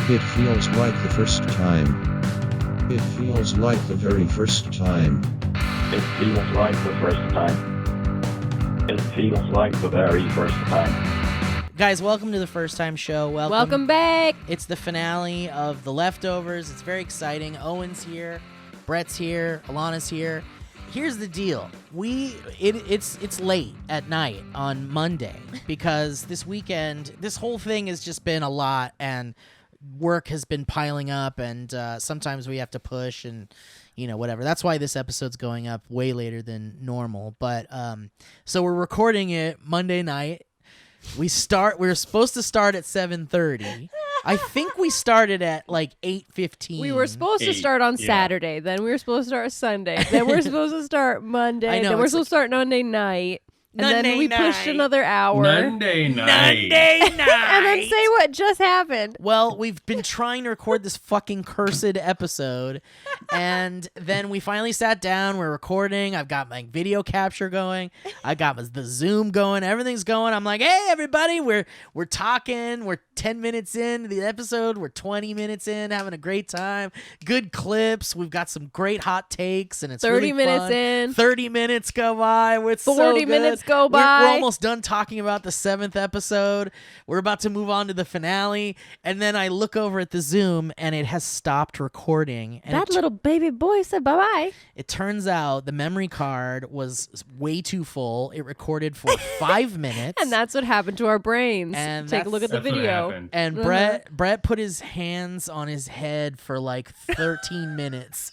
It feels like the first time. It feels like the very first time. It feels like the first time. It feels like the very first time. Guys, welcome to the First Time Show. Welcome back. It's the finale of The Leftovers. It's very exciting. Owen's here, Brett's here, Alana's here. Here's the deal. It's late at night on Monday because this weekend, this whole thing has just been a lot and work has been piling up and sometimes we have to push and whatever. That's why this episode's going up way later than normal. But so we're recording it Monday night. We're supposed to start at 7:30. I think we started at like 8:15. We were supposed to start on Saturday. Then we were supposed to start Sunday. Then we're supposed to start Monday. Then we're supposed to start Monday night. And then we pushed another hour. Monday night. And then say what just happened. Well, we've been trying to record this fucking cursed episode, and then we finally sat down. We're recording. I've got my video capture going. I got the Zoom going. Everything's going. I'm like, hey, everybody, we're talking. We're 10 minutes into the episode. We're 20 minutes in, having a great time. Good clips. We've got some great hot takes, and it's 30 really minutes fun. in. 30 minutes go by. It's 40 so good. minutes go by. We're almost done talking about the 7th episode. We're about to move on to the finale. And then I look over at the Zoom and it has stopped recording. And that little baby boy said bye-bye. It turns out the memory card was way too full. It recorded for 5 minutes. And that's what happened to our brains. And take a look at the video. And Brett put his hands on his head for like 13 minutes.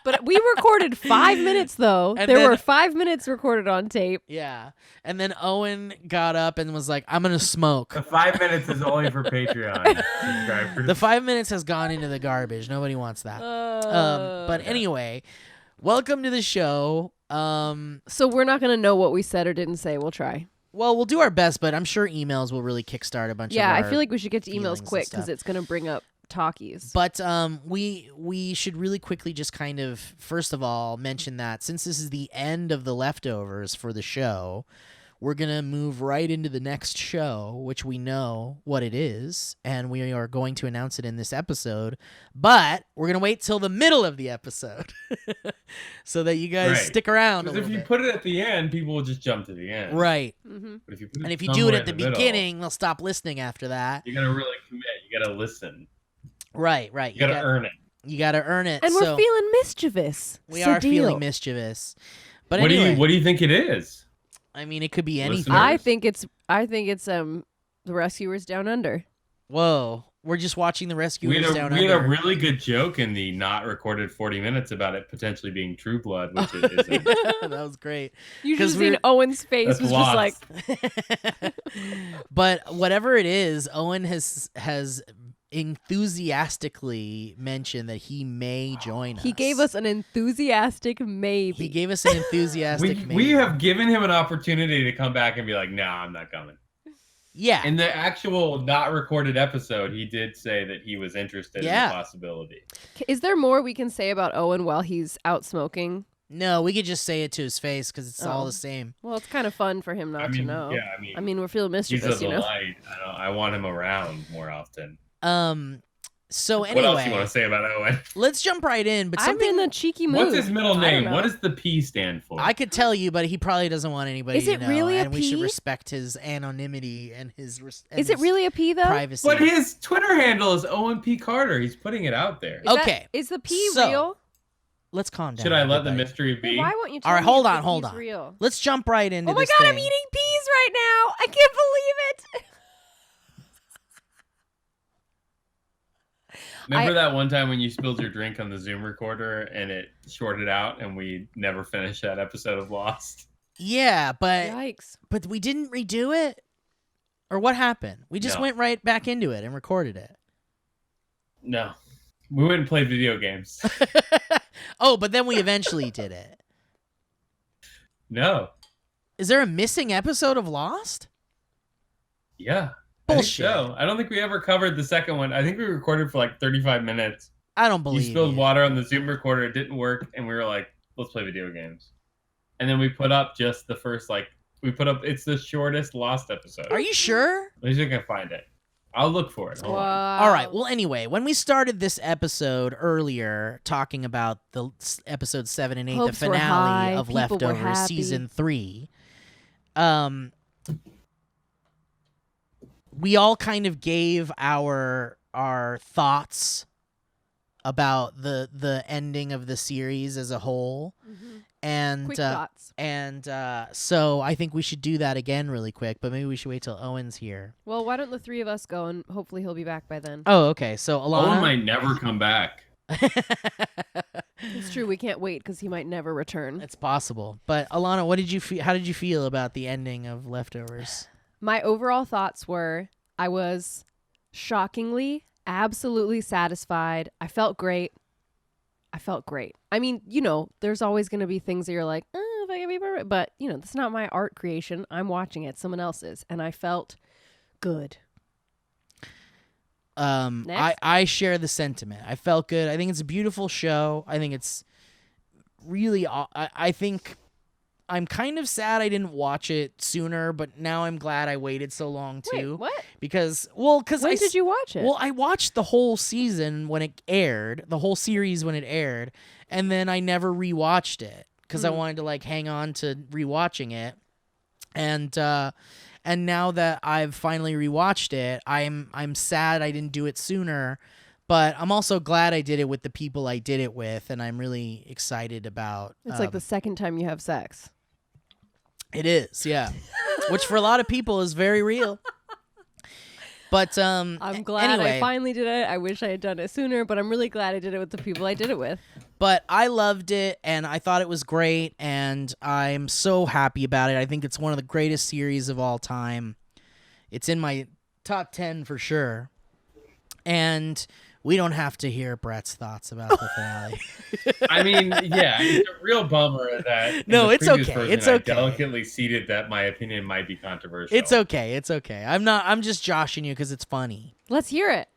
But we recorded 5 minutes, though. And there then, were 5 minutes recorded on tape. Yeah. And then Owen got up and was like, I'm going to smoke. The 5 minutes is only for Patreon subscribers. The 5 minutes has gone into the garbage. Nobody wants that. But anyway, welcome to the show. So we're not going to know what we said or didn't say. We'll try. Well, we'll do our best, but I'm sure emails will really kickstart a bunch of Yeah, our I feel like we should get to emails quick stuff. because it's going to bring up talkies. But we should really quickly just kind of, first of all, mention that since this is the end of The Leftovers for the show, we're going to move right into the next show, which we know what it is, and we are going to announce it in this episode, but we're going to wait till the middle of the episode so that you guys stick around a Because little if you bit. put it at the end, people will just jump to the end. Right. Mm-hmm. But if you put it And if you do it somewhere at the in middle, beginning, they'll stop listening after that. you got to really commit. You got to listen. Right. You got to earn it. You got to earn it. And so we're feeling mischievous. we So are feeling deal. mischievous. But What anyway, do you think it is? I mean, it could be anything. Listeners. I think it's the Rescuers Down Under. Whoa, we're just watching the Rescuers Down we had a Under. really good joke in the not recorded 40 minutes about it potentially being True Blood, which it isn't. That was great. You 'Cause just seen Owen's face That's was lost. just like, But whatever it is, Owen has enthusiastically mentioned that he may join us. he gave us an enthusiastic maybe. He gave us an enthusiastic. we maybe. have given him an opportunity to come back and be like, no, I'm not coming. Yeah. In the actual not recorded episode, he did say that he was interested in the possibility. Is there more we can say about Owen while he's out smoking? No, we could just say it to his face because it's all the same. Well, it's kind of fun for him not to know. Yeah, I mean, we're feeling he's mischievous, a delight. I want him around more often. So anyway, What else you want to say about Owen? let's jump right in. But I'm something in a cheeky mood. What's his middle I don't name? know. What does the P stand for? I could tell you, but he probably doesn't want anybody Is to it know. really a and we should P? respect his anonymity and his Is it really a P though? privacy. But his Twitter handle is Owen P. Carter. He's putting it out there. Okay. Is the P So, real? Let's calm down. Should I let the everybody. mystery be? Well, why won't you tell All right, me hold if on, the hold P's on. real? Let's jump right into Oh my this god, thing. I'm eating peas right now. I can't believe it. Remember that one time when you spilled your drink on the Zoom recorder and it shorted out and we never finished that episode of Lost? Yeah, but Yikes. we didn't redo it? Or what happened? We just No. went right back into it and recorded it. No. We went and played video games. Oh, but then we eventually did it. No. Is there a missing episode of Lost? Yeah. Bullshit. I think so. I don't think we ever covered the second one. I think we recorded for like 35 minutes. I don't believe You spilled you. water on the Zoom recorder. It didn't work. And we were like, let's play video games. And then we put up just the first, it's the shortest Lost episode. Are you sure? At least I can find it. I'll look for it. Hold on. All right. Well, anyway, when we started this episode earlier, talking about the episode 7 and 8, Hopes the were finale high, of people were Leftovers happy. season 3, we all kind of gave our thoughts about the ending of the series as a whole. And Quick thoughts. And so I think we should do that again really quick, but maybe we should wait till Owen's here. Well, why don't the three of us go, and hopefully he'll be back by then. Oh, okay. So Alana Owen might never come back. It's true. We can't wait because he might never return. It's possible. But Alana, what did you feel? How did you feel about the ending of Leftovers? My overall thoughts were I was shockingly, absolutely satisfied. I felt great. I mean, there's always going to be things that you're like, if I can be perfect. But, that's not my art creation. I'm watching it. Someone else's. And I felt good. Next. I share the sentiment. I felt good. I think it's a beautiful show. I think it's really, I think I'm kind of sad I didn't watch it sooner, but now I'm glad I waited so long too. Wait, what? Because when did you watch it? Well, I watched the whole season when it aired, the whole series when it aired, and then I never rewatched it because I wanted to hang on to rewatching it. And now that I've finally rewatched it, I'm sad I didn't do it sooner, but I'm also glad I did it with the people I did it with, and I'm really excited about. It's like the second time you have sex. It is, yeah. Which for a lot of people is very real. But I'm glad anyway, I finally did it. I wish I had done it sooner, but I'm really glad I did it with the people I did it with. But I loved it, and I thought it was great, and I'm so happy about it. I think it's one of the greatest series of all time. It's in my top 10 for sure. And we don't have to hear Brett's thoughts about the finale. I mean, yeah, it's a real bummer that No, it's okay. Version, It's I okay. delicately ceded that my opinion might be controversial. It's okay. It's okay. I'm just joshing you because it's funny. Let's hear it.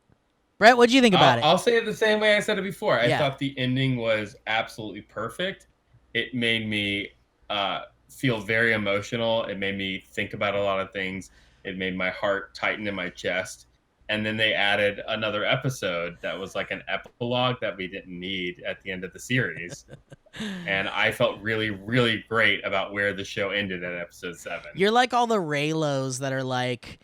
Brett, what do you think about it? I'll say it the same way I said it before. I Yeah. thought the ending was absolutely perfect. It made me feel very emotional. It made me think about a lot of things. It made my heart tighten in my chest. And then they added another episode that was like an epilogue that we didn't need at the end of the series. And I felt really, really great about where the show ended at episode 7. You're like all the Raylos that are like,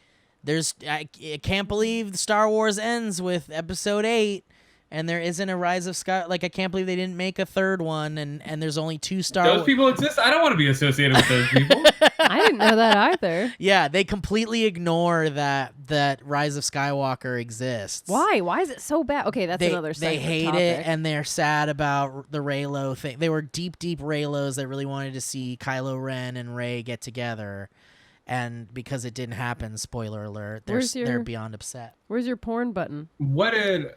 I can't believe Star Wars ends with episode 8 and there isn't a Rise of Sky. Like, I can't believe they didn't make a third one and there's only 2 Star Wars. Those people exist? I don't want to be associated with those people. I didn't know that either. Yeah, they completely ignore that Rise of Skywalker exists. Why? Why is it so bad? Okay, that's another They segment hate topic. it, and they're sad about the Raylo thing. They were deep Raylos that really wanted to see Kylo Ren and Rey get together. And because it didn't happen, spoiler alert, they're beyond upset. Where's your porn button? What do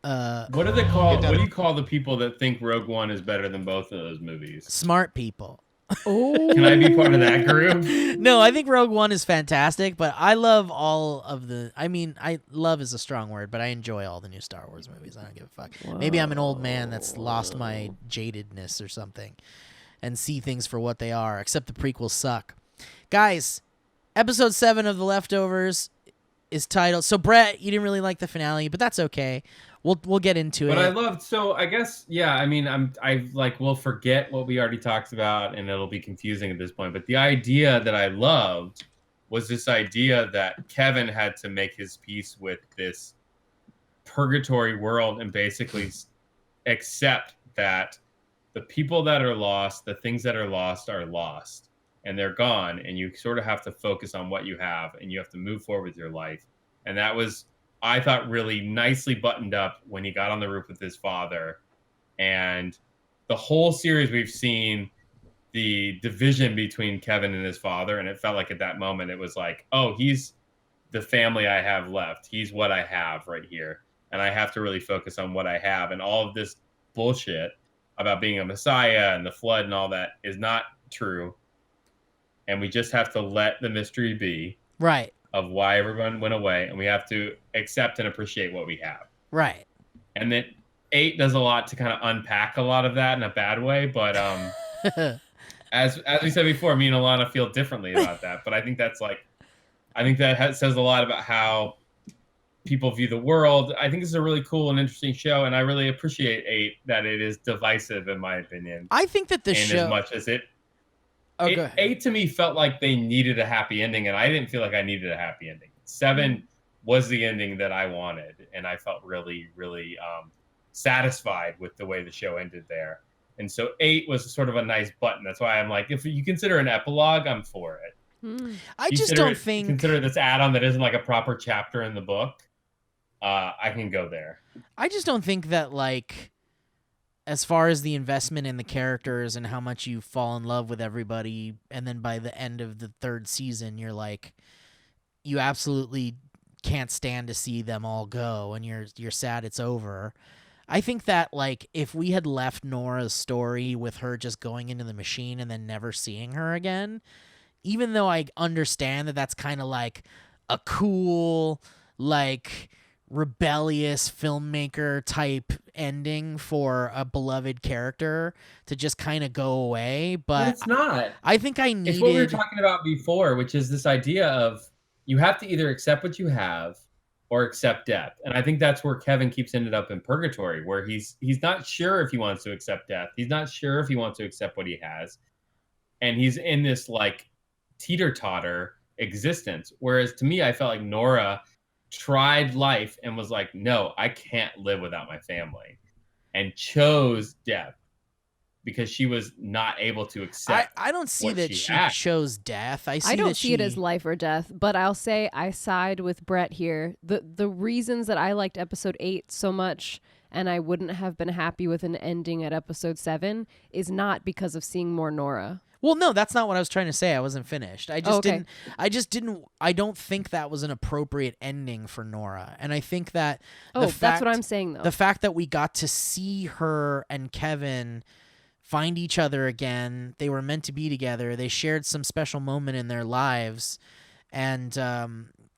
they call? What do you call the people that think Rogue One is better than both of those movies? Smart people. Oh, Can I be part of that group? No, I think Rogue One is fantastic, but I love all of the. I mean, love is a strong word, but I enjoy all the new Star Wars movies. I don't give a fuck. Whoa. Maybe I'm an old man that's lost my jadedness or something, and see things for what they are. Except the prequels suck. Guys, episode 7 of The Leftovers is titled. So Brett, you didn't really like the finale, but that's okay. We'll get into it. But I loved. So I guess I mean we'll forget what we already talked about, and it'll be confusing at this point. But the idea that I loved was this idea that Kevin had to make his peace with this purgatory world and basically accept that the people that are lost, the things that are lost, and they're gone, and you sort of have to focus on what you have, and you have to move forward with your life. And that was, I thought, really nicely buttoned up when he got on the roof with his father. And the whole series we've seen the division between Kevin and his father, and it felt like at that moment it was like, oh, he's the family I have left. He's what I have right here. And I have to really focus on what I have. And all of this bullshit about being a messiah and the flood and all that is not true. And we just have to let the mystery be. Right. Of why everyone went away, and we have to accept and appreciate what we have. Right. And then 8 does a lot to kind of unpack a lot of that in a bad way, but as we said before, me and Alana feel differently about that. But I think that's says a lot about how people view the world. I think this is a really cool and interesting show, and I really appreciate 8 that it is divisive, in my opinion. I think that the show, as much as it, go ahead. 8 to me felt like they needed a happy ending, and I didn't feel like I needed a happy ending. 7 was the ending that I wanted, and I felt really, really satisfied with the way the show ended there. And so 8 was sort of a nice button. That's why I'm like, if you consider an epilogue, I'm for it. I just don't think consider this add-on that isn't like a proper chapter in the book. I can go there. I just don't think that, like, as far as the investment in the characters and how much you fall in love with everybody, and then by the end of the 3rd season, you're like, you absolutely can't stand to see them all go, and you're sad it's over. I think that, like, if we had left Nora's story with her just going into the machine and then never seeing her again, even though I understand that that's kind of like a cool, like, rebellious filmmaker type ending for a beloved character to just kind of go away, but it's not. I think I needed... It's what we were talking about before, which is this idea of you have to either accept what you have or accept death. And I think that's where Kevin keeps ended up in purgatory, where he's not sure if he wants to accept death. He's not sure if he wants to accept what he has. And he's in this, like, teeter-totter existence. Whereas to me, I felt like Nora tried life and was like, no, I can't live without my family, and chose death because she was not able to accept. I don't see that she chose death. I don't see it as life or death, but I'll say I side with Brett here. The reasons that I liked episode 8 so much and I wouldn't have been happy with an ending at episode 7 is not because of seeing more Nora. Well, no, that's not what I was trying to say. I wasn't finished. I don't think that was an appropriate ending for Nora. And I think that that's what I'm saying, though. The fact that we got to see her and Kevin find each other again, they were meant to be together. They shared some special moment in their lives. And,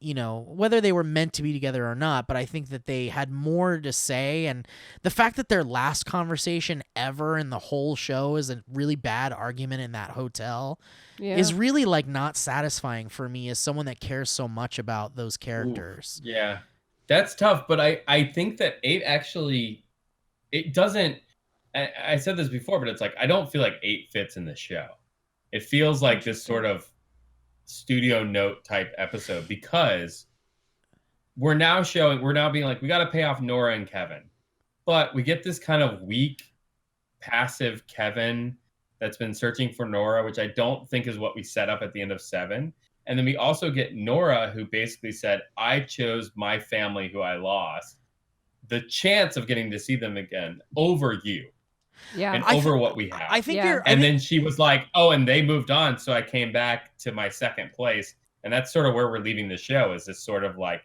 whether they were meant to be together or not, but I think that they had more to say. And the fact that their last conversation ever in the whole show is a really bad argument in that hotel is really, like, not satisfying for me as someone that cares so much about those characters. Ooh, yeah, that's tough. But I think that 8 actually, it doesn't, I said this before, but it's like, I don't feel like 8 fits in the show. It feels like this sort of studio note type episode, because we're now being like, we got to pay off Nora and Kevin, but we get this kind of weak, passive Kevin that's been searching for Nora, which I don't think is what we set up at the end of 7. And then we also get Nora, who basically said, I chose my family who I lost, the chance of getting to see them again, over you. Yeah. And over what we have. I think then she was like, oh, and they moved on, so I came back to my second place. And that's sort of where we're leaving the show, is this sort of like,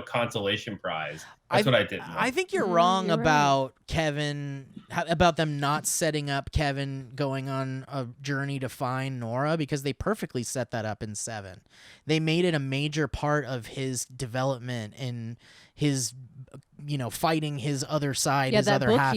consolation prize. That's what I did. I think you're wrong about Kevin, about them not setting up Kevin going on a journey to find Nora, because they perfectly set that up in 7. They made it a major part of his development in his, fighting his other side, his other half.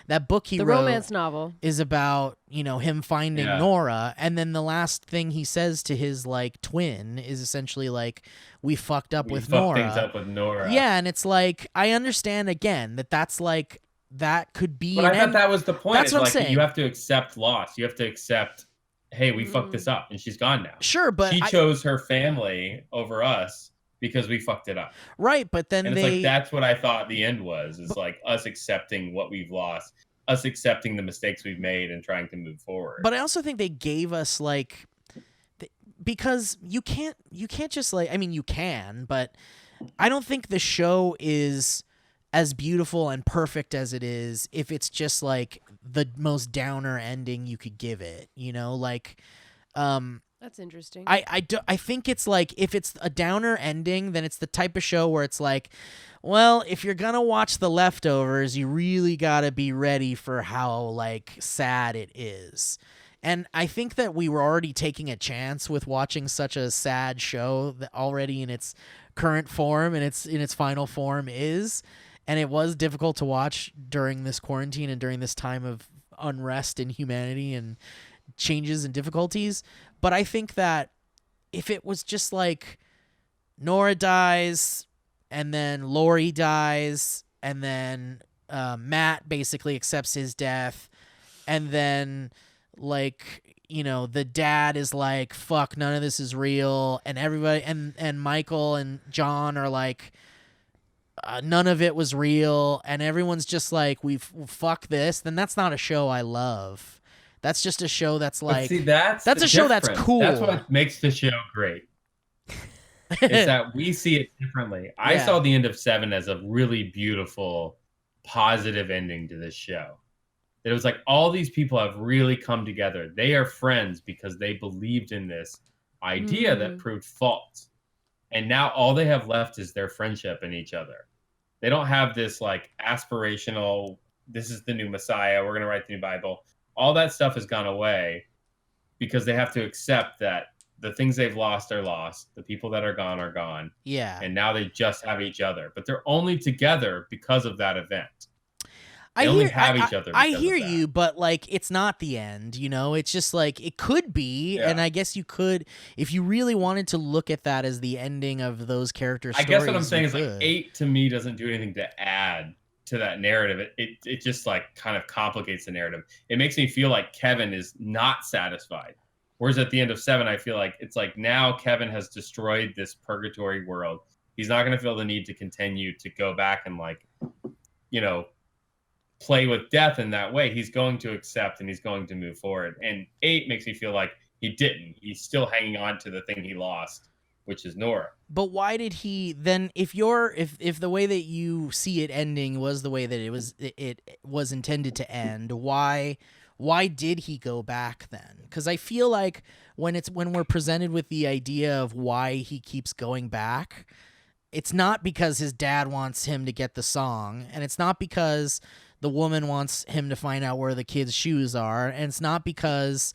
That book he wrote, the romance novel, is about, him finding Nora. And then the last thing he says to his, like, twin is essentially like, we fucked up with Nora. Things up with Nora. Yeah, and it's like, I understand again that's like, that could be. But I thought that was the point. That's what I'm saying. You have to accept loss. You have to accept, hey, we fucked this up, and she's gone now. Sure, but she chose her family over us because we fucked it up. Right, but then and it's like, that's what I thought the end was, is like us accepting what we've lost, us accepting the mistakes we've made and trying to move forward. But I also think they gave us, like, because you can't just, like, I mean, you can, but I don't think the show is as beautiful and perfect as it is if it's just, like, the most downer ending you could give it, like, that's interesting. I think it's like, if it's a downer ending, then it's the type of show where it's like, well, if you're gonna watch The Leftovers, you really gotta be ready for how, like, sad it is. And I think that we were already taking a chance with watching such a sad show that already in its current form and in its final form is. And it was difficult to watch during this quarantine and during this time of unrest in humanity and changes and difficulties. But I think that if it was just like Nora dies and then Lori dies, and then Matt basically accepts his death, and then like, the dad is like, fuck, none of this is real, and everybody and Michael and John are like, none of it was real, and everyone's just like, fuck this. Then that's not a show I love. That's just a show that's like, see, that's a show that's cool. That's what makes the show great. Is that we see it differently. I saw the end of 7 as a really beautiful, positive ending to this show. It was like all these people have really come together. They are friends because they believed in this idea that proved false. And now all they have left is their friendship and each other. They don't have this like aspirational, this is the new Messiah, we're going to write the new Bible. All that stuff has gone away because they have to accept that the things they've lost are lost. The people that are gone are gone. Yeah. And now they just have each other. But they're only together because of that event. I only have each other. I hear you, but like, it's not the end, It's just like, it could be, and I guess you could, if you really wanted to look at that as the ending of those characters' stories. I guess what I'm saying is like 8 to me doesn't do anything to add to that narrative. It just like kind of complicates the narrative. It makes me feel like Kevin is not satisfied. Whereas at the end of 7, I feel like it's like now Kevin has destroyed this purgatory world. He's not going to feel the need to continue to go back and like, play with death in that way. He's going to accept and he's going to move forward. And 8 makes me feel like he didn't. He's still hanging on to the thing he lost, which is Nora. But why did he then? If the way that you see it ending was the way that it was intended to end, why did he go back then? Because I feel like when we're presented with the idea of why he keeps going back, it's not because his dad wants him to get the song, and it's not because the woman wants him to find out where the kids' shoes are, and it's not because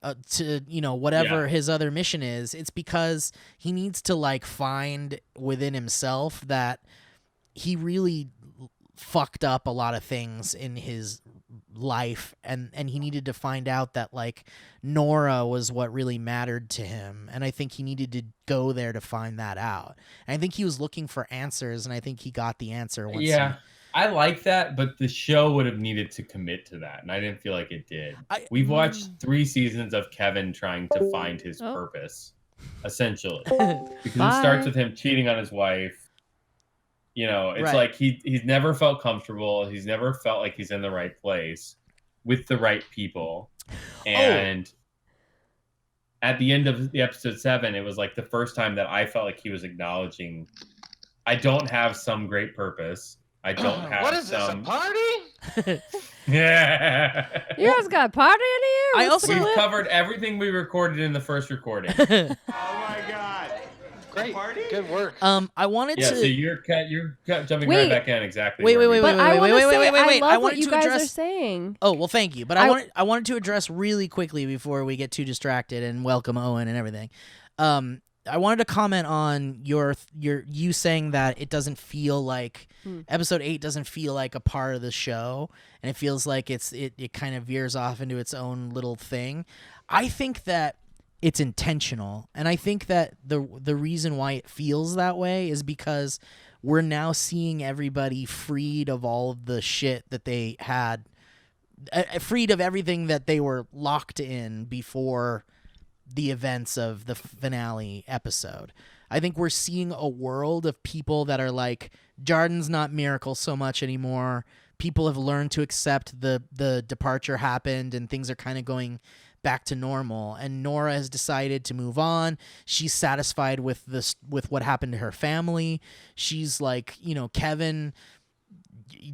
whatever his other mission is. It's because he needs to like find within himself that he really fucked up a lot of things in his life, and he needed to find out that like Nora was what really mattered to him, and I think he needed to go there to find that out. And I think he was looking for answers, and I think he got the answer once. I like that, but the show would have needed to commit to that, and I didn't feel like it did. We've watched 3 seasons of Kevin trying to find his purpose, essentially, because it starts with him cheating on his wife. It's like he's never felt comfortable. He's never felt like he's in the right place with the right people. And at the end of the episode 7, it was like the first time that I felt like he was acknowledging, I don't have some great purpose. I don't have What is this, a party? Yeah. You guys got a party in here? We've covered everything we recorded in the first recording. Oh my god. Great. Party? Good work. I wanted to. So you're jumping right back in exactly. Wait. But I love what you guys address... are saying. Oh well, thank you. But I wanted to address really quickly before we get too distracted and welcome Owen and everything. I wanted to comment on you saying that it doesn't feel like episode 8 doesn't feel like a part of the show, and it feels like it kind of veers off into its own little thing. I think that it's intentional, and I think that the reason why it feels that way is because we're now seeing everybody freed of all of the shit that they had, freed of everything that they were locked in before the events of the finale episode. I think we're seeing a world of people that are like, Jarden's not Miracle so much anymore. People have learned to accept the departure happened, and things are kind of going back to normal. And Nora has decided to move on. She's satisfied with what happened to her family. She's like, Kevin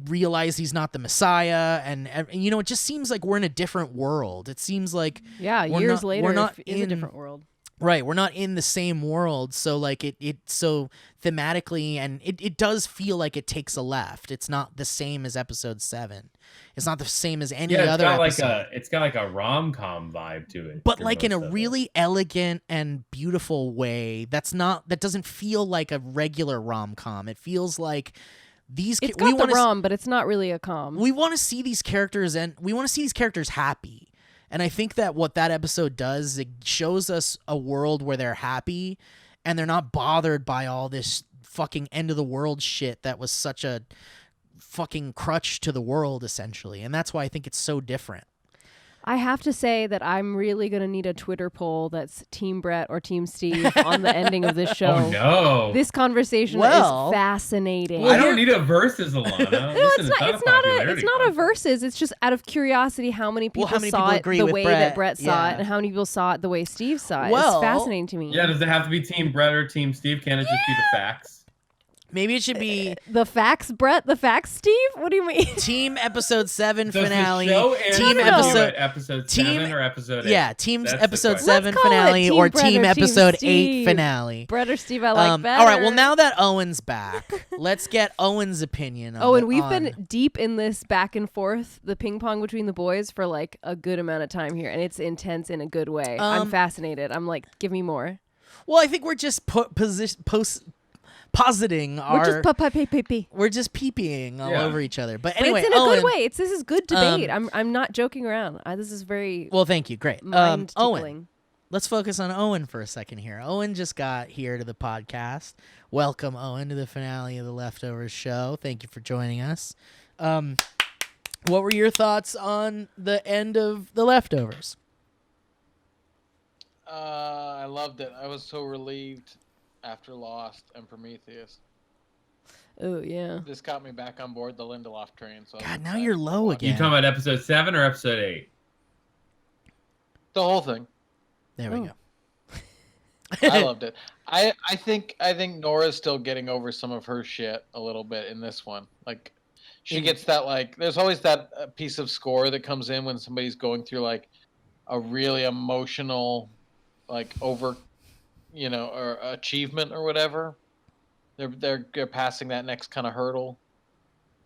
realized he's not the Messiah, and it just seems like we're in a different world. It seems like years later we're not in a different world. Right, we're not in the same world, so like it so thematically, and it does feel like it takes a left. It's not the same as episode 7. It's not the same as any other episode. It's got like a rom-com vibe to it. But like in a really elegant and beautiful way. That doesn't feel like a regular rom-com. It feels like it's got the rom, but it's not really a com. We want to see these characters, and we want to see these characters happy. And I think that what that episode does is it shows us a world where they're happy and they're not bothered by all this fucking end of the world shit that was such a fucking crutch to the world, essentially. And that's why I think it's so different. I have to say that I'm really going to need a Twitter poll that's Team Brett or Team Steve on the ending of this show. Oh, no. This conversation is fascinating. I don't need a versus, Alana. No, Listen, it's not a versus. It's just out of curiosity how many people saw it the way that Brett saw it and how many people saw it the way Steve saw it. It's fascinating to me. Yeah, does it have to be Team Brett or Team Steve? Can it just be the facts? Maybe it should be the facts, Brett. The facts, Steve. What do you mean? Team episode 7 Does finale. The show team episode 7 or episode 8? Yeah, team's That's episode 7 finale or team episode 8 finale. Brett or Steve, I like better. All right. Well, now that Owen's back, let's get Owen's opinion on Owen, we've been deep in this back and forth, the ping pong between the boys for like a good amount of time here, and it's intense in a good way. I'm fascinated. I'm like, give me more. Well, I think we're just positing our. We're just peeing all over each other. But anyway, it's in a Owen, good way. This is good debate. I'm not joking around. This is very well. Thank you. Great. Mind Owen, let's focus on Owen for a second here. Owen just got here to the podcast. Welcome, Owen, to the finale of the Leftovers show. Thank you for joining us. What were your thoughts on the end of the Leftovers? I loved it. I was so relieved after Lost and Prometheus. Oh, yeah. This got me back on board the Lindelof train. So God, now you're low again. You talking about episode 7 or episode 8? The whole thing. There we go. I loved it. I think Nora's still getting over some of her shit a little bit in this one. Like, she gets that, like, there's always that piece of score that comes in when somebody's going through, like, a really emotional, like, over, or achievement or whatever. They're passing that next kind of hurdle.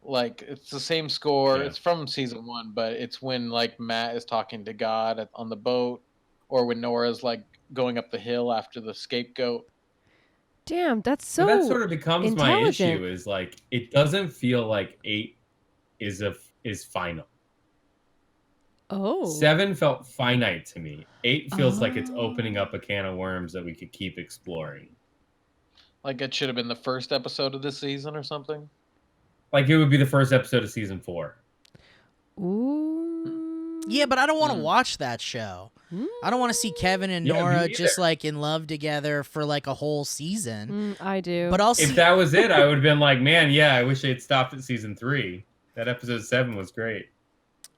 Like, it's the same score. Yeah. It's from season 1, but it's when, like, Matt is talking to God on the boat, or when Nora's, like, going up the hill after the scapegoat. Damn, that's so that sort of becomes my issue. Is like, it doesn't feel like 8 is final. Oh. 7 felt finite to me. 8 feels like it's opening up a can of worms that we could keep exploring. Like it should have been the first episode of this season or something? Like it would be the first episode of season 4. Ooh. Yeah, but I don't want to watch that show. I don't want to see Kevin and Nora just like in love together for like a whole season. I do. But also, if that was it, I would have been like, man, yeah, I wish they'd stopped at season 3. That episode 7 was great.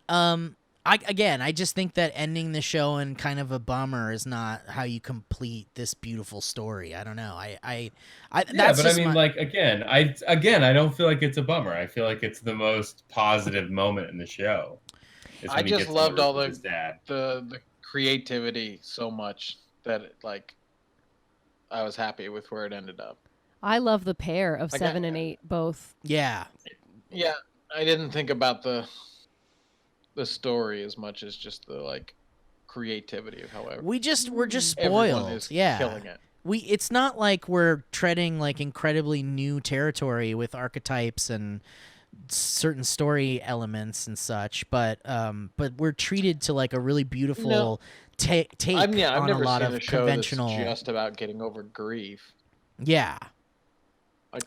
I just think that ending the show in kind of a bummer is not how you complete this beautiful story. I don't know. That's but I mean, like I don't feel like it's a bummer. I feel like it's the most positive moment in the show. I just loved all the creativity so much that I was happy with where it ended up. I love the pair of 7 and 8 both. Yeah. Yeah, I didn't think about the story as much as just the creativity of however. We're just spoiled. Is yeah. Killing it. It's not like we're treading incredibly new territory with archetypes and certain story elements and such, but we're treated to a really beautiful take I've on never a lot seen of a show conventional. that's just about getting over grief. Yeah.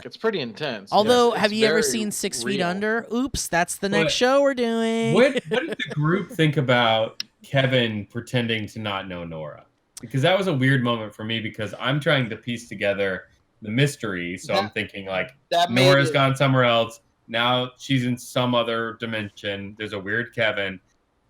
It's pretty intense. Although, have you ever seen 6 Feet Under? Oops, that's the next show we're doing. What did the group think about Kevin pretending to not know Nora? Because that was a weird moment for me because I'm trying to piece together the mystery. So I'm thinking Nora's gone somewhere else. Now she's in some other dimension. There's a weird Kevin.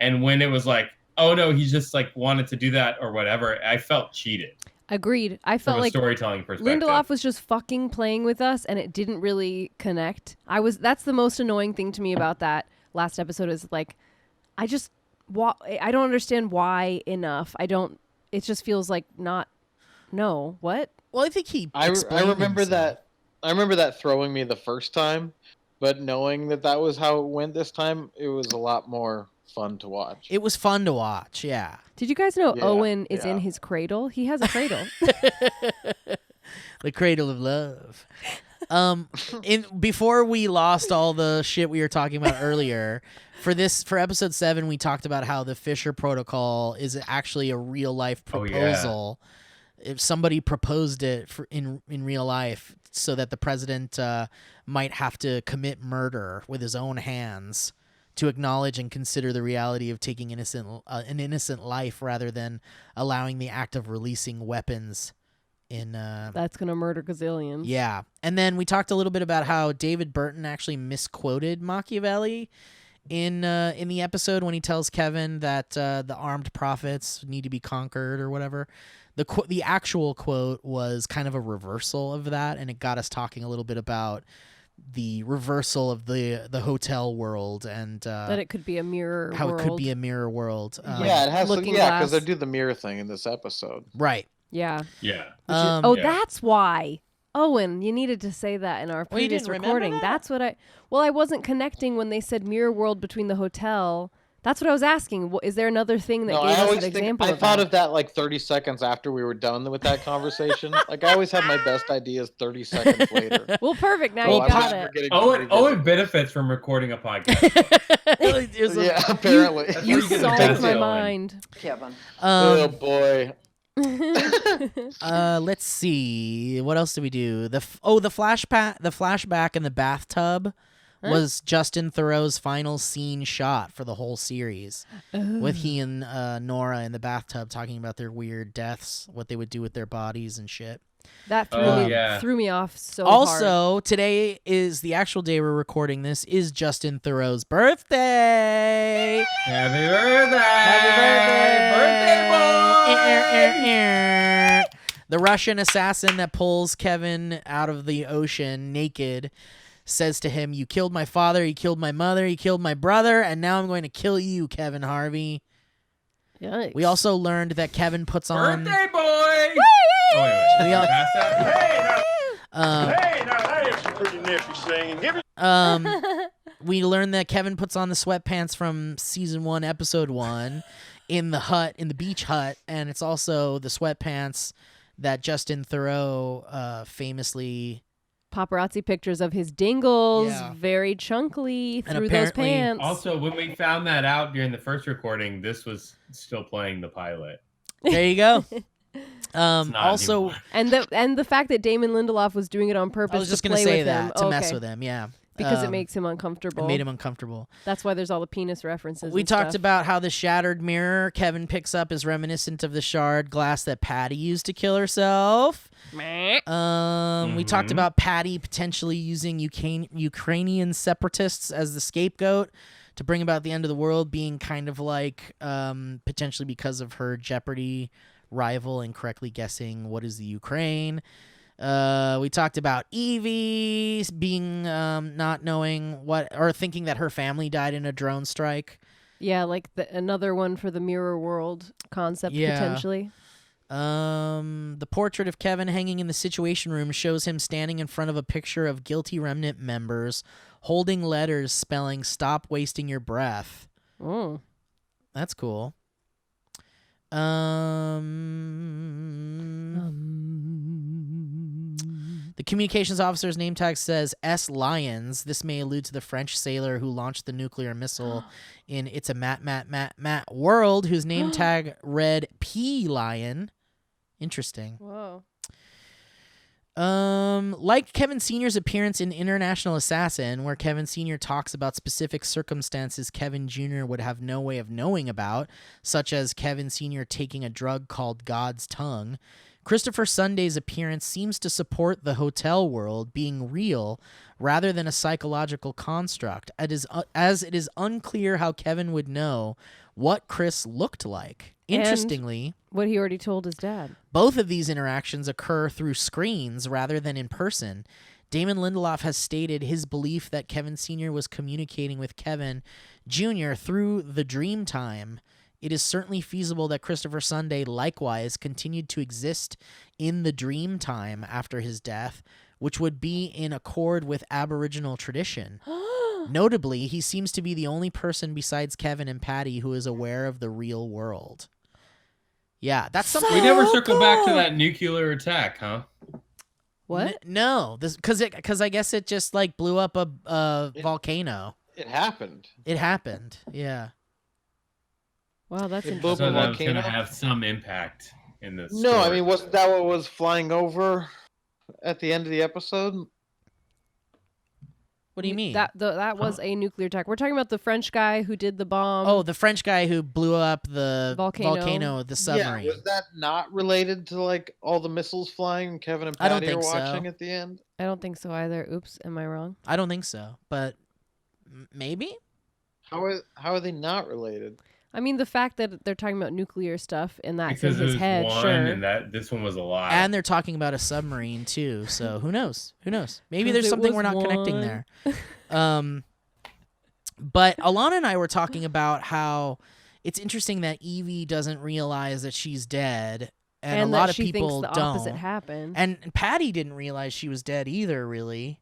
And when it was oh no, he just wanted to do that or whatever, I felt cheated. Agreed. I felt from a like storytelling perspective. Lindelof was just fucking playing with us and it didn't really connect. That's the most annoying thing to me about that last episode is I don't understand why enough. It just feels what? Well, I think I remember that. I remember that throwing me the first time, but knowing that was how it went this time, it was a lot more fun to watch. It was fun to watch, yeah. Did you guys know Owen is in his cradle? He has a cradle. The cradle of love. Before we lost all the shit we were talking about earlier, for episode 7, we talked about how the Fisher Protocol is actually a real life proposal if somebody proposed it in real life, so that the president might have to commit murder with his own hands to acknowledge and consider the reality of taking an innocent life rather than allowing the act of releasing weapons in That's gonna murder gazillions. Yeah. And then we talked a little bit about how David Burton actually misquoted Machiavelli in the episode when he tells Kevin that the armed prophets need to be conquered or whatever. The actual quote was kind of a reversal of that, and it got us talking a little bit about the reversal of the hotel world and that it could be a mirror how world. it could be a mirror world. Yeah, it has to. Looking Yeah, Glass. because they do the mirror thing in this episode. Right. Yeah. Yeah. Yeah. That's why. Owen, you needed to say that in our Well, you previous didn't remember recording. that? That's what I wasn't connecting when they said mirror world between the hotel. That's what I was asking. Is there another thing that No, gave I us always an think example I of thought that? of that like 30 seconds after we were done with that conversation. Like I always have my best ideas 30 seconds later. Well, perfect. Now Oh, you got I'm it. forgetting to Owen revisit. benefits from recording a podcast. Yeah, apparently. That's You where you get the solved best my Owen. mind. Kevin. Oh boy. Let's see. What else did we do? The flashback in the bathtub was Justin Theroux's final scene shot for the whole series, with he and Nora in the bathtub talking about their weird deaths, what they would do with their bodies and shit. That threw me off so hard. Also, today is the actual day we're recording this, is Justin Theroux's birthday. Happy birthday! Birthday boy! The Russian assassin that pulls Kevin out of the ocean naked says to him, "You killed my father, you killed my mother, you killed my brother, and now I'm going to kill you, Kevin Harvey." Yikes. We also learned that Kevin puts on... Birthday boy! Oh, wait. We all- Pass that? Hey, now that is some pretty nifty singing. Give it. We learned that Kevin puts on the sweatpants from season 1, episode 1, in the beach hut, and it's also the sweatpants that Justin Theroux famously... paparazzi pictures of his dingles, Yeah. very chunkily And through those apparently- pants. Also, when we found that out during the first recording, this was still playing the pilot. There you go. Not Also, anymore. and the fact that Damon Lindelof was doing it on purpose I was just to going to play say with that, him. to mess Okay. with him, yeah. Because it makes him uncomfortable. It made him uncomfortable. That's why there's all the penis references. We and talked stuff. about how the shattered mirror Kevin picks up is reminiscent of the shard glass that Patty used to kill herself. We talked about Patty potentially using Ukrainian separatists as the scapegoat to bring about the end of the world, being kind of like potentially because of her Jeopardy rival incorrectly guessing what is the Ukraine. We talked about Evie being not knowing what, or thinking that her family died in a drone strike. Yeah, like another one for the mirror world concept potentially. The portrait of Kevin hanging in the Situation Room shows him standing in front of a picture of Guilty Remnant members holding letters spelling "Stop wasting your breath." Oh. That's cool. The communications officer's name tag says S. Lyons. This may allude to the French sailor who launched the nuclear missile in It's a Matt World, whose name tag read P. Lion. Interesting. Whoa. Like Kevin Sr.'s appearance in International Assassin, where Kevin Sr. talks about specific circumstances Kevin Jr. would have no way of knowing about, such as Kevin Sr. taking a drug called God's Tongue, Christopher Sunday's appearance seems to support the hotel world being real rather than a psychological construct, as it is unclear how Kevin would know what Chris looked like. Interestingly, what he already told his dad. Both of these interactions occur through screens rather than in person. Damon Lindelof has stated his belief that Kevin Sr. was communicating with Kevin Jr. through the dream time. It is certainly feasible that Christopher Sunday likewise continued to exist in the dream time after his death, which would be in accord with Aboriginal tradition. Notably, he seems to be the only person besides Kevin and Patty who is aware of the real world. Yeah, that's something. We never circle back to that nuclear attack, huh? What? No, because I guess it just like blew up a volcano. It happened. It happened. Yeah. Wow, that's It interesting. blew up So a that was going volcano. to have some impact. in the No, I story. mean, wasn't that what was flying over at the end of the episode? What do you mean? That was a nuclear attack. We're talking about the French guy who did the bomb. Oh, the French guy who blew up the volcano, the submarine. Yeah, was that not related to like all the missiles flying and Kevin and I don't Patty are think so. watching at the end? I don't think so either. Oops, am I wrong? I don't think so, but maybe? How are they not related? I mean, the fact that they're talking about nuclear stuff and that's because in his it was head, one, sure. and that this one was a lot. And they're talking about a submarine too, so who knows? Who knows? Maybe 'Cause there's it something was we're not connecting one. there. But Alana and I were talking about how it's interesting that Evie doesn't realize that she's dead, and a that lot of she people thinks the don't. opposite happened. And Patty didn't realize she was dead either, really.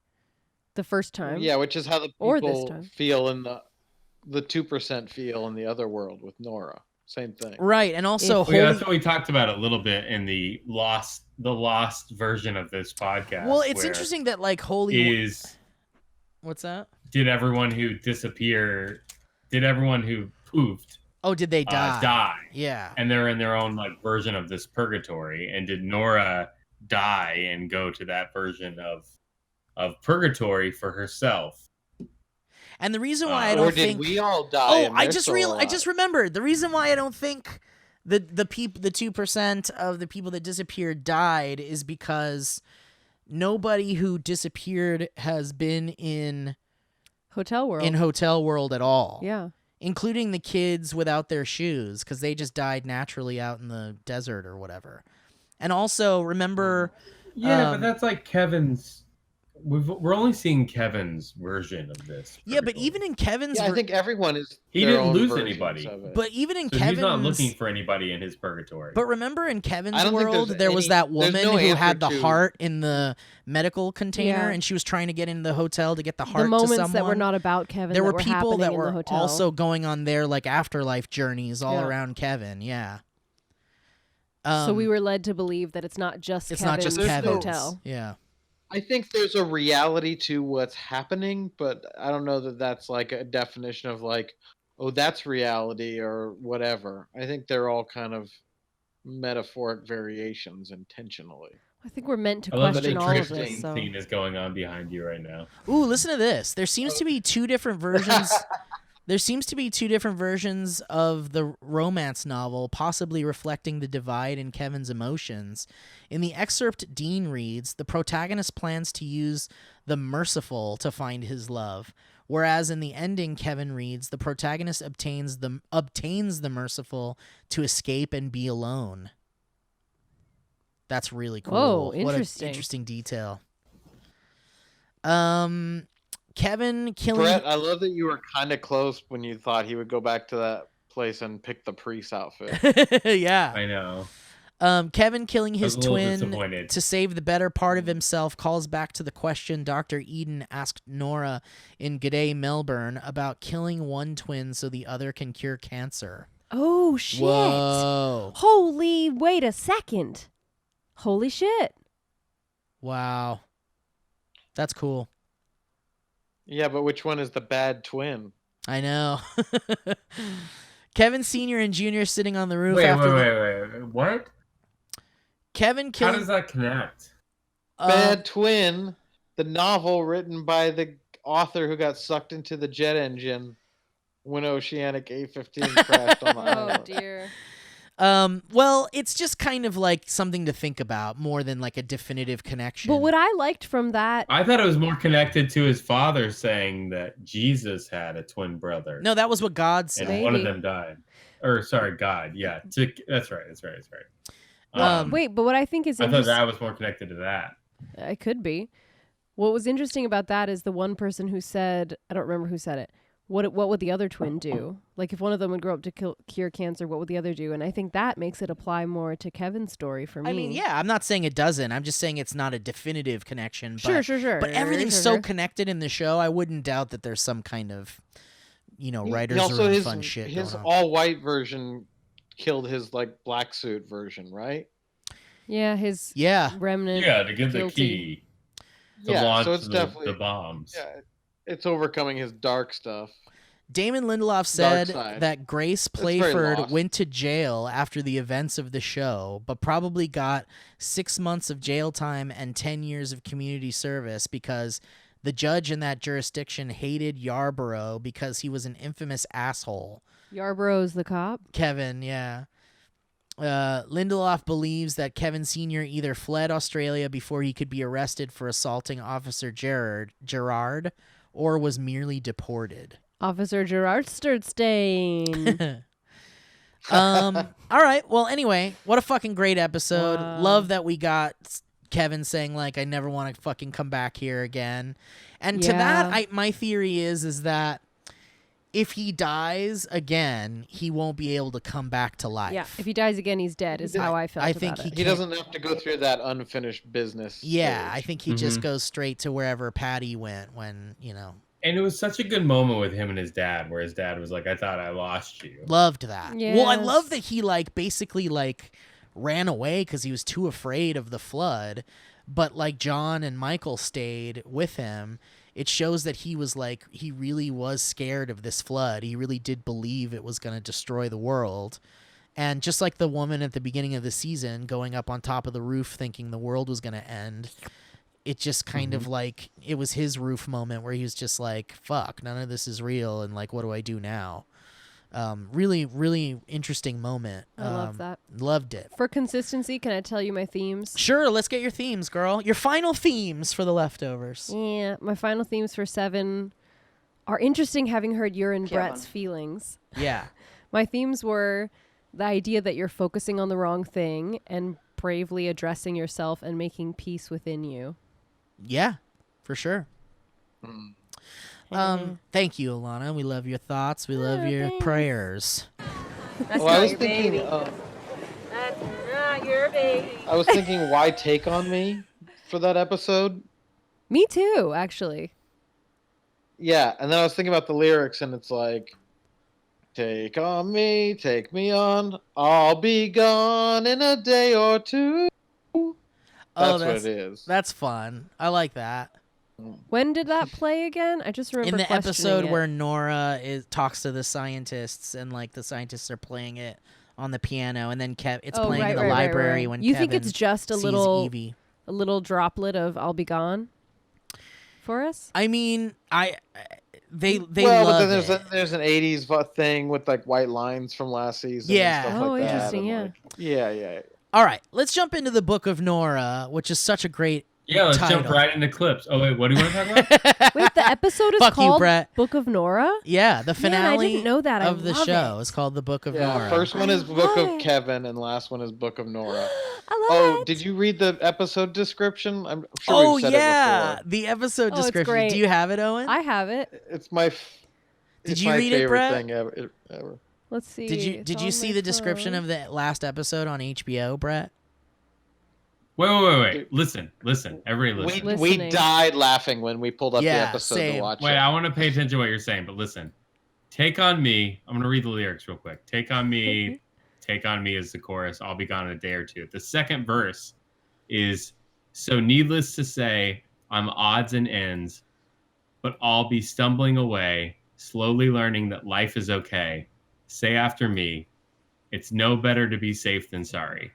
The first time. Yeah, which is how the Or this people time. feel in the 2% feel in the other world with Nora. Same thing. Right, and also Well, yeah, that's what we talked about a little bit in the lost version of this podcast. Well, it's where interesting that like Holy is What's that? did everyone who poofed Oh, did they die? die? Yeah. And they're in their own like version of this purgatory. And did Nora die and go to that version of purgatory for herself? And the reason why I Or don't did think we all die? Oh, and I they're just still I just alive? remembered the reason why I don't think the 2% of the people that disappeared died is because nobody who disappeared has been in Hotel World. Hotel World at all. Yeah. Including the kids without their shoes because they just died naturally out in the desert or whatever. And also remember, Yeah, but that's like Kevin's. We're only seeing Kevin's version of this. yeah, but even in Kevin's, Yeah, I think everyone is. He their didn't own lose versions anybody. of it. but even in So Kevin's, he's not looking for anybody in his purgatory. But remember in I Kevin's don't think world, there's there was any- that there's woman no who had answer the to- heart in the medical container, Yeah. and she was trying to get into the hotel to get the heart The moments to someone. that were not about Kevin. there that were people happening that in were the hotel. also going on their like afterlife journeys all Yeah. around Kevin. Yeah. So we were led to believe that it's not just It's Kevin's not just There's Kevin's. hotel. Yeah. I think there's a reality to what's happening, but I don't know that that's like a definition of like, oh, that's reality or whatever. I think they're all kind of metaphoric variations intentionally. I think we're meant to I love that question all of interesting this. So. scene is going on behind you right now. Ooh, listen to this. There seems to be two different versions. There seems to be two different versions of the romance novel, possibly reflecting the divide in Kevin's emotions. In the excerpt Dean reads, the protagonist plans to use the merciful to find his love, whereas in the ending Kevin reads, the protagonist obtains the merciful to escape and be alone. That's really cool. Whoa, What an interesting. interesting detail. Kevin killing Brett, I love that you were kind of close when you thought he would go back to that place and pick the priest outfit. yeah. I know. Kevin killing his I was a little twin disappointed. to save the better part of himself calls back to the question Dr. Eden asked Nora in G'day Melbourne about killing one twin so the other can cure cancer. Oh shit! Whoa. Holy! Wait a second! Holy shit! Wow. That's cool. Yeah, but which one is the bad twin? I know. Kevin Sr. and Jr. sitting on the roof Wait, after wait. What? Kevin How killing does that connect? Bad Twin, the novel written by the author who got sucked into the jet engine when Oceanic A-15 crashed on the Oh island. dear. well, it's just kind of like something to think about more than like a definitive connection. But what I liked from that, I thought it was more connected to his father saying that Jesus had a twin brother. No, that was what God and said. one of Maybe. them died. Or sorry, God. Yeah, that's right. wait, but what I think is I thought interesting, that was more connected to that. it could be. What was interesting about that is the one person who said, I don't remember who said it. What would the other twin do? Like if one of them would grow up to cure cancer, what would the other do? And I think that makes it apply more to Kevin's story for me. I mean, yeah, I'm not saying it doesn't. I'm just saying it's not a definitive connection. Sure, But, sure. But everything's Sure, so sure. connected in the show. I wouldn't doubt that there's some kind of, writers also room his, fun shit his going on. all-white version killed his like black suit version, right? Yeah, his Yeah. remnant. Yeah, to give the guilty. key to Yeah, launch so it's the definitely bombs. yeah, it's overcoming his dark stuff. Damon Lindelof said side. that Grace very Playford lost. went to jail after the events of the show, but probably got 6 months of jail time and 10 years of community service because the judge in that jurisdiction hated Yarborough because he was an infamous asshole. Yarborough's the cop? Kevin, yeah. Lindelof believes that Kevin Sr. either fled Australia before he could be arrested for assaulting Officer Gerard or was merely deported. Officer Gerard Sturtstein. All right. Well, anyway, what a fucking great episode. Wow. Love that we got Kevin saying like, I never want to fucking come back here again. And to that, my theory is that if he dies again, he won't be able to come back to life. Yeah, if he dies again, he's dead, is how I felt I about think it. He doesn't have to go through that unfinished business. Yeah, I stage. think he just goes straight to wherever Patty went when, you know. And it was such a good moment with him and his dad, where his dad was like, I thought I lost you. Loved that. Well, I Yes. love that he like basically like ran away because he was too afraid of the flood, but like John and Michael stayed with him. It shows that he was like, he really was scared of this flood. He really did believe it was going to destroy the world. And just like the woman at the beginning of the season going up on top of the roof thinking the world was going to end, it just kind of like, it was his roof moment where he was just like, fuck, none of this is real. And like, what do I do now? Really, really interesting moment. I love that. Loved it. For consistency, can I tell you my themes? Sure, let's get your themes, girl. Your final themes for The Leftovers. Yeah, my final themes for 7 are interesting, having heard your and Brett's feelings. Yeah. My themes were the idea that you're focusing on the wrong thing and bravely addressing yourself and making peace within you. Yeah, for sure. Thank you, Alana. We love your thoughts. We love your thanks. prayers. Well, I was thinking. That's not your baby. I was thinking, why take on me for that episode? Me too, actually. Yeah, and then I was thinking about the lyrics, and it's like, take on me, take me on, I'll be gone in a day or two. That's what it is. That's fun. I like that. When did that play again? I just remember In the questioning episode it. where Nora talks to the scientists and like the scientists are playing it on the piano, and then it's playing in the library when you Kevin think it's just a sees little Evie. a little droplet of "I'll be gone" for us? I mean, they well, love but then it. there's an '80s thing with like white lines from last season. Yeah. and stuff Oh, like that, interesting, and, yeah. like, yeah. All right, let's jump into the Book of Nora, which is such a great Yeah, let's title. jump right into clips. Oh, wait, what do you want to talk about? Wait, the episode is Fuck you, called Brett. Book of Nora? Yeah, the finale didn't know that. I of the love show it. is called the Book of Yeah, Nora. first one is Book love of it. Kevin, and last one is Book of Nora. I love it. Did you read the episode description? I'm sure Oh we've said yeah, it before. the episode Oh, it's description. great. Do you have it, Owen? I have it. It's my. Did it's you my read it, favorite Brett? thing ever. Let's see. Did you see the description of the last episode on HBO, Brett? Wait. Listen. Everybody listen. We Listening. died laughing when we pulled up the Yeah, episode same. to watch Wait, it. I want to pay attention to what you're saying, but listen. Take on me. I'm going to read the lyrics real quick. Take on me. Take on me is the chorus. I'll be gone in a day or two. The second verse is, so needless to say, I'm odds and ends, but I'll be stumbling away, slowly learning that life is okay. Say after me, it's no better to be safe than sorry.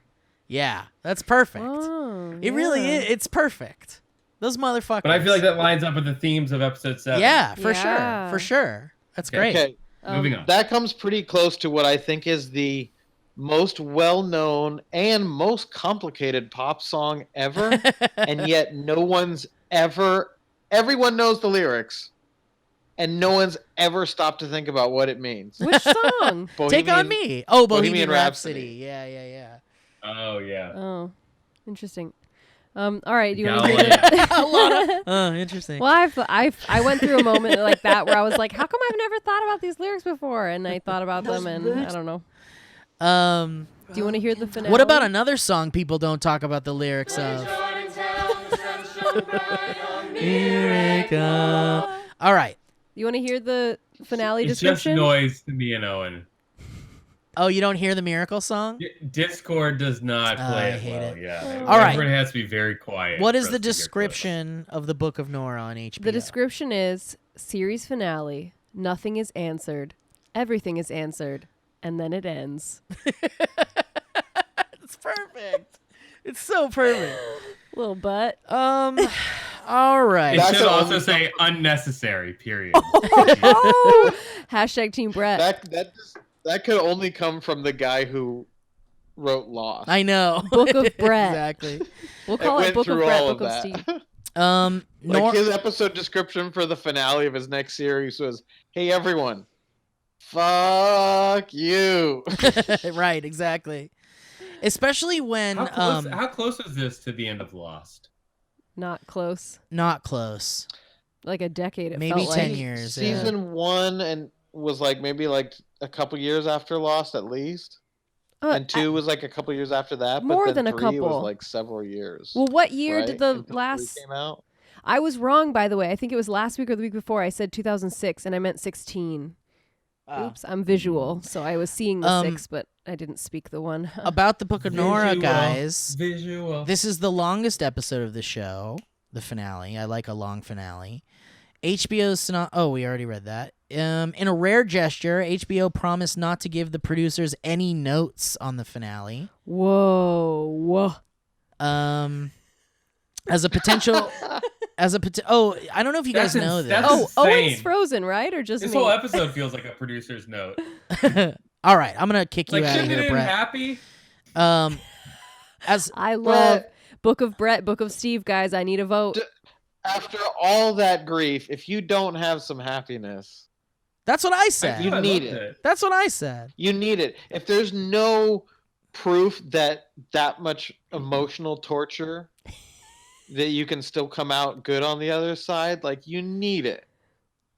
Yeah, that's perfect. Oh, It really yeah. is. It's perfect. Those motherfuckers. But I feel like that lines up with the themes of episode 7. Yeah, for Yeah. sure. For sure. That's Okay. great. Okay, Moving on. that comes pretty close to what I think is the most well-known and most complicated pop song ever, and yet no one's ever. Everyone knows the lyrics, and no one's ever stopped to think about what it means. Which song? Take on me. Oh, Bohemian Bohemian Rhapsody. Rhapsody. Yeah. Oh, yeah. Oh, interesting. All right. Do you want to hear Galileo. the? Oh, interesting. Well, I went through a moment like that where I was like, how come I've never thought about these lyrics before? And I thought about them, and I don't know. Do you want to hear the finale? What about another song people don't talk about the lyrics of? Miracle. All right. You want to hear the finale It's just description? noise to me and Owen. Oh, you don't hear the Miracle song? Discord does not Oh, play I it hate well. it. Yeah. All right. Everyone has to be very quiet. What for is us the to hear clips. description of the Book of Nora on HBO? The description is series finale. Nothing is answered. Everything is answered. And then it ends. It's perfect. It's so perfect. Little butt. All right. It should also say unnecessary, period. Oh! Hashtag Team Brett. That could only come from the guy who wrote Lost. I know. Book of Brett. Exactly. We'll call it Book of Brett, Book of Steve. Like his episode description for the finale of his next series was, "Hey everyone, fuck you." Right, exactly. Especially when how close is this to the end of Lost? Not close. Not close. Like a decade. It Maybe felt 10 like. years. Season 1 and was like maybe like a couple years after Lost at least. And 2 was like a couple years after that. More but then than a 3 couple. was like several years. Well, what year right? did the Until last 3 came out? I was wrong, by the way. I think it was last week or the week before. I said 2006, and I meant 16. Oops, I'm visual, so I was seeing the 6, but I didn't speak the 1. About the Book of Nora, Visual. guys. Visual. This is the longest episode of the show, the finale. I like a long finale. HBO's we already read that. In a rare gesture, HBO promised not to give the producers any notes on the finale. Whoa. As a potential, I don't know if you guys know this. That's Oh, insane. Owen's frozen, right? Or just This me? whole episode feels like a producer's note. All right, I'm gonna kick you Like, out of shouldn't it here, end Brett. happy? As I love Book of Brett, Book of Steve, guys. I need a vote. After all that grief, if you don't have some happiness, that's what I said. You I need loved it. That's what I said. You need it. If there's no proof that much emotional torture that you can still come out good on the other side, like you need it.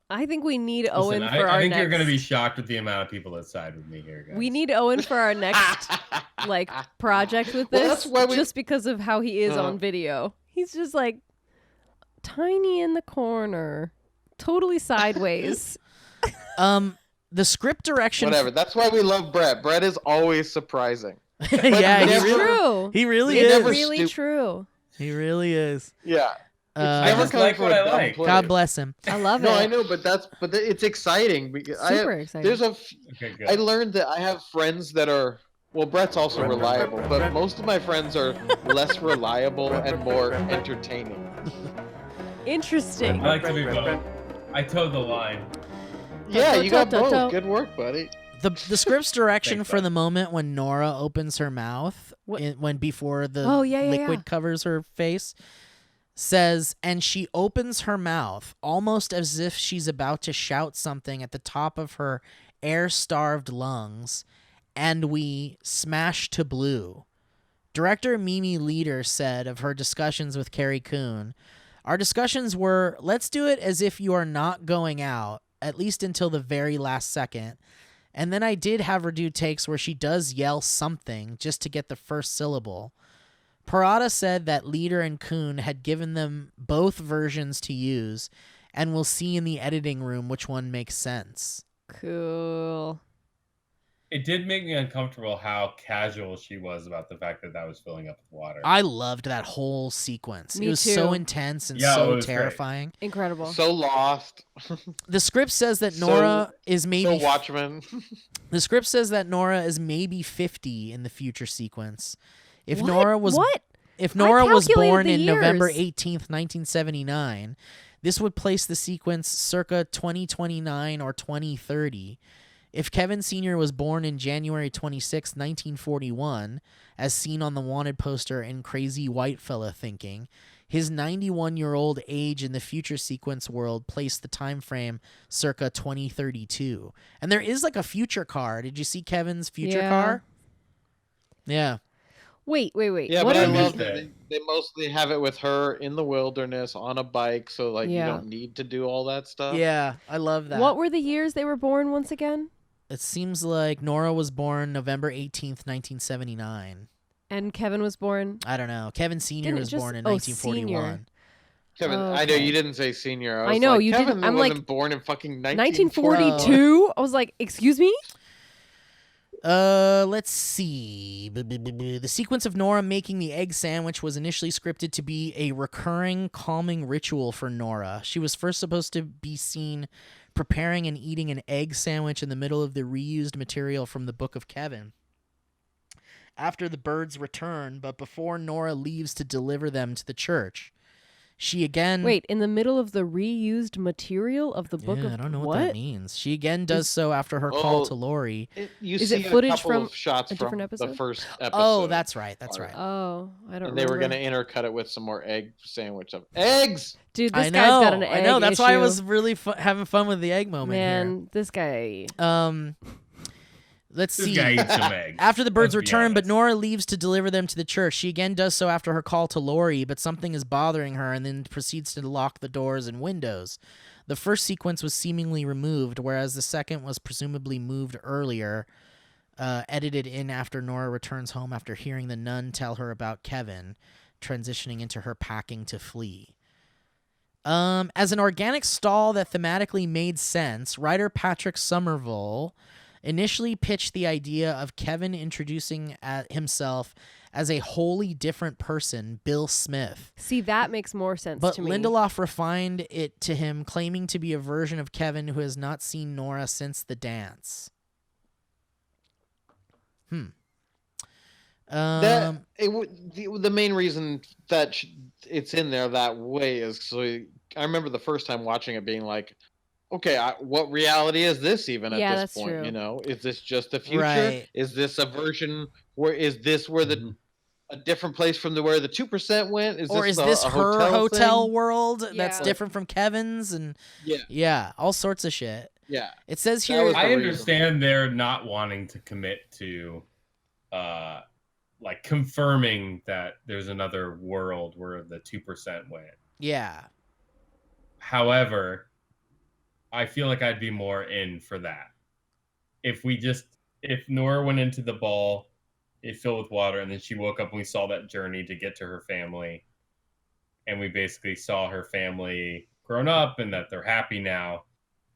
I think we need Listen, Owen for our I think next. you're going to be shocked with the amount of people that side with me here, guys. We need Owen for our next project with this, Well, that's why we- just because of how he is on video. He's just like tiny in the corner, totally sideways. The script direction. Whatever. That's why we love Brett. Brett is always surprising. Yeah, never- True. he really He is. never Really stoop- true. He really is. Yeah. I Never just coming like from what a I dumb like. place. God bless him. I love No, it. I know, but it's exciting because Super exciting. Okay, good. I learned that I have friends that are Brett's also reliable, but most of my friends are less reliable and more entertaining. Interesting. I like to be both. I towed the line. Yeah, you got Toe. both. Good work, buddy. The script's direction Thanks, for bud. the moment when Nora opens her mouth, when before the liquid covers her face, says, and she opens her mouth almost as if she's about to shout something at the top of her air-starved lungs, and we smash to blue. Director Mimi Leader said of her discussions with Carrie Coon, "Our discussions were, let's do it as if you are not going out, at least until the very last second. And then I did have her do takes where she does yell something just to get the first syllable." Parada said that Leader and Coon had given them both versions to use, and we'll see in the editing room which one makes sense. Cool. It did make me uncomfortable how casual she was about the fact that was filling up with water. I loved that whole sequence. Me it was too. so intense and Yeah, it so was great. terrifying. Incredible. So lost. The script says that Nora is maybe So Watchmen. The script says that Nora is maybe 50 in the future sequence. If What? Nora was What? If Nora was calculated born the in November years. 18th, 1979, this would place the sequence circa 2029 or 2030. If Kevin Sr. was born in January 26, 1941, as seen on the wanted poster in Crazy White Fella Thinking, his 91-year-old age in the future sequence world placed the time frame circa 2032. And there is like a future car. Did you see Kevin's future Yeah. car? Yeah. Wait. Yeah, What but I are love the- that they mostly have it with her in the wilderness on a bike, so like Yeah. you don't need to do all that stuff. Yeah, I love that. What were the years they were born once again? It seems like Nora was born November 18th, 1979. And Kevin was born. I don't know. Kevin Sr. Didn't it was just- born in oh, 1941. Kevin, Oh, I know okay. you didn't say senior. I was know, like, you Kevin didn't- I'm wasn't like, born in fucking 1942? I was like, excuse me? Let's see. The sequence of Nora making the egg sandwich was initially scripted to be a recurring calming ritual for Nora. She was first supposed to be seen preparing and eating an egg sandwich in the middle of the reused material from the Book of Kevin. After the birds return, but before Nora leaves to deliver them to the church, she again... Wait, in the middle of the reused material of the Book of... I don't know what that means. She again does so after her call to Lori. Is it footage from shots a different from episode? the first episode? Oh, that's right. Oh, I don't remember. And they were going to intercut it with some more egg sandwich of eggs. Dude, this guy's got an egg I know. That's issue. why I was really having fun with the egg moment Man, this guy... Let's see. This guy eats some eggs. After the birds return, but Nora leaves to deliver them to the church. She again does so after her call to Lori, but something is bothering her and then proceeds to lock the doors and windows. The first sequence was seemingly removed, whereas the second was presumably moved earlier, edited in after Nora returns home after hearing the nun tell her about Kevin, transitioning into her packing to flee. As an organic stall that thematically made sense, writer Patrick Somerville initially pitched the idea of Kevin introducing himself as a wholly different person, Bill Smith. See, that makes more sense but to me. Lindelof refined it to him, claiming to be a version of Kevin who has not seen Nora since the dance. The main reason that it's in there that way is so I remember the first time watching it being like, okay, what reality is this even at this point? True. You know, is this just the future? Right. Is this a version where a different place from where the 2% went? Is this her hotel world that's Yeah. different from Kevin's? And yeah, all sorts of shit. Yeah. It says here. I understand they're not wanting to commit to, like confirming that there's another world where the 2% went. Yeah. However, I feel like I'd be more in for that. If Nora went into the ball, it filled with water, and then she woke up and we saw that journey to get to her family, and we basically saw her family grown up and that they're happy now,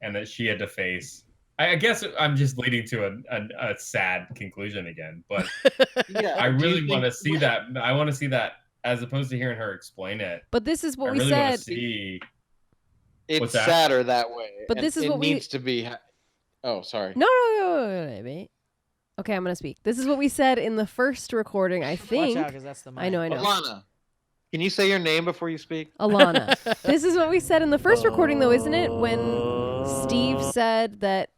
and that she had to face. I guess I'm just leading to a sad conclusion again, but I really want to see that. I want to see that as opposed to hearing her explain it. But this is what I we really said. want to see. It's sadder that way. But this is what it needs to be. Oh, sorry. No, wait. Okay, I'm gonna speak. This is what we said in the first recording. I think. Watch out, 'cause that's the mic. I know. Alana, can you say your name before you speak? Alana. This is what we said in the first recording, though, isn't it? When Steve said that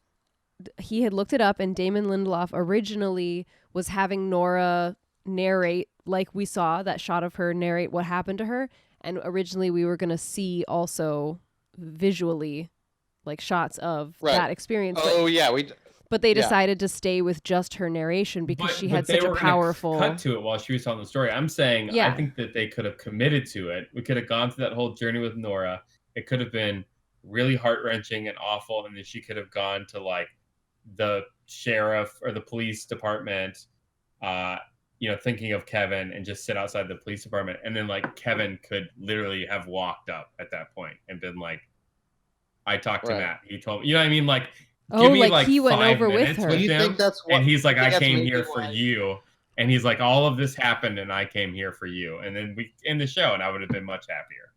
he had looked it up, and Damon Lindelof originally was having Nora narrate, like we saw that shot of her narrate what happened to her, and originally we were gonna see also visually like shots of that experience. But they decided to stay with just her narration because she had such a powerful cut to it while she was telling the story. I'm saying I think that they could have committed to it. We could have gone through that whole journey with Nora. It could have been really heart-wrenching and awful, and then she could have gone to like the sheriff or the police department thinking of Kevin, and just sit outside the police department, and then like Kevin could literally have walked up at that point and been like, I talked to Matt, he told me, you know what I mean, like give me like he went 5 over with minutes her. with Do you him, think that's what, and he's like, I came maybe here for you, and he's like, all of this happened and I came here for you, and then we end the show and I would have been much happier.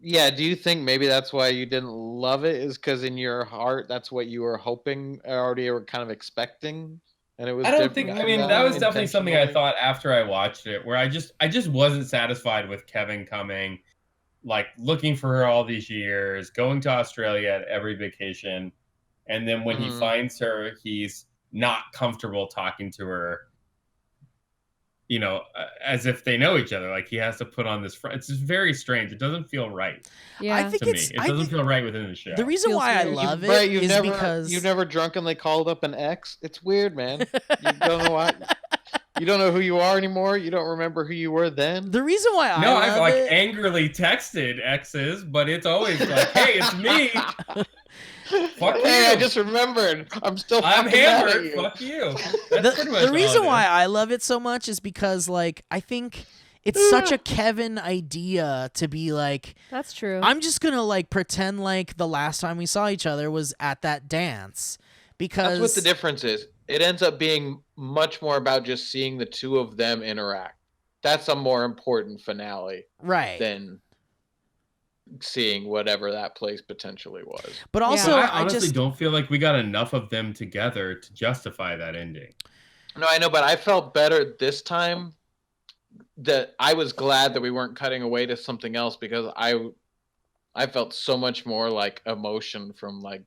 Yeah, do you think maybe that's why you didn't love it, is because in your heart that's what you were hoping, already were kind of expecting? And it was. I don't think. I mean, that was definitely something I thought after I watched it, where I just wasn't satisfied with Kevin coming, like looking for her all these years, going to Australia at every vacation, and then when he finds her, he's not comfortable talking to her. You know, as if they know each other. Like he has to put on this front. It's just very strange. It doesn't feel right. Yeah, I think to me, it doesn't feel right within the show. The reason why I love it is because you've never drunkenly called up an ex. It's weird, man. You don't know why. You don't know who you are anymore. You don't remember who you were then. The reason why I've like angrily texted exes, but it's always like, "Hey, it's me." Fuck you. I just remembered. I'm hammered. Fuck you. The reason why I love it so much is because, like, I think it's such a Kevin idea to be like, that's true. I'm just gonna like pretend like the last time we saw each other was at that dance, because that's what the difference is. It ends up being much more about just seeing the two of them interact. That's a more important finale, right? Than seeing whatever that place potentially was. But also, I honestly don't feel like we got enough of them together to justify that ending. No, I know, but I felt better this time. That I was glad that we weren't cutting away to something else, because I felt so much more like emotion from like,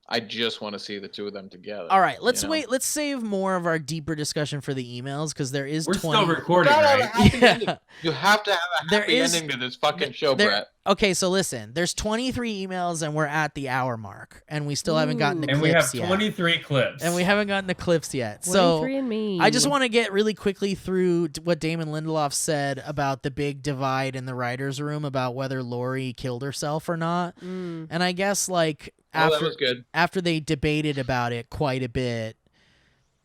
I just want to see the two of them together. All right, let's wait. Let's save more of our deeper discussion for the emails, because there is. We're still recording, right? Yeah. You have to have a happy ending to this fucking show, Brett. Okay, so listen. There's 23 emails, and we're at the hour mark, and we still haven't gotten the clips yet. And we have 23 clips. And we haven't gotten the clips yet. So 23 and me. I just want to get really quickly through what Damon Lindelof said about the big divide in the writers' room about whether Lori killed herself or not. And I guess like that was good. After they debated about it quite a bit,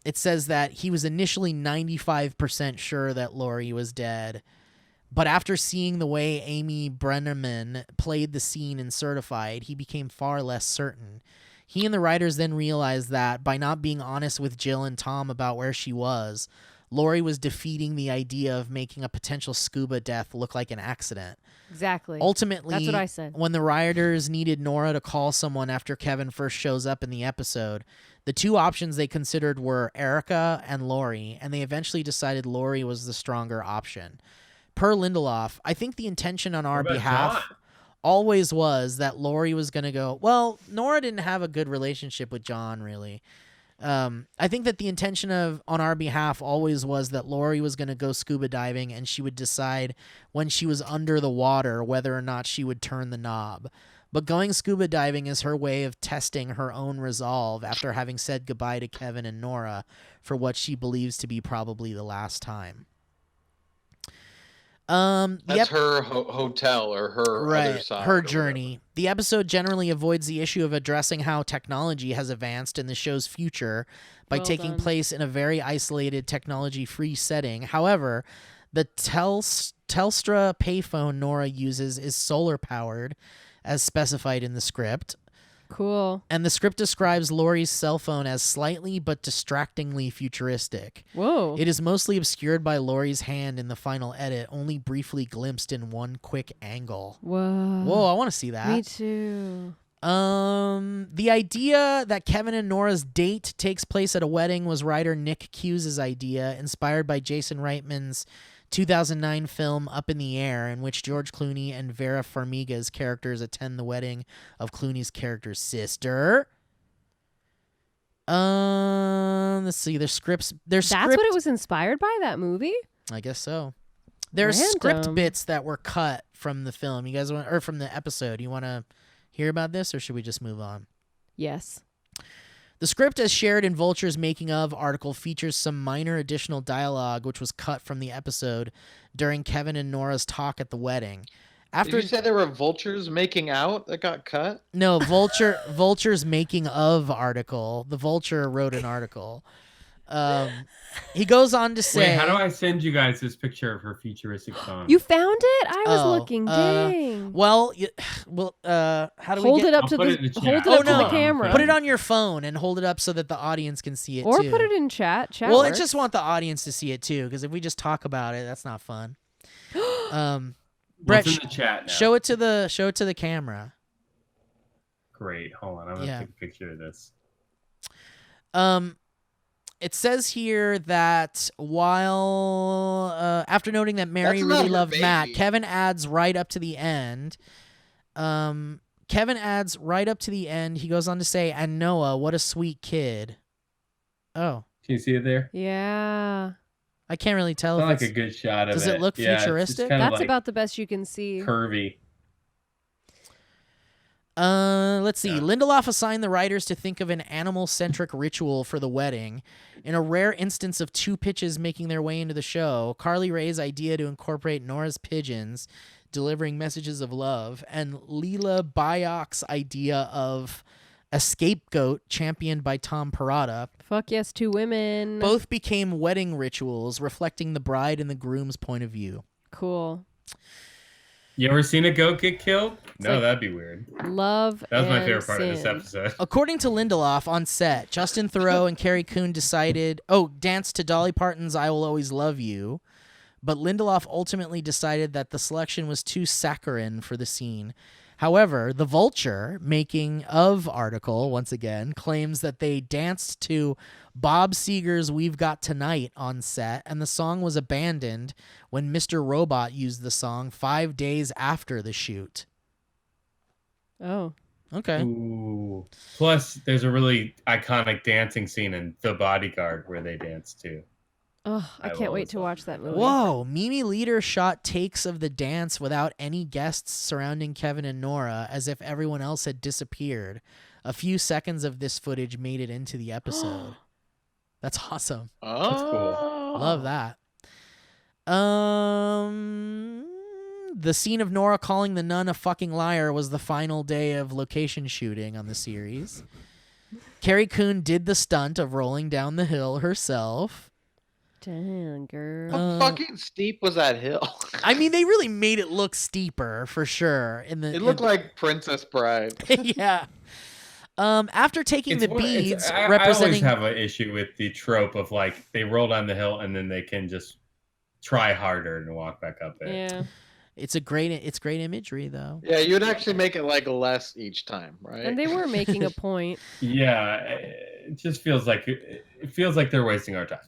it says that he was initially 95% sure that Lori was dead. But after seeing the way Amy Brenneman played the scene in Certified, he became far less certain. He and the writers then realized that by not being honest with Jill and Tom about where she was, Lori was defeating the idea of making a potential scuba death look like an accident. Exactly. Ultimately, that's what I said. When the writers needed Nora to call someone after Kevin first shows up in the episode, the two options they considered were Erica and Lori, and they eventually decided Lori was the stronger option. Per Lindelof, I think the intention on our behalf always was that Lori was going to go, well, Nora didn't have a good relationship with John, really. I think that the intention on our behalf always was that Lori was going to go scuba diving, and she would decide when she was under the water whether or not she would turn the knob. But going scuba diving is her way of testing her own resolve after having said goodbye to Kevin and Nora for what she believes to be probably the last time. That's her hotel or her other side. Her journey. The episode generally avoids the issue of addressing how technology has advanced in the show's future by taking place in a very isolated, technology-free setting. However, the Telstra payphone Nora uses is solar-powered, as specified in the script. Cool. And the script describes Lori's cell phone as slightly but distractingly futuristic. Whoa. It is mostly obscured by Lori's hand in the final edit, only briefly glimpsed in one quick angle. Whoa, I want to see that. Me too. The idea that Kevin and Nora's date takes place at a wedding was writer Nick Cus's idea, inspired by Jason Reitman's 2009 film Up in the Air, in which George Clooney and Vera Farmiga's characters attend the wedding of Clooney's character's sister. Let's see. There's scripts. That's what it was inspired by, that movie? I guess so. There's script bits that were cut from the film. You guys want, or from the episode? You want to hear about this, or should we just move on? Yes. The script, as shared in Vulture's Making Of article, features some minor additional dialogue which was cut from the episode during Kevin and Nora's talk at the wedding. Did you say there were vultures making out that got cut? No, Vulture's Making Of article. The Vulture wrote an article. He goes on to say... Wait, how do I send you guys this picture of her futuristic phone? You found it? I was looking. Dang. How do we hold it up to the camera? Put it on your phone and hold it up so that the audience can see it or too. Or put it in chat. Well, I just want the audience to see it too, because if we just talk about it, that's not fun. Brett, in the chat now? show it to the camera. Great. Hold on. I'm gonna take a picture of this. It says here that while after noting that Mary really loved Matt, Kevin adds right up to the end. He goes on to say, "And Noah, what a sweet kid." Oh, can you see it there? Yeah. I can't really tell. It's not like a good shot of it. Does it look futuristic? That's like about the best you can see. Curvy. Let's see. Yeah. Lindelof assigned the writers to think of an animal-centric ritual for the wedding. In a rare instance of two pitches making their way into the show, Carly Rae's idea to incorporate Nora's pigeons delivering messages of love, and Leela Bayok's idea of a scapegoat championed by Tom Perrotta. Fuck yes, two women. Both became wedding rituals reflecting the bride and the groom's point of view. Cool. You ever seen a goat get killed? That'd be weird. Love. That was my favorite part of this episode. According to Lindelof, on set, Justin Theroux and Carrie Coon danced to Dolly Parton's I Will Always Love You. But Lindelof ultimately decided that the selection was too saccharine for the scene. However, The Vulture, making of article, once again, claims that they danced to Bob Seger's We've Got Tonight on set, and the song was abandoned when Mr. Robot used the song 5 days after the shoot. Oh. Okay. Ooh. Plus, there's a really iconic dancing scene in The Bodyguard where they dance too. Oh, I can't wait to watch that movie. Whoa, Mimi Leader shot takes of the dance without any guests surrounding Kevin and Nora, as if everyone else had disappeared. A few seconds of this footage made it into the episode. That's awesome. Oh. That's cool. Love that. The scene of Nora calling the nun a fucking liar was the final day of location shooting on the series. Carrie Coon did the stunt of rolling down the hill herself. Damn, girl. How fucking steep was that hill? I mean, they really made it look steeper for sure. It looked like Princess Bride. Yeah. After taking the beads, I representing. always have an issue with the trope of like they roll down the hill and then they can just try harder and walk back up it. Yeah. It's great imagery though. Yeah, you'd actually make it like less each time, right? And they were making a point. Yeah, it just feels like they're wasting our time.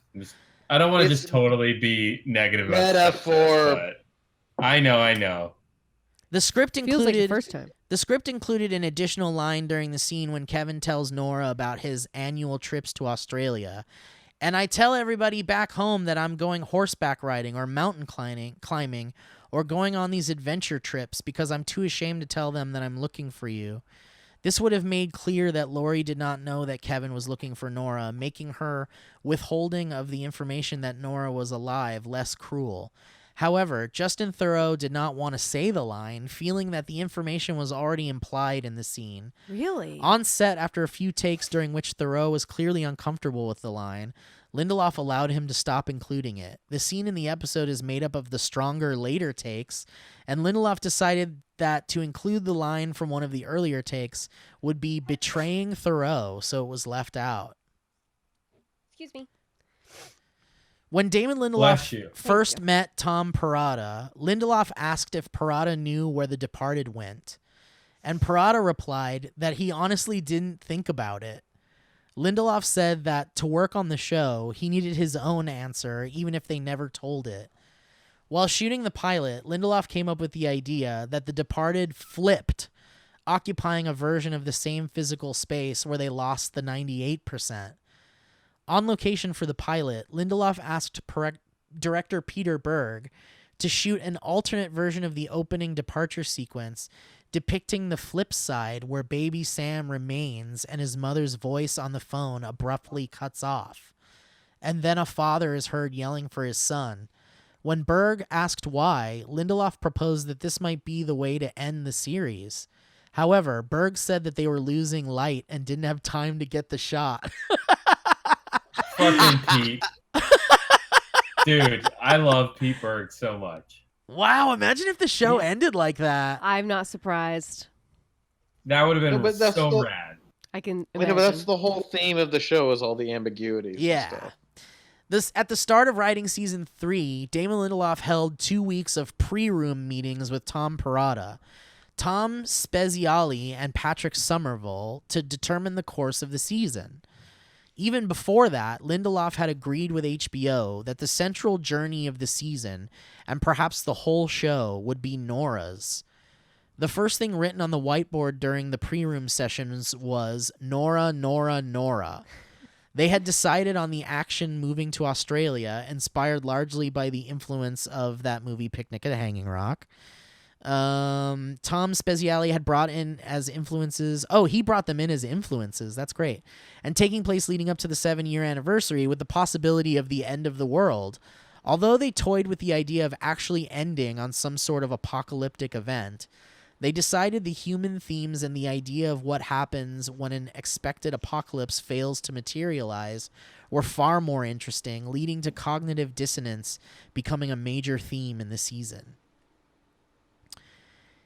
I don't want to just totally be negative about metaphor. But I know. The script Feels included like the first time. The script included an additional line during the scene when Kevin tells Nora about his annual trips to Australia. And I tell everybody back home that I'm going horseback riding or mountain climbing or going on these adventure trips because I'm too ashamed to tell them that I'm looking for you. This would have made clear that Lori did not know that Kevin was looking for Nora, making her withholding of the information that Nora was alive less cruel. However, Justin Theroux did not want to say the line, feeling that the information was already implied in the scene. Really? On set, after a few takes during which Theroux was clearly uncomfortable with the line, Lindelof allowed him to stop including it. The scene in the episode is made up of the stronger later takes, and Lindelof decided that to include the line from one of the earlier takes would be betraying Theroux, so it was left out. Excuse me. When Damon Lindelof first met Tom Perrotta, Lindelof asked if Perrotta knew where The Departed went, and Perrotta replied that he honestly didn't think about it. Lindelof said that to work on the show, he needed his own answer, even if they never told it. While shooting the pilot, Lindelof came up with the idea that The Departed flipped, occupying a version of the same physical space where they lost the 98%. On location for the pilot, Lindelof asked director Peter Berg to shoot an alternate version of the opening departure sequence depicting the flip side where baby Sam remains and his mother's voice on the phone abruptly cuts off. And then a father is heard yelling for his son. When Berg asked why, Lindelof proposed that this might be the way to end the series. However, Berg said that they were losing light and didn't have time to get the shot. Fucking Pete. Dude, I love Pete Berg so much. Wow, imagine if the show ended like that. I'm not surprised. That would have been that's so rad. I can I mean, imagine. but that's the whole theme of the show is all the ambiguities. Yeah. At the start of writing season 3, Damon Lindelof held 2 weeks of pre-room meetings with Tom Perrotta, Tom Spezialy, and Patrick Somerville to determine the course of the season. Even before that, Lindelof had agreed with HBO that the central journey of the season, and perhaps the whole show, would be Nora's. The first thing written on the whiteboard during the pre-room sessions was Nora, Nora, Nora. They had decided on the action moving to Australia, inspired largely by the influence of that movie Picnic at a Hanging Rock. Tom Spezialy had brought in as influences. Oh, he brought them in as influences. That's great. And taking place leading up to the 7-year anniversary with the possibility of the end of the world. Although they toyed with the idea of actually ending on some sort of apocalyptic event, they decided the human themes and the idea of what happens when an expected apocalypse fails to materialize were far more interesting, leading to cognitive dissonance becoming a major theme in the season.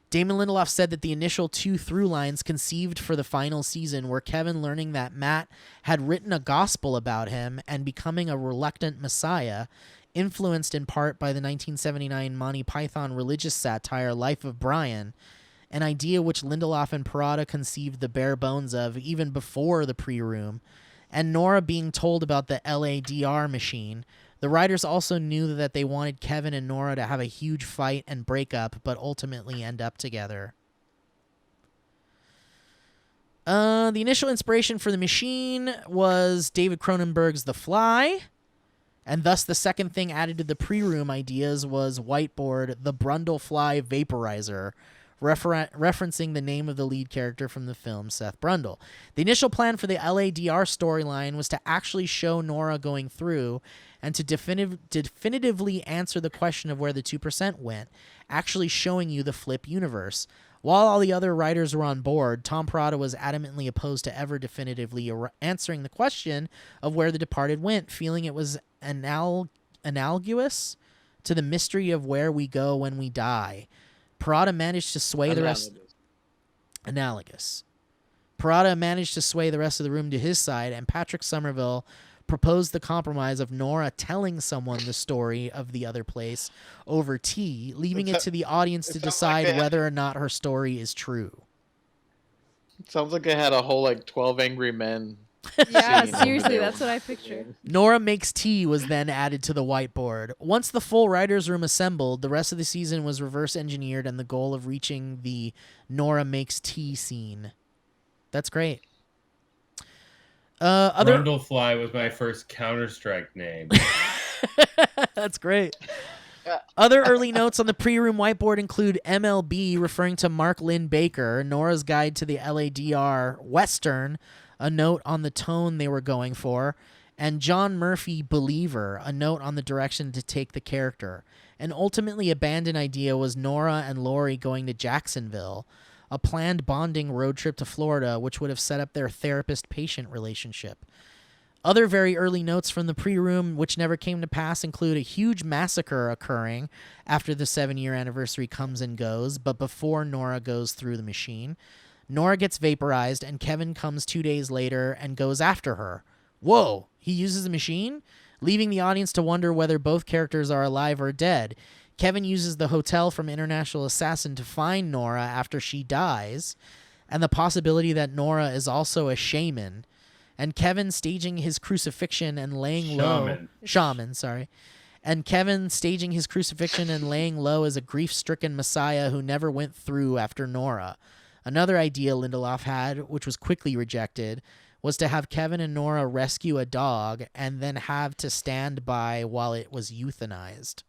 Damon Lindelof said that the initial 2 through lines conceived for the final season were Kevin learning that Matt had written a gospel about him and becoming a reluctant messiah, influenced in part by the 1979 Monty Python religious satire Life of Brian, an idea which Lindelof and Parada conceived the bare bones of even before the pre-room, and Nora being told about the LADR machine. The writers also knew that they wanted Kevin and Nora to have a huge fight and break up, but ultimately end up together. The initial inspiration for the machine was David Cronenberg's The Fly, and thus the second thing added to the pre-room ideas was whiteboard the Brundlefly Vaporizer, referencing the name of the lead character from the film, Seth Brundle. The initial plan for the LADR storyline was to actually show Nora going through and to definitively answer the question of where the 2% went, actually showing you the flip universe. While all the other writers were on board, Tom Parada was adamantly opposed to ever definitively answering the question of where the departed went, feeling it was analogous to the mystery of where we go when we die. Parada managed to sway the rest. Analogous. Parada managed to sway the rest of the room to his side, and Patrick Somerville proposed the compromise of Nora telling someone the story of the other place over tea, leaving it to the audience to decide whether or not her story is true. It sounds like I had a whole 12 Angry Men. Yeah, seriously, that's what I pictured. Nora Makes Tea was then added to the whiteboard. Once the full writer's room assembled, the rest of the season was reverse engineered and the goal of reaching the Nora Makes Tea scene. That's great. Brundlefly was my first Counter-Strike name. That's great. Other early notes on the pre-room whiteboard include MLB referring to Mark Lynn Baker, Nora's Guide to the LADR Western, a note on the tone they were going for, and John Murphy Believer, a note on the direction to take the character. An ultimately abandoned idea was Nora and Lori going to Jacksonville, a planned bonding road trip to Florida, which would have set up their therapist-patient relationship. Other very early notes from the pre-room, which never came to pass, include a huge massacre occurring after the 7-year anniversary comes and goes, but before Nora goes through the machine. Nora gets vaporized, and Kevin comes 2 days later and goes after her. Whoa, he uses the machine? Leaving the audience to wonder whether both characters are alive or dead. Kevin uses the hotel from International Assassin to find Nora after she dies, and the possibility that Nora is also a shaman, and Kevin staging his crucifixion and laying low. Shaman, sorry. And Kevin staging his crucifixion and laying low as a grief-stricken messiah who never went through after Nora. Another idea Lindelof had, which was quickly rejected, was to have Kevin and Nora rescue a dog and then have to stand by while it was euthanized.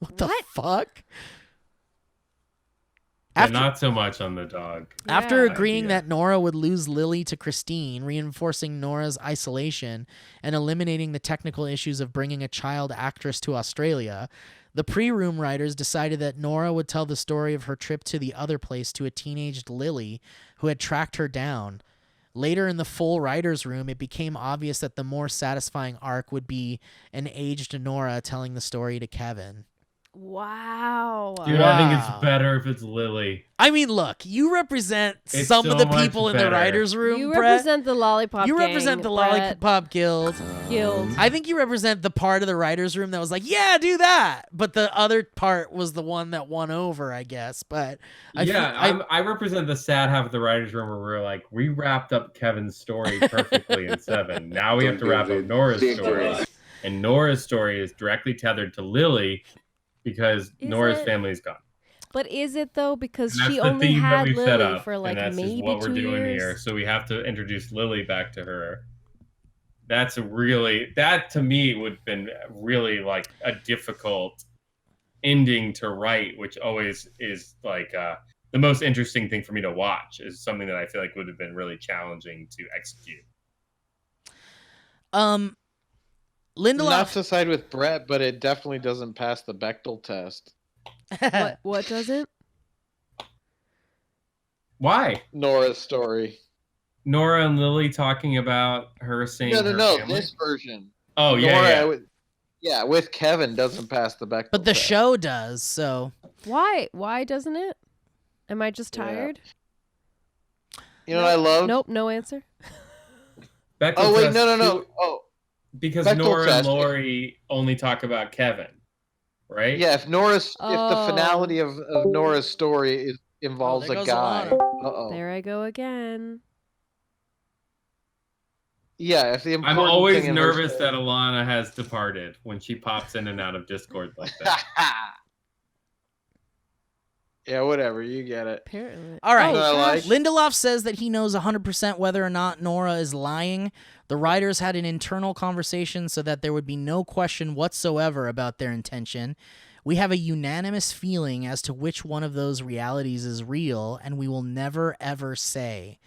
What the fuck? Not so much on the dog. After agreeing that Nora would lose Lily to Christine, reinforcing Nora's isolation and eliminating the technical issues of bringing a child actress to Australia, the pre-room writers decided that Nora would tell the story of her trip to the other place to a teenaged Lily who had tracked her down. Later in the full writer's room, it became obvious that the more satisfying arc would be an aged Nora telling the story to Kevin. Wow. Dude, I think it's better if it's Lily. I mean, look, you represent some of the people in the writers' room. You Brett. represent the Lollipop You gang, represent the Brett. Lollipop Guild. I think you represent the part of the writers' room that was like, yeah, do that. But the other part was the one that won over, I guess. But I represent the sad half of the writers' room where we're like, we wrapped up Kevin's story perfectly in 7. Now we have to wrap up Nora's story. And Nora's story is directly tethered to Lily because Nora's family is gone. But is it though? Because she the only theme that had we've Lily set up, for like and that's maybe just what 2 we're doing years. here. So we have to introduce Lily back to her. That to me would have been really like a difficult ending to write, which always is like the most interesting thing for me to watch. Is something that I feel like would have been really challenging to execute. Lindelof. Not to side with Brett, but it definitely doesn't pass the Bechdel test. What doesn't? Why? Nora's story. Nora and Lily talking about her saying No. family? This version. Oh, yeah. With Kevin doesn't pass the Bechdel But the test. show does, so. Why? Why doesn't it? Am I just tired? You know what I love? Nope, no answer. Bechdel Oh, wait, test no. too- Oh. Because Bechdel Nora test. and Lori only talk about Kevin, right? Yeah, if the finality of Nora's story involves there a goes guy. Alana. Uh-oh. There I go again. Yeah, if the I'm important always thing in her nervous story- that Alana has departed when she pops in and out of Discord like that. Yeah, whatever. You get it. Apparently. All right. Oh, I like. Lindelof says that he knows 100% whether or not Nora is lying. The writers had an internal conversation so that there would be no question whatsoever about their intention. We have a unanimous feeling as to which one of those realities is real, and we will never, ever say.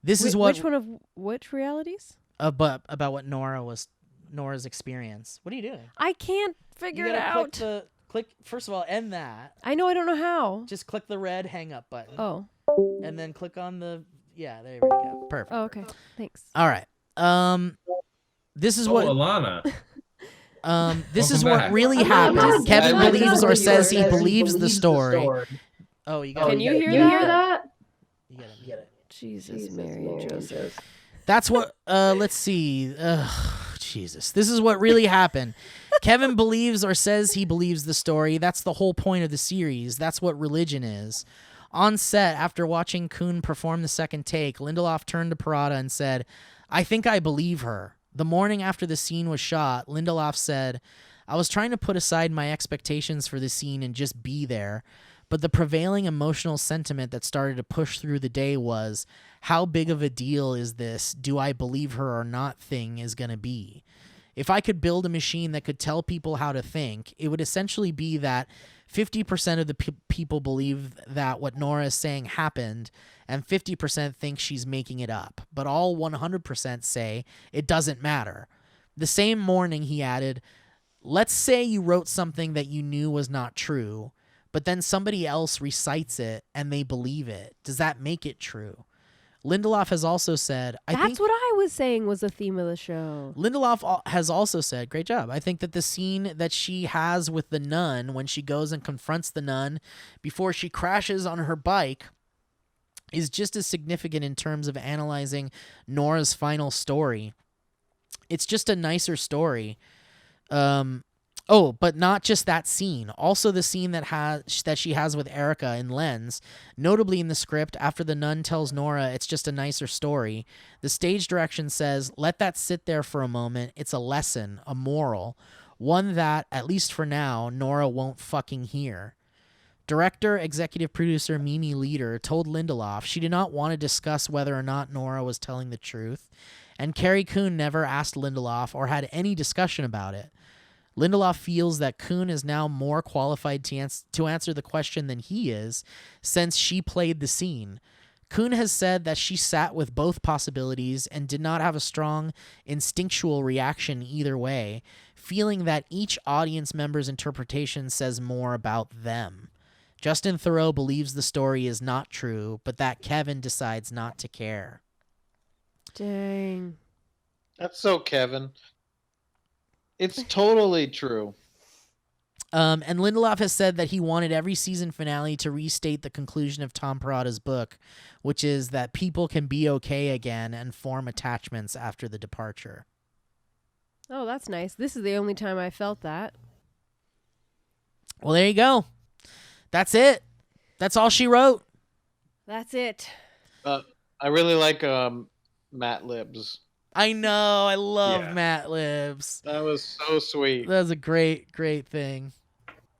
This is what... Which one of which realities? about what Nora's experience. What are you doing? I can't figure You it gotta out. click, first of all, end that. I know, I don't know how. Just click the red hang up button. Oh. And then click on the... Yeah, there we go. Perfect. Oh, okay. Thanks. All right. This is what Alana. this is Welcome what back. really happened. Kevin believes or says he believes the story. Oh, you got Can you hear that? You get it. Jesus, Mary and Joseph. That's what let's see. Jesus. This is what really happened. Kevin believes or says he believes the story. That's the whole point of the series. That's what religion is. On set, after watching Kuhn perform the second take, Lindelof turned to Parada and said, "I think I believe her." The morning after the scene was shot, Lindelof said, "I was trying to put aside my expectations for the scene and just be there, but the prevailing emotional sentiment that started to push through the day was, how big of a deal is this do I believe her or not thing is going to be? If I could build a machine that could tell people how to think, it would essentially be that 50% of the people believe that what Nora is saying happened, and 50% think she's making it up. But all 100% say it doesn't matter." The same morning, he added, "Let's say you wrote something that you knew was not true, but then somebody else recites it and they believe it. Does that make it true?" Lindelof has also said, That's what I was saying was the theme of the show. Lindelof has also said, great job, "I think that the scene that she has with the nun when she goes and confronts the nun before she crashes on her bike is just as significant in terms of analyzing Nora's final story. It's just a nicer story. But not just that scene. Also the scene that she has with Erica in Lens. Notably in the script, after the nun tells Nora it's just a nicer story, the stage direction says, let that sit there for a moment. It's a lesson, a moral, one that, at least for now, Nora won't fucking hear. Director, executive producer Mimi Leader told Lindelof she did not want to discuss whether or not Nora was telling the truth, and Carrie Coon never asked Lindelof or had any discussion about it. Lindelof feels that Kuhn is now more qualified to answer the question than he is, since she played the scene. Kuhn has said that she sat with both possibilities and did not have a strong instinctual reaction either way, feeling that each audience member's interpretation says more about them. Justin Theroux believes the story is not true, but that Kevin decides not to care. Dang. That's so Kevin. It's totally true. And Lindelof has said that he wanted every season finale to restate the conclusion of Tom Parada's book, which is that people can be okay again and form attachments after the departure. Oh, that's nice. This is the only time I felt that. Well, there you go. That's it. That's all she wrote. That's it. I really like Matt Libs. I know. I love Matt Libs. That was so sweet. That was a great, great thing.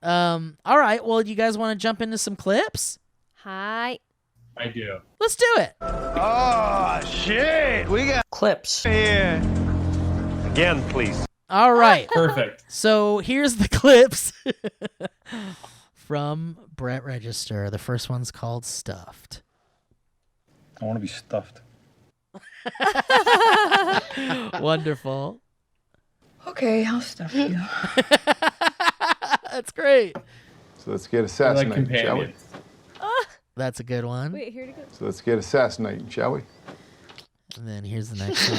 All right. Well, you guys want to jump into some clips? Hi. I do. Let's do it. Oh, shit. We got clips here. Again, please. All right. Perfect. So here's the clips from Brett Register. The first one's called Stuffed. I want to be stuffed. Wonderful. Okay, I'll stuff you. That's great. So let's get assassinating, like shall we? That's a good one. Wait, here to go. So let's get assassinating, shall we? And then here's the next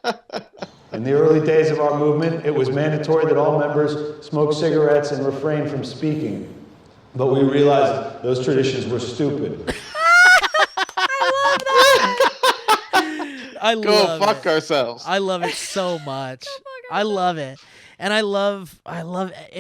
one. In the early days of our movement, it was mandatory that all members smoke cigarettes and refrain from speaking. But we realized those traditions were stupid. I love Go fuck it. ourselves. I love it so much. I love it. And I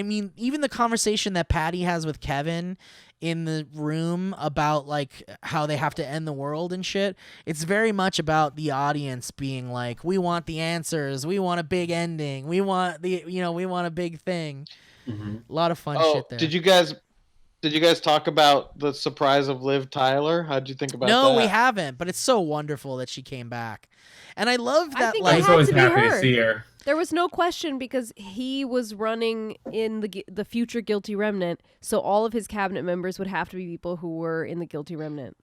mean, even the conversation that Patty has with Kevin in the room about like how they have to end the world and shit. It's very much about the audience being like, we want the answers, we want a big ending, we want we want a big thing. A lot of fun shit there. Did you guys talk about the surprise of Liv Tyler? How'd you think about that? No, we haven't, but it's so wonderful that she came back. And I love that. I think I was always happy to see her. There was no question because he was running in the future Guilty Remnant, so all of his cabinet members would have to be people who were in the Guilty Remnant.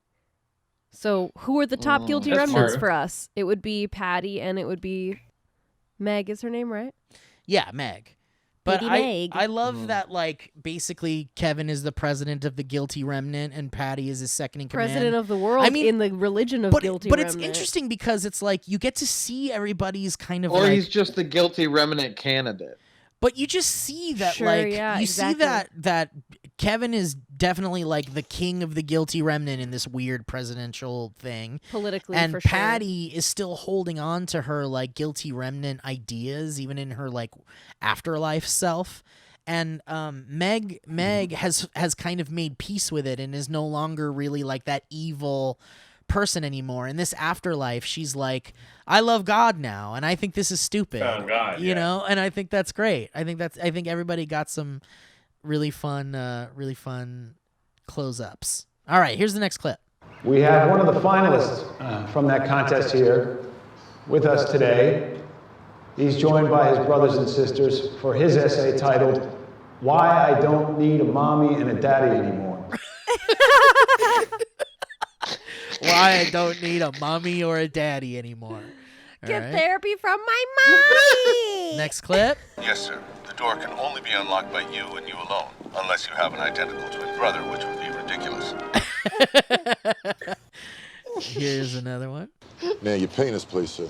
So who are the top Guilty Remnants for us? It would be Patty and it would be Meg is her name, right? Yeah, Meg. But Meg. I love that, like, basically Kevin is the president of the Guilty Remnant and Patty is his second in command. President of the world in the religion of Guilty Remnant. But it's interesting because it's like you get to see everybody's kind of Or like, he's just the Guilty Remnant candidate. But you just see that, Sure, like, yeah, you exactly. see that Kevin is definitely, like, the king of the Guilty Remnant in this weird presidential thing. Politically, and for sure. Patty is still holding on to her, like, Guilty Remnant ideas, even in her, like, afterlife self. And Meg has kind of made peace with it and is no longer really, like, that evil person anymore. In this afterlife, she's like, I love God now, and I think this is stupid. Oh, God, you know, and I think that's great. I think everybody got some really fun close-ups. All right, here's the next clip. We have one of the finalists from that contest here with us today. He's joined by his brothers and sisters for his essay titled, Why I Don't Need a Mommy and a Daddy Anymore. Why I don't need a mommy or a daddy anymore. All Get right. therapy from my mommy. Next clip. Yes, sir. The door can only be unlocked by you and you alone, unless you have an identical twin brother, which would be ridiculous. Here's another one. Now, your penis, please, sir.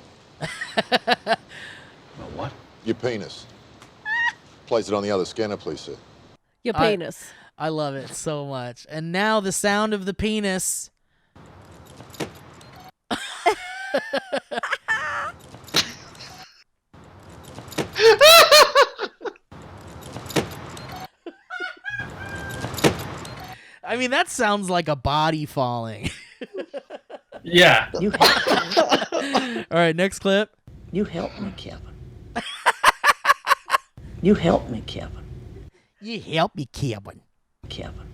What? Your penis. Place it on the other scanner, please, sir. Your penis. I love it so much. And now the sound of the penis. I mean, that sounds like a body falling. Yeah. All right, next clip. You help me, Kevin. You help me, Kevin. You help me, Kevin. Kevin.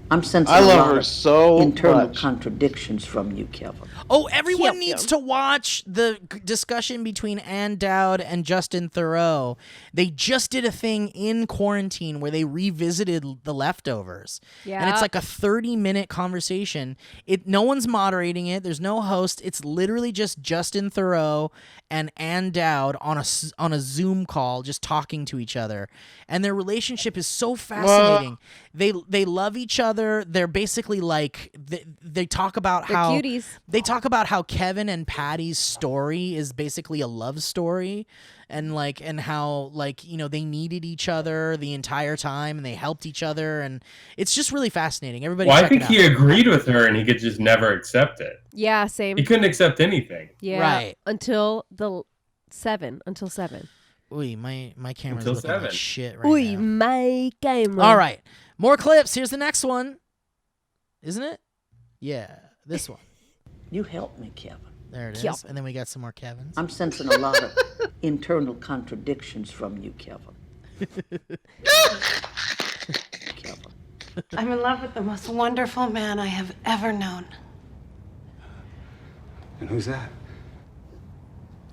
I'm sensing I a love lot her of so internal much. contradictions from you, Kevin. Oh, everyone needs to watch the discussion between Ann Dowd and Justin Theroux. They just did a thing in quarantine where they revisited The Leftovers. Yeah. And it's like a 30-minute conversation. No one's moderating it. There's no host. It's literally just Justin Theroux and Ann Dowd on a Zoom call just talking to each other. And their relationship is so fascinating. They love each other. They're basically like they talk about They're how cuties. they talk about how Kevin and Patty's story is basically a love story, and how they needed each other the entire time and they helped each other, and it's just really fascinating. Everybody, Well, I check think it he out. agreed with her and he could just never accept it. Yeah, same. He couldn't accept anything. Yeah, Right. Until 7. Ooh, my camera's Until looking like 7. shit right Ooh, now. my camera. All right, more clips. Here's the next one, isn't it? Yeah, this one. You help me, Kevin. There it is. Yep. And then we got some more Kevins. I'm sensing a lot of internal contradictions from you, Kevin. Kevin. I'm in love with the most wonderful man I have ever known. And who's that?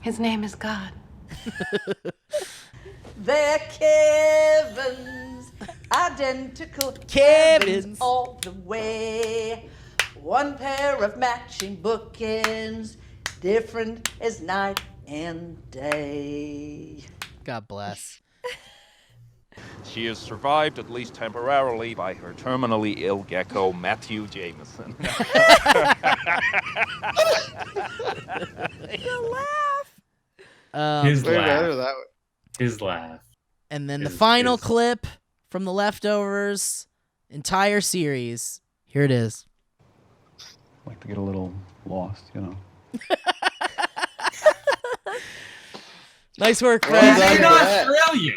His name is God. They're Kevins, identical Kevins. all the way. One pair of matching bookends, different as night and day. God bless. She is survived, at least temporarily, by her terminally ill gecko, Matthew Jameson. His Way laugh. better that way. His laugh. And then the final clip from The Leftovers, entire series. Here it is. Like to get a little lost, you know. Nice work, Well Fred. done, In Brett. Australia.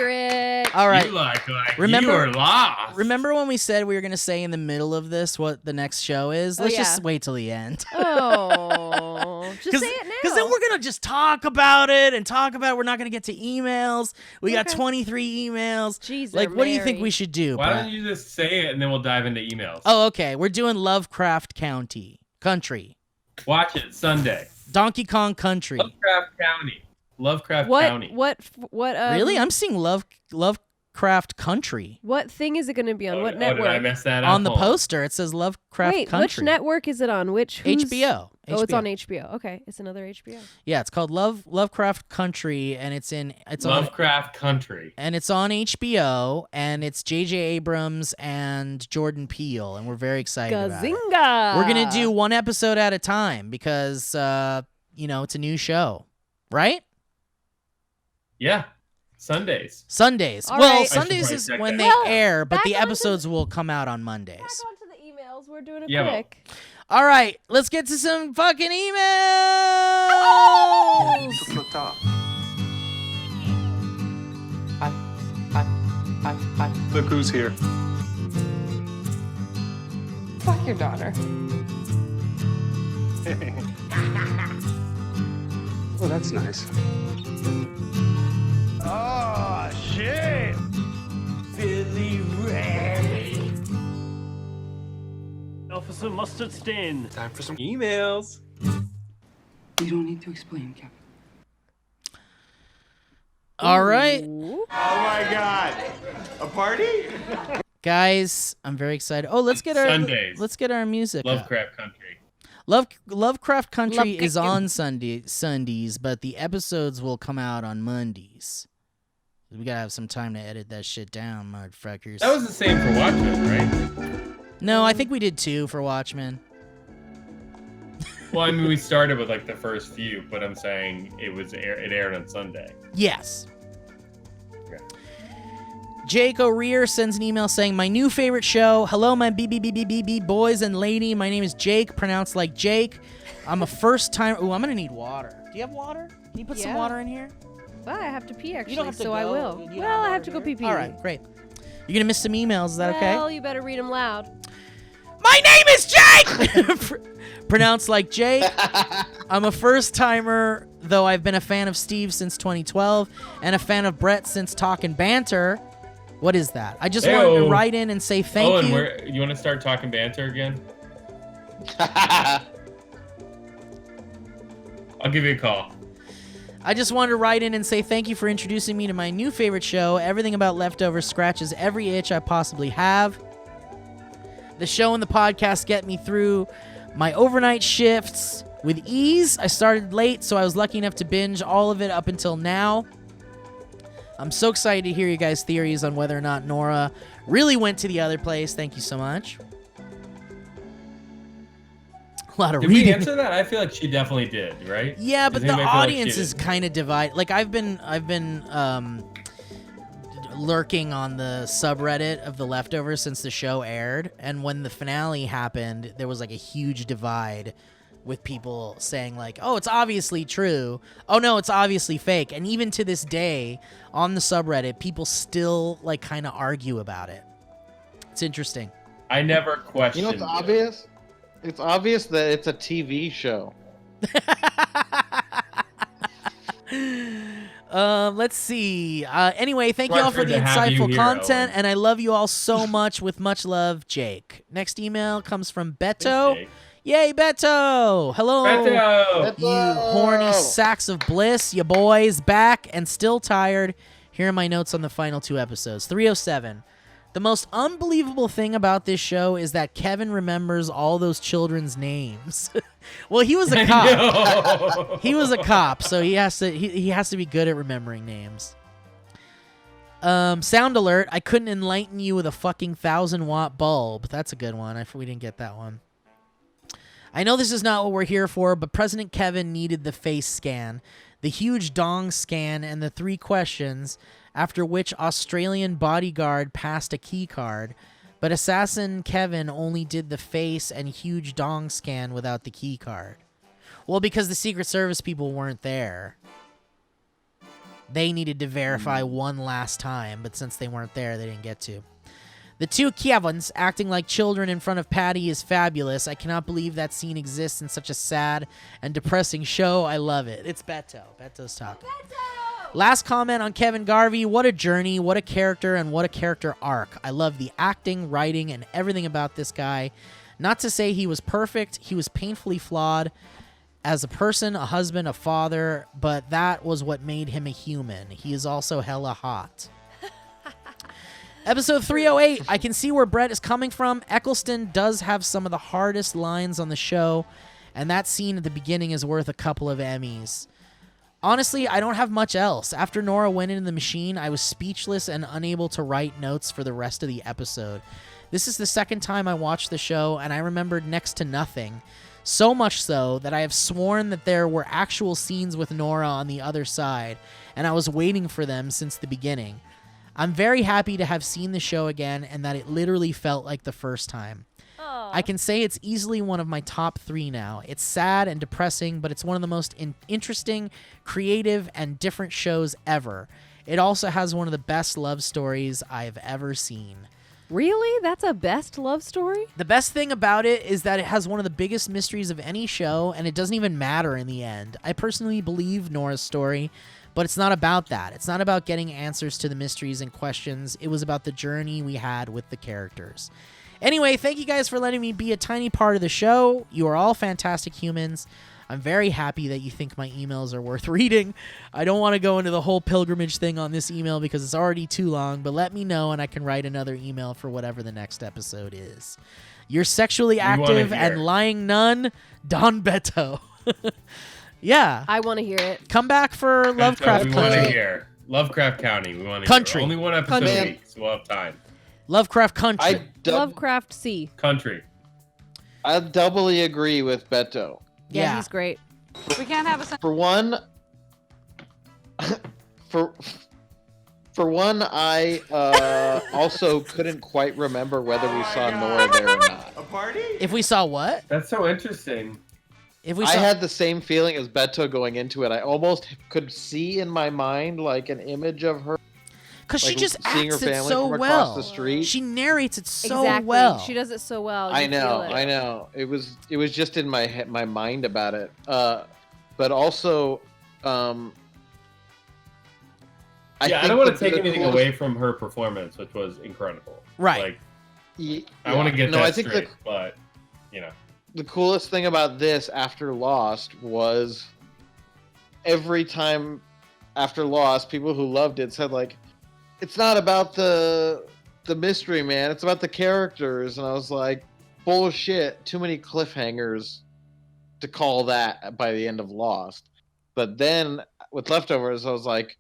Accurate. All right. You like Remember- you were lost. Remember when we said we were going to say in the middle of this what the next show is? Oh, Let's yeah. just wait till the end. Oh, just say it now. Because then we're going to just talk about it and talk about it. We're not going to get to emails. We got Okay. 23 emails. Jeez, Like, what do you think Mary. we should do? Why Brett? don't you just say it and then we'll dive into emails? Oh, okay. We're doing Lovecraft Country. Watch it Sunday. Donkey Kong Country. Lovecraft County. Lovecraft What? County. What? Really? I'm seeing Lovecraft Country. What thing is it going to be on? What Oh, network? did I mess that up? On the Hold poster, it says Lovecraft Wait, Country. which network is it on? Who's- HBO. Oh, it's HBO. on HBO. Okay, it's another HBO. Yeah, it's called Lovecraft Country, and it's on Lovecraft Country. and it's on HBO, and it's J.J. Abrams and Jordan Peele, and we're very excited about it. Gazinga! We're gonna do one episode at a time because it's a new show, right? Yeah. Sundays. Sundays. All Well, right. Sundays I should is probably when check they that. Well, air, but back the onto episodes will come out on Mondays. Back onto the emails. We're doing it Yeah, quick. All right, let's get to some fucking emails. Look who's here. Fuck your daughter. Oh, that's nice. Oh, shit. Billy Ray. Officer Mustard Stain. Time for some emails. You don't need to explain, Captain. All right, Oh, my God. A party? guys, I'm very excited. Oh, let's get Sundays. our music. up. Lovecraft Country. Lovecraft Country is Lovecraft. on Sundays, but the episodes will come out on Mondays. We gotta have some time to edit that shit down, motherfuckers. That was the same for Watchmen, right? No, I think we did 2 for Watchmen. Well, I mean, we started with like the first few, but I'm saying it aired on Sunday. Yes. Okay. Jake O'Rear sends an email saying, my new favorite show. Hello, my BBBBBB boys and lady. My name is Jake, pronounced like Jake. I'm a first time. Ooh, I'm gonna need water. Do you have water? Can you put some Yeah. water in here? Well, I have to pee actually, You don't have to so I go. will. You Well, I have have to go water pee here? pee. All right, great. You're gonna miss some emails. Is that okay? Well, you better read them loud. My name is Jake! Pronounced like Jake. I'm a first timer, though I've been a fan of Steve since 2012 and a fan of Brett since Talkin' Banter. What is that? I just wanted to Ew. write in and say thank Owen, you. you want to start talking banter again? I'll give you a call. I just wanted to write in and say thank you for introducing me to my new favorite show. Everything about Leftovers scratches every itch I possibly have. The show and the podcast get me through my overnight shifts with ease. I started late, so I was lucky enough to binge all of it up until now. I'm so excited to hear you guys' theories on whether or not Nora really went to the other place. Thank you so much. A lot of Did reading. we answer that? I feel like she definitely did, right? Yeah, Does but the anybody feel like audience she is did? kind of divided. Like I've been lurking on the subreddit of The Leftovers since the show aired, and when the finale happened, there was like a huge divide with people saying like, "Oh, it's obviously true. Oh no, it's obviously fake." And even to this day on the subreddit, people still like kind of argue about it. It's interesting. I never questioned. You know what's obvious? It's obvious that it's a TV show. Let's see. Anyway, thank you all for Bradford the to have you insightful here, content, Owen. and I love you all so much. With much love, Jake. Next email comes from Beto. Jake. Yay, Beto! Hello, Beto! you horny sacks of bliss. You boys back and still tired. Here are my notes on the final 2 episodes. 307. The most unbelievable thing about this show is that Kevin remembers all those children's names. Well, he was a cop. He was a cop, so he has to be good at remembering names. Sound alert, I couldn't enlighten you with a fucking 1,000-watt bulb. That's a good one. We didn't get that one. I know this is not what we're here for, but President Kevin needed the face scan, the huge dong scan, and the 3 questions, after which Australian bodyguard passed a key card, but Assassin Kevin only did the face and huge dong scan without the key card. Well, because the Secret Service people weren't there. they needed to verify one last time, but since they weren't there, they didn't get to. The two Kevins acting like children in front of Patty is fabulous. I cannot believe that scene exists in such a sad and depressing show. I love it. It's Beto. Beto's talking. Last comment on Kevin Garvey. What a journey, what a character, and what a character arc. I love the acting, writing, and everything about this guy. Not to say he was perfect. He was painfully flawed as a person, a husband, a father, but that was what made him a human. He is also hella hot. Episode 308, I can see where Brett is coming from. Eccleston does have some of the hardest lines on the show, and that scene at the beginning is worth a couple of Emmys. Honestly, I don't have much else. After Nora went into the machine, I was speechless and unable to write notes for the rest of the episode. This is the second time I watched the show, and I remembered next to nothing. So much so that I have sworn that there were actual scenes with Nora on the other side, and I was waiting for them since the beginning. I'm very happy to have seen the show again and that it literally felt like the first time. Aww. I can say it's easily one of my top 3 now. It's sad and depressing, but it's one of the most interesting, creative, and different shows ever. It also has one of the best love stories I've ever seen. Really? That's a best love story? The best thing about it is that it has one of the biggest mysteries of any show, and it doesn't even matter in the end. I personally believe Nora's story, but it's not about that. It's not about getting answers to the mysteries and questions. It was about the journey we had with the characters. Anyway, thank you guys for letting me be a tiny part of the show. You are all fantastic humans. I'm very happy that you think my emails are worth reading. I don't want to go into the whole pilgrimage thing on this email because it's already too long, but let me know and I can write another email for whatever the next episode is. You're sexually active and lying nun, Don Beto. Yeah. I want to hear it. Come back for Lovecraft we Country. want to hear Lovecraft County. We want to Country. hear. Only one episode Country. a week, so we'll have time. Lovecraft Country. Lovecraft Sea. Country. I doubly agree with Beto. Yeah, he's great. We can't have a For one, for one, I also couldn't quite remember whether we saw Nora there or not. A party? If we saw what? That's so interesting. If we I saw... had the same feeling as Beto going into it. I almost could see in my mind like an image of her. Because she like, just seeing acts her it family so from well. across the street. She narrates it so Exactly. well. She does it so well. I You know, feel it. I know. It was just in my mind about it. But also, I don't want to take anything away from her performance, which was incredible. Right. Like, I want to get that I think straight, but you know. The coolest thing about this after Lost was every time after Lost, people who loved it said like, it's not about the mystery, man. It's about the characters. And I was like, bullshit. Too many cliffhangers to call that by the end of Lost. But then with Leftovers, I was like,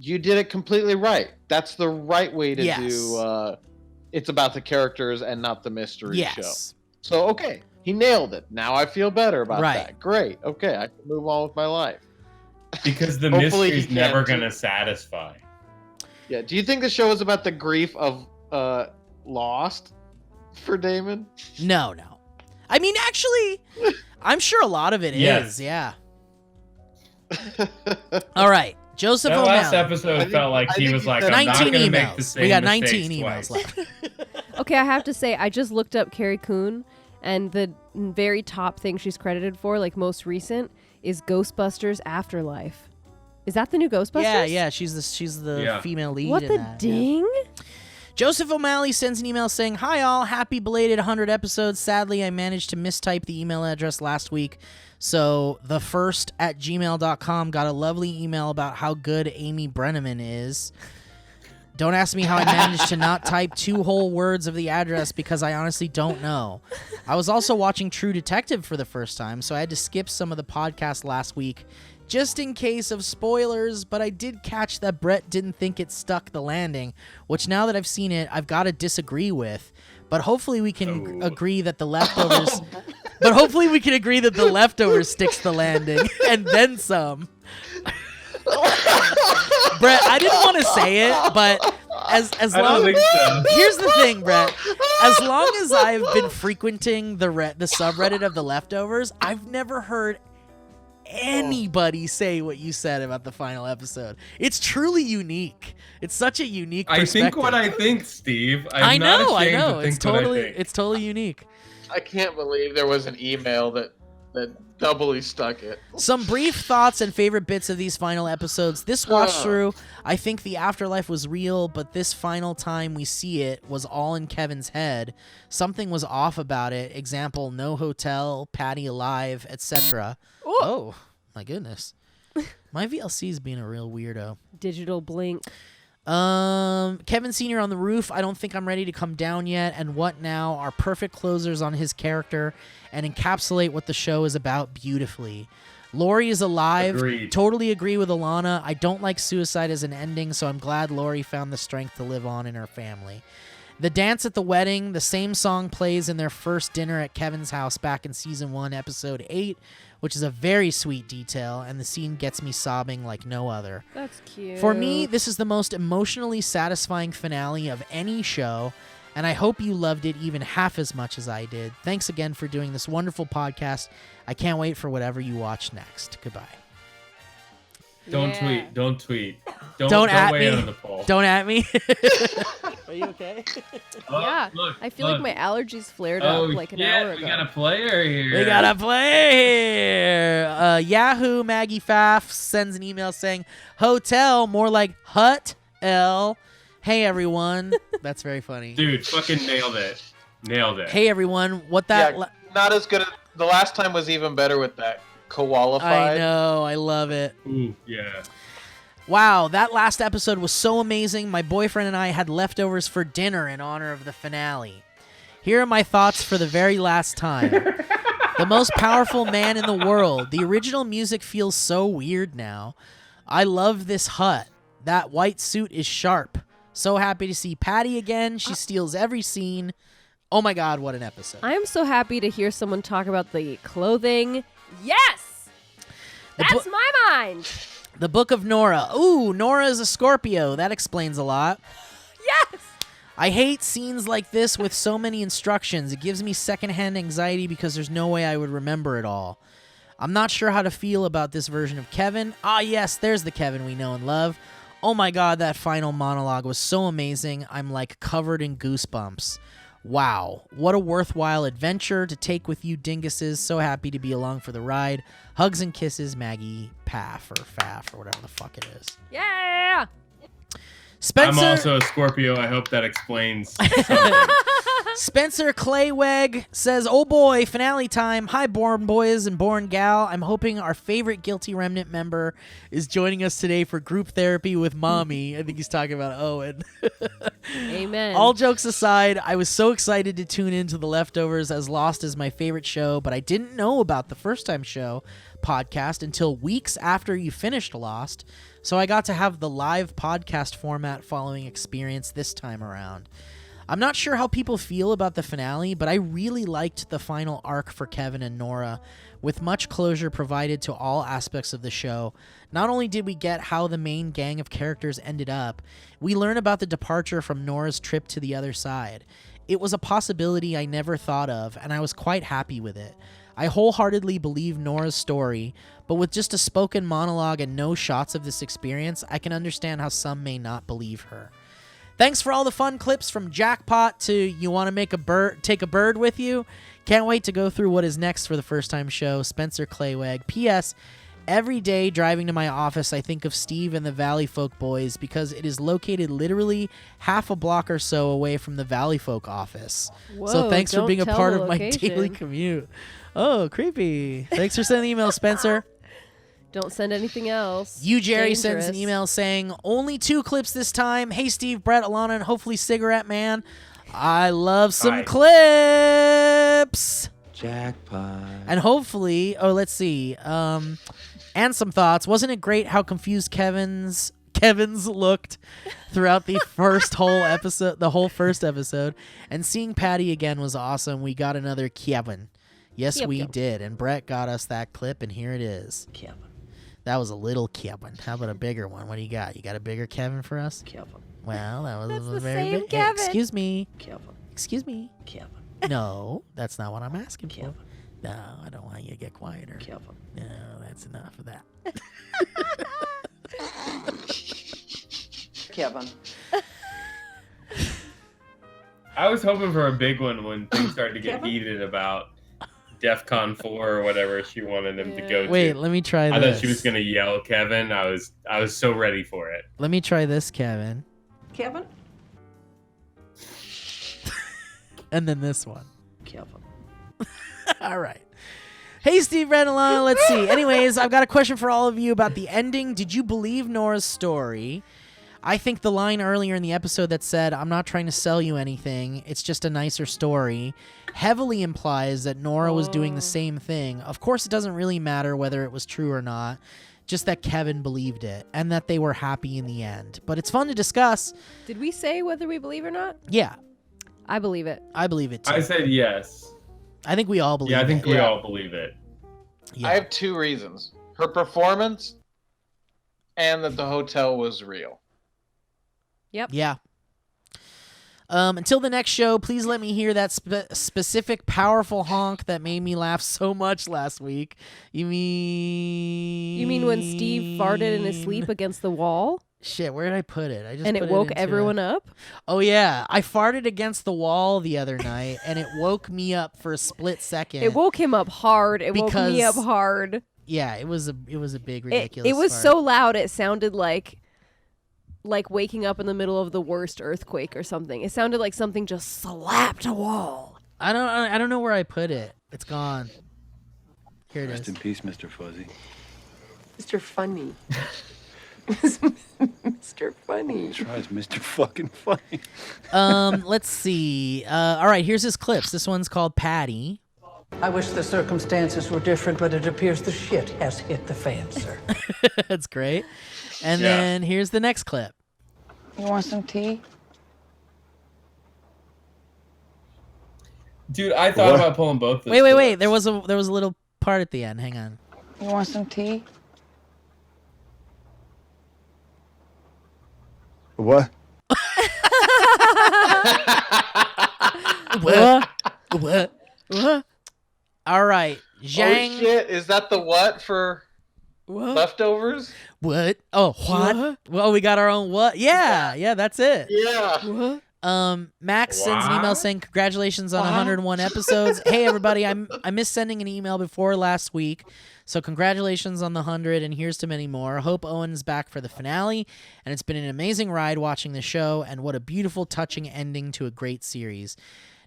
you did it completely right. That's the right way to do. It's about the characters and not the mystery show. So okay, he nailed it. Now I feel better about that. Great. Okay, I can move on with my life. Because the Hopefully mystery's he never can, going to satisfy. Yeah. Do you think the show is about the grief of Lost for Damon? No. I mean, actually, I'm sure a lot of it is. Yeah. All right. Joseph That O'Malley. last episode felt like he was like, I'm not 19 going to make emails. the same We got mistakes 19 emails twice. left. Okay, I have to say, I just looked up Carrie Coon, and the very top thing she's credited for, like most recent, is Ghostbusters Afterlife. Is that the new Ghostbusters? Yeah. She's the female lead. What in the that, ding? Joseph O'Malley sends an email saying, "Hi all, happy belated 100 episodes. Sadly, I managed to mistype the email address last week, so thefirst@gmail.com got a lovely email about how good Amy Brenneman is. Don't ask me how I managed to not type 2 whole words of the address because I honestly don't know. I was also watching True Detective for the first time, so I had to skip some of the podcast last week just in case of spoilers, but I did catch that Brett didn't think it stuck the landing, which now that I've seen it, I've got to disagree with. But hopefully we can agree that the Leftovers sticks the landing and then some. Brett, I didn't want to say it, but as I long don't think so. Here's the thing, Brett. As long as I've been frequenting the subreddit of the Leftovers, I've never heard anybody say what you said about the final episode. It's truly unique. It's such a unique perspective. I think what I think, Steve. I know. It's totally unique. I can't believe there was an email that doubly stuck it. Some brief thoughts and favorite bits of these final episodes. This watch through, I think the afterlife was real, but this final time we see it was all in Kevin's head. Something was off about it. Example, no hotel, Patty alive, etc. Oh, my goodness. My VLC's being a real weirdo. Digital blink. Kevin Sr. on the roof. I don't think I'm ready to come down yet. And what now are perfect closers on his character and encapsulate what the show is about beautifully. Lori is alive. Agreed. Totally agree with Alana. I don't like suicide as an ending, so I'm glad Lori found the strength to live on in her family. The dance at the wedding, the same song plays in their first dinner at Kevin's house back in season 1, episode 8, which is a very sweet detail, and the scene gets me sobbing like no other. That's cute. For me, this is the most emotionally satisfying finale of any show, and I hope you loved it even half as much as I did. Thanks again for doing this wonderful podcast. I can't wait for whatever you watch next. Goodbye. Don't tweet. Don't Don't at weigh me. in on the poll. Don't at me. Are you okay? Yeah, I feel like my allergies flared up like an hour ago. We got a player here. We got a player here. Yahoo Maggie Pfaff sends an email saying, "Hotel, more like Hut L. Hey everyone." That's very funny. Dude, fucking nailed it. Hey everyone, what that? Yeah, not as good. The last time was even better with that qualified. I know, I love it. Ooh, yeah. Wow, that last episode was so amazing. My boyfriend and I had leftovers for dinner in honor of the finale. Here are my thoughts for the very last time. The most powerful man in the world. The original music feels so weird now. I love this hut. That white suit is sharp. So happy to see Patty again. She steals every scene. Oh my God, what an episode. I am so happy to hear someone talk about the clothing. Yes! That's my mind! The Book of Nora. Ooh, Nora is a Scorpio. That explains a lot. Yes! I hate scenes like this with so many instructions. It gives me secondhand anxiety because there's no way I would remember it all. I'm not sure how to feel about this version of Kevin. Ah, yes, there's the Kevin we know and love. Oh my God, that final monologue was so amazing. I'm like covered in goosebumps. Wow, what a worthwhile adventure to take with you dinguses. So happy to be along for the ride. Hugs and kisses, Maggie Paff or Faff or whatever the fuck it is. Yeah! Spencer, I'm also a Scorpio. I hope that explains something. Spencer Clayweg says, "Oh boy, finale time. Hi, Born Boys and Born Gal. I'm hoping our favorite Guilty Remnant member is joining us today for group therapy with Mommy." I think he's talking about Owen. Amen. All jokes aside, I was so excited to tune into The Leftovers, as Lost is my favorite show, but I didn't know about the First Time Show podcast until weeks after you finished Lost, so I got to have the live podcast format following experience this time around. I'm not sure how people feel about the finale, but I really liked the final arc for Kevin and Nora, with much closure provided to all aspects of the show. Not only did we get how the main gang of characters ended up, we learn about the departure from Nora's trip to the other side. It was a possibility I never thought of, and I was quite happy with it. I wholeheartedly believe Nora's story, but with just a spoken monologue and no shots of this experience, I can understand how some may not believe her. Thanks for all the fun clips from Jackpot to You Want to Make a Bird, Take a Bird with You. Can't wait to go through what is next for the First Time Show. Spencer Clayweg. P.S. Every day driving to my office, I think of Steve and the Valley Folk Boys because it is located literally half a block or so away from the Valley Folk office. Whoa, so thanks for being a don't part tell of the my location. daily commute. Oh, creepy. Thanks for sending the email, Spencer. Don't send anything else. You, Jerry, Dangerous. sends an email saying, "Only 2 clips this time. Hey, Steve, Brett, Alana, and hopefully Cigarette Man. I love some clips." Jackpot. And hopefully, let's see. And some thoughts. Wasn't it great how confused Kevin's looked throughout the whole first episode? And seeing Patty again was awesome. We got another Kevin. Yes, Yep, we yep. did. And Brett got us that clip, and here it is. Kevin. That was a little Kevin. How about a bigger one? What do you got? You got a bigger Kevin for us? Kevin. Well, that was That's the very same big. Kevin. Excuse me. Kevin. Excuse me. Kevin. No, that's not what I'm asking Kevin. for. No, I don't want you to get quieter. Kevin. No, that's enough of that. Kevin. I was hoping for a big one when things started to get Kevin? heated about DEFCON 4 or whatever she wanted him to go to. Wait, let me try I this. thought she was gonna yell Kevin. I was so ready for it. Let me try this, Kevin. Kevin? And then this one. Kevin. All right. Hey, Steve, Brett, and Alana, let's see. Anyways, I've got a question for all of you about the ending. Did you believe Nora's story? I think the line earlier in the episode that said, I'm not trying to sell you anything, it's just a nicer story, heavily implies that Nora was doing the same thing. Of course, it doesn't really matter whether it was true or not, just that Kevin believed it and that they were happy in the end. But it's fun to discuss. Did we say whether we believe or not? Yeah. I believe it. I believe it, too. I said yes. I think we all believe it. Yeah, I think we all believe it. Yeah. I have two reasons: her performance, and that the hotel was real. Yep. Yeah. Until the next show, please let me hear that specific powerful honk that made me laugh so much last week. You mean when Steve farted in his sleep against the wall? Shit, where did I put it? I just and put it woke into... everyone up? Oh, yeah. I farted against the wall the other night, and it woke me up for a split second. It woke him up hard. It woke me up hard. Yeah, it was a big, ridiculous It was fart. so loud, it sounded like waking up in the middle of the worst earthquake or something. It sounded like something just slapped a wall. I don't know where I put it. It's gone. Here it is. Rest in peace, Mr. Fuzzy. Mr. Funny. Mr. Funny. Tries Mr. Fucking Funny. Let's see. All right, here's his clips. This one's called Patty. I wish the circumstances were different, but it appears the shit has hit the fan, sir. That's great. And then here's the next clip. You want some tea? Dude, I thought about pulling both. Wait. There was a little part at the end. Hang on. You want some tea? What? What? All right. Zhang. Oh shit! Is that the what for leftovers? What? Oh, what? Well, we got our own what? Yeah, that's it. Yeah. Max sends an email saying congratulations on 101 episodes. Hey everybody, I missed sending an email before last week, so congratulations on the 100, and here's to many more. Hope Owen's back for the finale, and it's been an amazing ride watching the show, and what a beautiful, touching ending to a great series.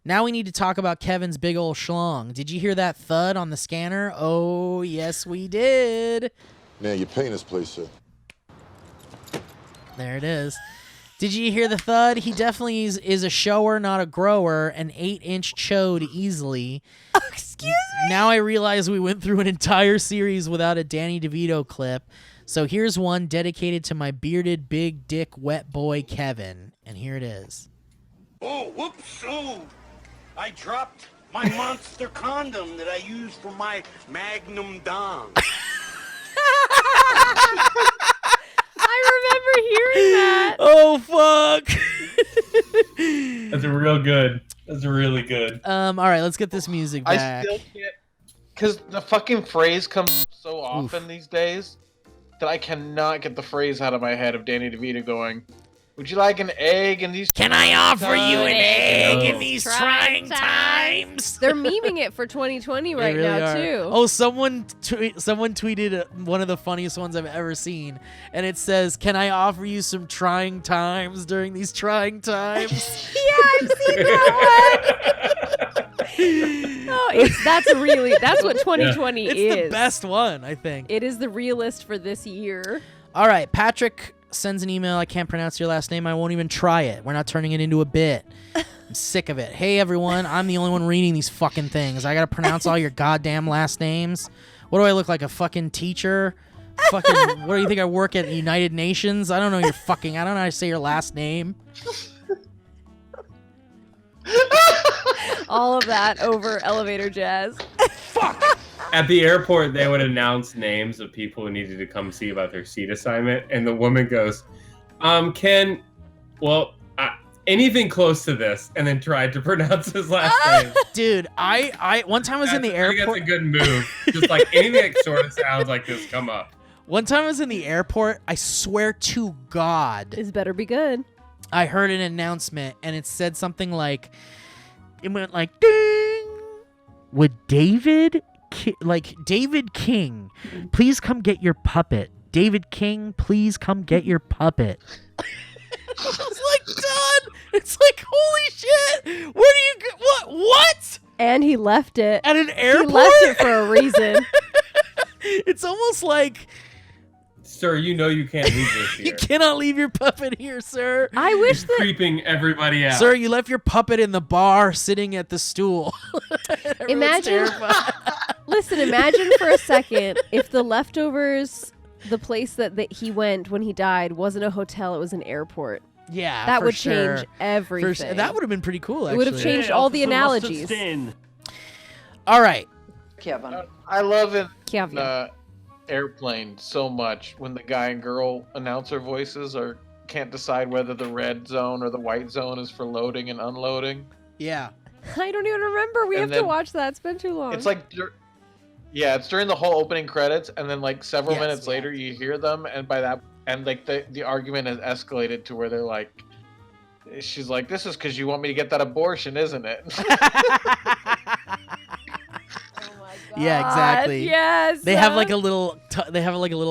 Now we need to talk about Kevin's big ol' schlong. Did you hear that thud on the scanner? Oh, yes, we did. Now you're paying this place, sir. There it is. Did you hear the thud? He definitely is a shower, not a grower, an 8-inch chode easily. Oh, excuse me? Now I realize we went through an entire series without a Danny DeVito clip. So here's one dedicated to my bearded, big dick, wet boy, Kevin. And here it is. Oh, whoops! Oh, I dropped my monster condom that I use for my Magnum Dom. I remember hearing that. Oh, fuck. That's real good. That's really good. All right, let's get this music back. I still can't, because the fucking phrase comes up so often these days that I cannot get the phrase out of my head of Danny DeVito going, "Would you like an egg in these? Can I offer you an egg in No. these trying times?" They're memeing it for 2020 They right really now, are. too. Oh, someone tweeted one of the funniest ones I've ever seen, and it says, "Can I offer you some trying times during these trying times?" Yeah, I've seen that one. No, that's what 2020 It's is. the best one, I think. It is the realist for this year. All right, Patrick sends an email. I can't pronounce your last name. I won't even try it. We're not turning it into a bit. I'm sick of it. Hey, everyone. I'm the only one reading these fucking things. I got to pronounce all your goddamn last names. What do I look like, a fucking teacher? Fucking, what do you think I work at United Nations? I don't know I don't know how to say your last name. All of that over elevator jazz. At the airport, they would announce names of people who needed to come see about their seat assignment, and the woman goes, anything close to this and then tried to pronounce his last name. Dude, I one time I was in the I think airport. that's a good move. Just like anything that sort of sounds like this, come up. One time I was in the airport. I swear to God, This better be good. I heard an announcement and it said something like, it went like, ding. Would David King, please come get your puppet. David King, please come get your puppet. It's like done. It's like, holy shit. Where do you go? What? And he left it At an airport? He left it for a reason. It's almost like, Sir, you know you can't leave this here. you cannot leave your puppet here, sir. I wish that Creeping everybody out. Sir, you left your puppet in the bar sitting at the stool. Everyone's Imagine terrified. Listen, imagine for a second if The Leftovers, the place that he went when he died, wasn't a hotel, it was an airport. Yeah, That for would sure. change everything. That would have been pretty cool, actually. It would have changed all the analogies. All right. Kevin. I love it. Kevin. Airplane so much when the guy and girl announcer voices can't decide whether the red zone or the white zone is for loading and unloading. Yeah. I don't even remember. We And have to then- watch that. It's been too long. It's like, it's during the whole opening credits, and then like several Yes, minutes later you hear them, and by that, and like the argument has escalated to where they're like, she's like, "This is because you want me to get that abortion, isn't it?" Yeah, exactly. yes. They have like a little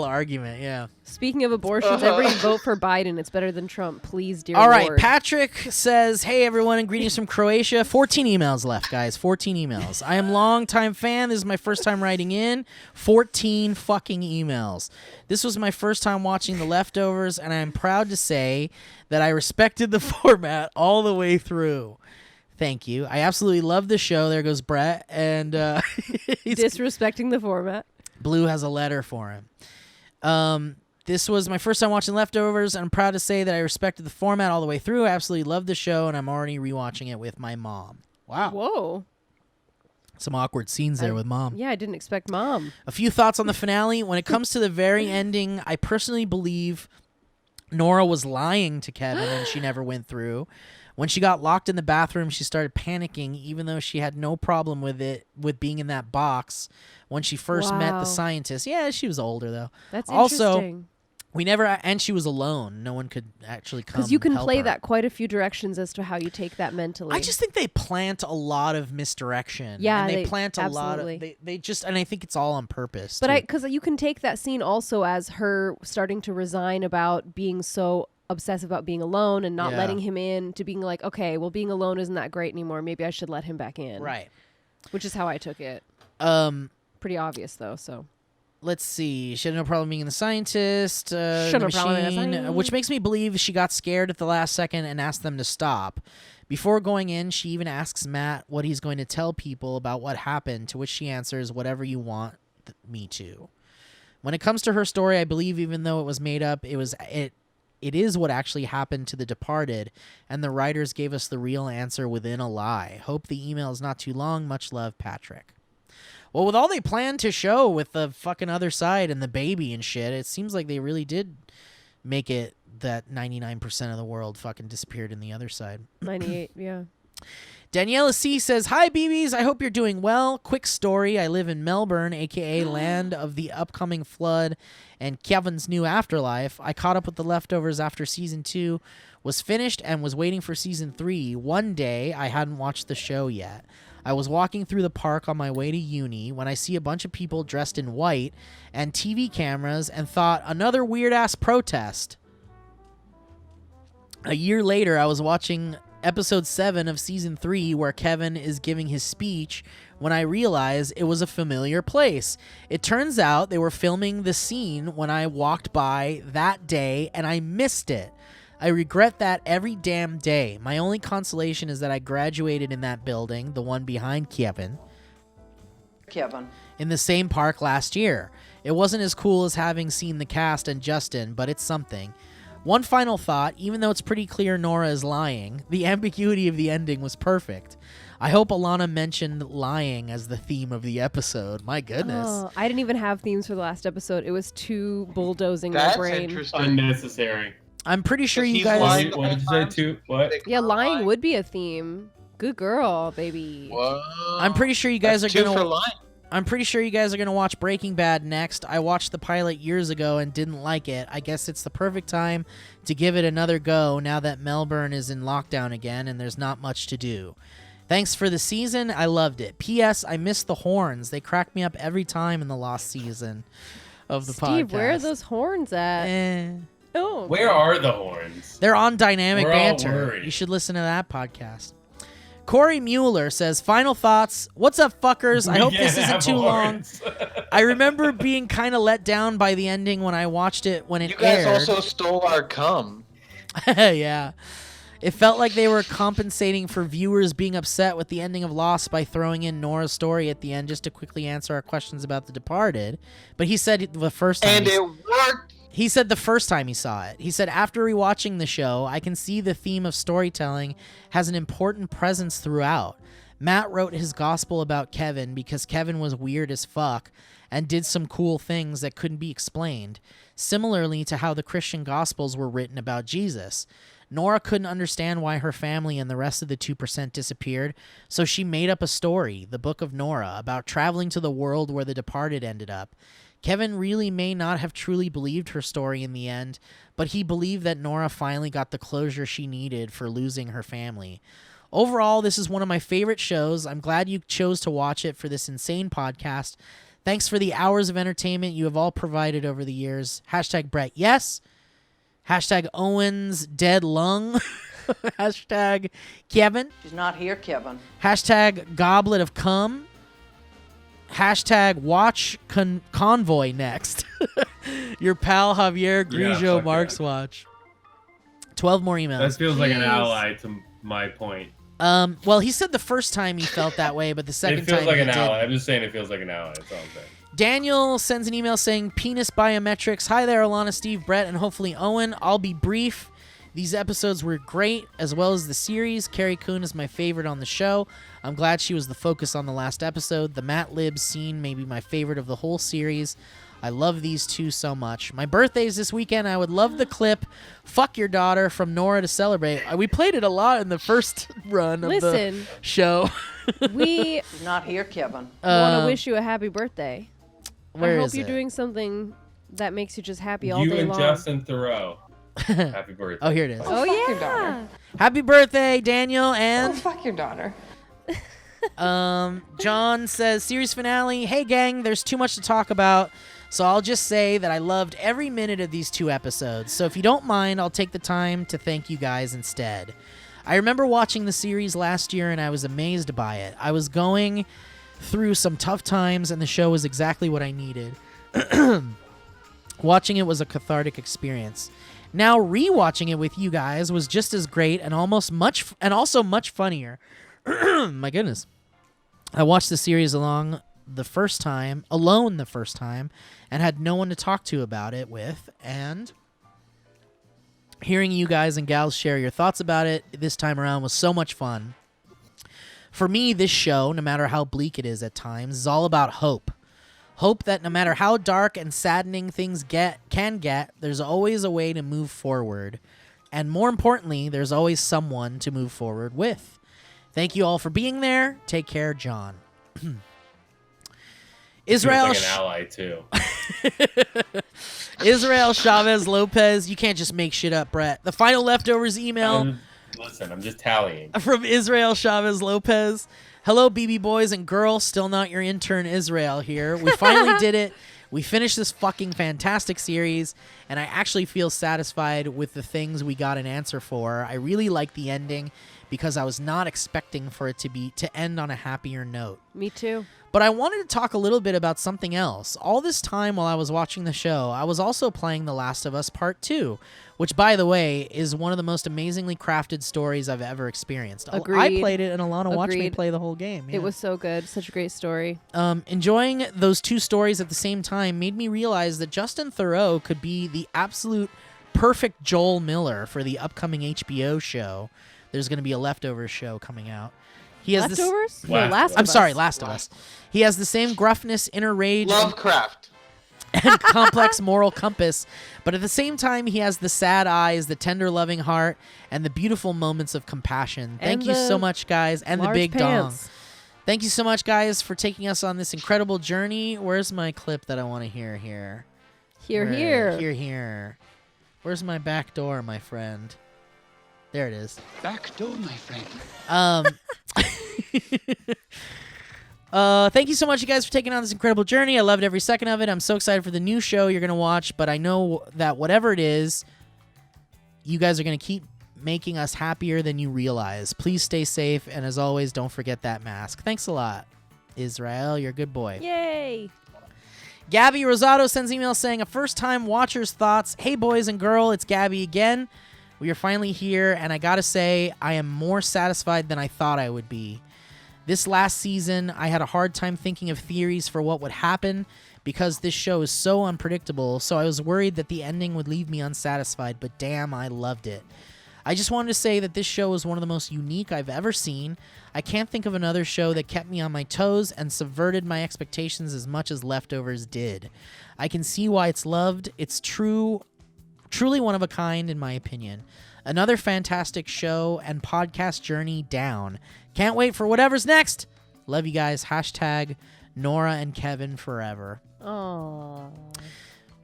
argument, yeah. Speaking of abortions, everybody vote for Biden. It's better than Trump. Please, dear All right, Lord. Patrick says, "Hey everyone, and greetings from Croatia." 14 emails left, guys. 14 emails. I am longtime fan. This is my first time writing in. 14 fucking emails. This was my first time watching The Leftovers, and I am proud to say that I respected the format all the way through. Thank you. I absolutely love the show. There goes Brett, and he's Disrespecting the format. Blue has a letter for him. This was my first time watching Leftovers, and I'm proud to say that I respected the format all the way through. I absolutely love the show, and I'm already rewatching it with my mom. Wow. Whoa. Some awkward scenes there with mom. Yeah, I didn't expect mom. A few thoughts on the finale. When it comes to the very ending, I personally believe Nora was lying to Kevin and she never went through. When she got locked in the bathroom, she started panicking, even though she had no problem with being in that box when she first met Wow. the scientist. Yeah, she was older, though. That's also, interesting. and she was alone. No one could actually come Because you can help play her. that quite a few directions as to how you take that mentally. I just think they plant a lot of misdirection. Yeah, and they they- plant a lot of absolutely. they just, and I think it's all on purpose. But too. because you can take that scene also as her starting to resign about being so obsessive about being alone and not Yeah. letting him in, to being like, okay, well, being alone isn't that great anymore. Maybe I should let him back in. Right. Which is how I took it. Pretty obvious though. So Let's see. She had no problem being the scientist. She had the no problem being a machine, scientist. which makes me believe she got scared at the last second and asked them to stop. Before going in, she even asks Matt what he's going to tell people about what happened, to which she answers, "Whatever you want me to." When it comes to her story, I believe even though it was made up, it is what actually happened to the departed, and the writers gave us the real answer within a lie. Hope the email is not too long. Much love, Patrick. Well, with all they planned to show with the fucking other side and the baby and shit, it seems like they really did make it that 99% of the world fucking disappeared in the other side. 98, yeah. Daniela C says, "Hi, BBs. I hope you're doing well. Quick story. I live in Melbourne, a.k.a. land of the upcoming flood and Kevin's new afterlife. I caught up with The Leftovers after Season 2 was finished and was waiting for Season 3. One day, I hadn't watched the show yet. I was walking through the park on my way to uni when I see a bunch of people dressed in white and TV cameras and thought, another weird-ass protest. A year later, I was watching episode 7 of season 3 where Kevin is giving his speech when I realized it was a familiar place. It turns out they were filming the scene when I walked by that day and I missed it. I regret that every damn day. My only consolation is that I graduated in that building, the one behind Kevin, in the same park last year. It wasn't as cool as having seen the cast and Justin, but it's something. One final thought, even though it's pretty clear Nora is lying, the ambiguity of the ending was perfect. I hope Alana mentioned lying as the theme of the episode. My goodness. Oh, I didn't even have themes for the last episode. It was too bulldozing That's my brain. interesting. Unnecessary. I'm pretty sure you He's guys. lying the What did you say? Two? What? Yeah, lying would be a theme. Good girl, baby. Whoa. I'm pretty sure you guys That's are two gonna. for lying. I'm pretty sure you guys are gonna watch Breaking Bad next. I watched the pilot years ago and didn't like it. I guess it's the perfect time to give it another go now that Melbourne is in lockdown again and there's not much to do. Thanks for the season. I loved it. P.S. I miss the horns. They crack me up every time in the lost season of the podcast. Steve, where are those horns at? Oh, Where are the horns? They're on Dynamic We're all Banter. worried. You should listen to that podcast. Corey Mueller says, final thoughts. What's up, fuckers? I We hope can't this isn't have too horns. long. I remember being kind of let down by the ending when I watched it when it You guys aired. also stole our cum. Yeah. It felt like they were compensating for viewers being upset with the ending of Lost by throwing in Nora's story at the end just to quickly answer our questions about The Departed. But he said the first time... And it worked. He said the first time he saw it. He said, after rewatching the show, I can see the theme of storytelling has an important presence throughout. Matt wrote his gospel about Kevin because Kevin was weird as fuck and did some cool things that couldn't be explained, similarly to how the Christian gospels were written about Jesus. Nora couldn't understand why her family and the rest of the 2% disappeared, so she made up a story, the Book of Nora, about traveling to the world where the departed ended up. Kevin really may not have truly believed her story in the end, but he believed that Nora finally got the closure she needed for losing her family. Overall, this is one of my favorite shows. I'm glad you chose to watch it for this insane podcast. Thanks for the hours of entertainment you have all provided over the years. Hashtag Brett, yes. Hashtag Owen's dead lung. Hashtag Kevin. She's not here, Kevin. Hashtag Goblet of Cum. Hashtag Watch Convoy next. Your pal Javier Grigio Marks watch. 12 more emails. That feels like an ally to my point. Well, he said the first time he felt that way, but the second It feels time like he an ally. didn't. I'm just saying it feels like an ally. That's all I'm saying. Daniel sends an email saying, penis biometrics. Hi there, Alana, Steve, Brett, and hopefully Owen. I'll be brief. These episodes were great, as well as the series. Carrie Coon is my favorite on the show. I'm glad she was the focus on the last episode. The Matt Lib scene may be my favorite of the whole series. I love these two so much. My birthday's this weekend. I would love the clip, Fuck Your Daughter, from Nora to celebrate. We played it a lot in the first run of the show. We She's not here, Kevin. want to wish you a happy birthday. Where I hope is you're it? doing something that makes you just happy all You day and long. Justin Thoreau. Happy birthday. Oh, here it is. Oh, Fuck yeah. your daughter. Happy birthday, Daniel, and... Oh, fuck your daughter. John says, series finale. Hey, gang, there's too much to talk about, so I'll just say that I loved every minute of these two episodes. So if you don't mind, I'll take the time to thank you guys instead. I remember watching the series last year, and I was amazed by it. I was going through some tough times, and the show was exactly what I needed. Watching it was a cathartic experience. Now rewatching it with you guys was just as great and also much funnier. My goodness. I watched the series alone the first time, and had no one to talk to about it with, and hearing you guys and gals share your thoughts about it this time around was so much fun. For me, this show, no matter how bleak it is at times, is all about hope. Hope that no matter how dark and saddening things can get, there's always a way to move forward. And more importantly, there's always someone to move forward with. Thank you all for being there. Take care, John. Israel. Feels like an ally too. Israel Chavez Lopez. You can't just make shit up, Brett. The final leftovers email. Listen, I'm just tallying. From Israel Chavez Lopez. Hello, BB boys and girls. Still not your intern, Israel, here. We finally did it. We finished this fucking fantastic series, and I actually feel satisfied with the things we got an answer for. I really like the ending because I was not expecting for it to end on a happier note. Me too. But I wanted to talk a little bit about something else. All this time while I was watching the show, I was also playing The Last of Us Part 2, which, by the way, is one of the most amazingly crafted stories I've ever experienced. Agreed. I played it, and Alana watched me Agreed. play the whole game. Yeah. It was so good. Such a great story. Enjoying those two stories at the same time made me realize that Justin Thoreau could be the absolute perfect Joel Miller for the upcoming HBO show. There's going to be a Leftovers show coming out. He has Leftovers? This, No, Last of I'm Us. sorry, Last of Us. He has the same gruffness, inner rage. Lovecraft. and complex moral compass, but at the same time, he has the sad eyes, the tender, loving heart, and the beautiful moments of compassion. Thank you so much, guys, and the big dong. Thank you so much, guys, for taking us on this incredible journey. Where's my clip that I want to hear here? Here. Where's my back door, my friend? There it is. Back door, my friend. Thank you so much, you guys, for taking on this incredible journey. I loved every second of it. I'm so excited for the new show you're going to watch, but I know that whatever it is, you guys are going to keep making us happier than you realize. Please stay safe, and as always, don't forget that mask. Thanks a lot, Israel. You're a good boy. Yay! Gabby Rosado sends email saying, a first-time watcher's thoughts. Hey, boys and girl, it's Gabby again. We are finally here, and I gotta say, I am more satisfied than I thought I would be. This last season, I had a hard time thinking of theories for what would happen because this show is so unpredictable, so I was worried that the ending would leave me unsatisfied, but damn, I loved it. I just wanted to say that this show is one of the most unique I've ever seen. I can't think of another show that kept me on my toes and subverted my expectations as much as Leftovers did. I can see why it's loved. It's truly one of a kind, in my opinion. Another fantastic show and podcast journey down. Can't wait for whatever's next. Love you guys. Hashtag Nora and Kevin forever. Aww.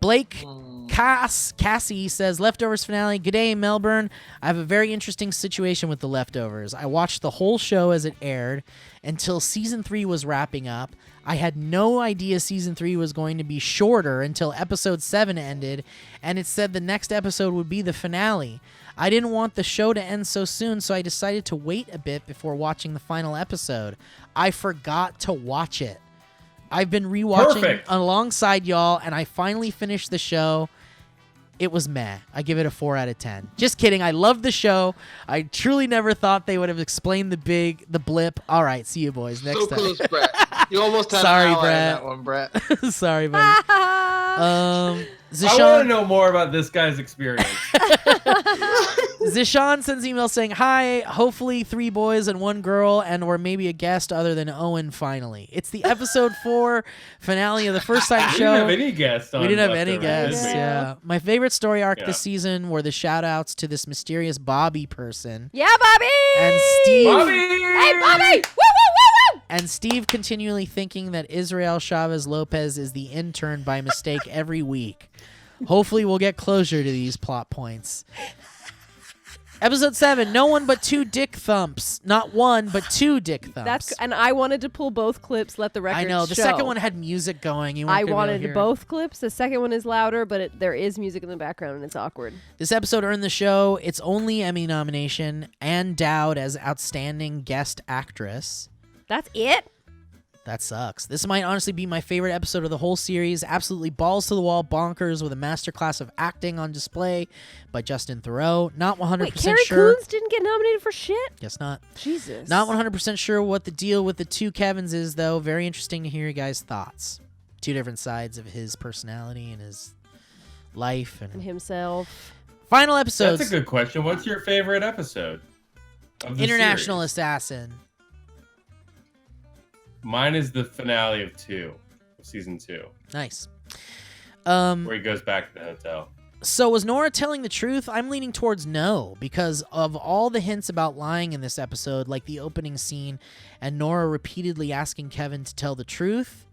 Blake Cassie says, Leftovers finale. G'day, Melbourne. I have a very interesting situation with The Leftovers. I watched the whole show as it aired until season 3 was wrapping up. I had no idea season 3 was going to be shorter until episode 7 ended, and it said the next episode would be the finale. I didn't want the show to end so soon, so I decided to wait a bit before watching the final episode. I forgot to watch it. I've been rewatching alongside y'all, and I finally finished the show. It was meh. I give it a 4 out of 10. Just kidding. I love the show. I truly never thought they would have explained the blip. All right, see you boys next time. So close, Brett. You almost had Sorry, an ally Brett. in that one, Brett. Sorry, buddy. I want to know more about this guy's experience. Zishan sends email saying, hi, hopefully 3 boys and 1 girl or maybe a guest other than Owen finally. It's the episode 4 finale of the First Time Show. We didn't have any guests. We didn't have any guests, yeah. My favorite story arc this season were the shout-outs to this mysterious Bobby person. Yeah, Bobby! And Steve. Bobby! Hey, Bobby! Woo, woo, woo, woo! And Steve continually thinking that Israel Chavez Lopez is the intern by mistake every week. Hopefully we'll get closure to these plot points. Episode 7, no one but 2 dick thumps. Not 1, but 2 dick thumps. And I wanted to pull both clips, let the record I know. The show. second one had music going. I wanted both clips. The second one is louder, but there is music in the background, and it's awkward. This episode earned the show its only Emmy nomination and Dowd as Outstanding Guest Actress. That's it? That sucks. This might honestly be my favorite episode of the whole series. Absolutely balls to the wall bonkers with a masterclass of acting on display by Justin Theroux. Not 100% Wait, Carrie sure. Coons didn't get nominated for shit? Guess not. Jesus. Not 100% sure what the deal with the 2 Kevins is, though. Very interesting to hear you guys' thoughts. 2 different sides of his personality and his life and himself. Final episodes. That's a good question. What's your favorite episode of the International series? Assassin. Mine is the finale of season 2. Nice. Where he goes back to the hotel. So was Nora telling the truth? I'm leaning towards no, because of all the hints about lying in this episode, like the opening scene and Nora repeatedly asking Kevin to tell the truth.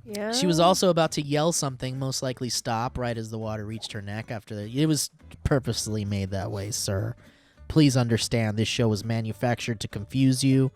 Yeah. She was also about to yell something, most likely stop, right as the water reached her neck after it was purposely made that way, sir. Please understand, this show was manufactured to confuse you.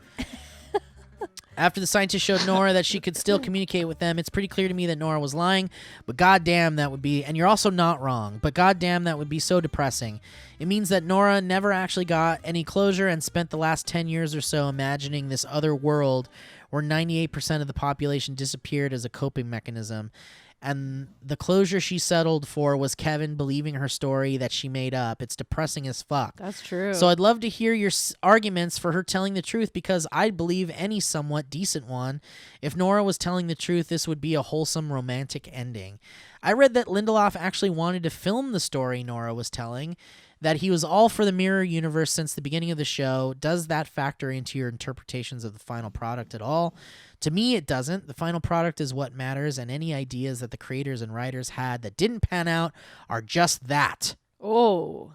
After the scientist showed Nora that she could still communicate with them, it's pretty clear to me that Nora was lying, but goddamn that would be, and you're also not wrong, but goddamn that would be so depressing. It means that Nora never actually got any closure and spent the last 10 years or so imagining this other world where 98% of the population disappeared as a coping mechanism. And the closure she settled for was Kevin believing her story that she made up. It's depressing as fuck. That's true. So I'd love to hear your arguments for her telling the truth, because I'd believe any somewhat decent one. If Nora was telling the truth, this would be a wholesome romantic ending. I read that Lindelof actually wanted to film the story Nora was telling. that he was all for the mirror universe since the beginning of the show. Does that factor into your interpretations of the final product at all? To me, it doesn't. The final product is what matters, and any ideas that the creators and writers had that didn't pan out are just that. Oh.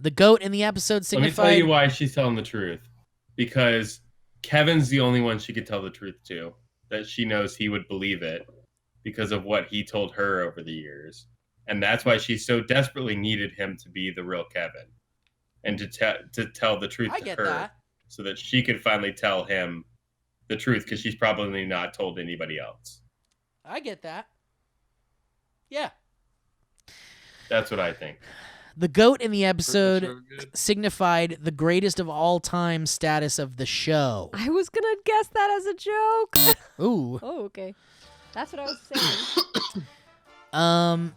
The goat in the episode signified... Let me tell you why she's telling the truth. Because Kevin's the only one she could tell the truth to. That she knows he would believe it because of what he told her over the years. And that's why she so desperately needed him to be the real Kevin. And to tell the truth to her. That. So that she could finally tell him the truth, because she's probably not told anybody else. I get that. Yeah. That's what I think. The goat in the episode signified the greatest of all time status of the show. I was going to guess that as a joke. Ooh. Oh, okay. That's what I was saying.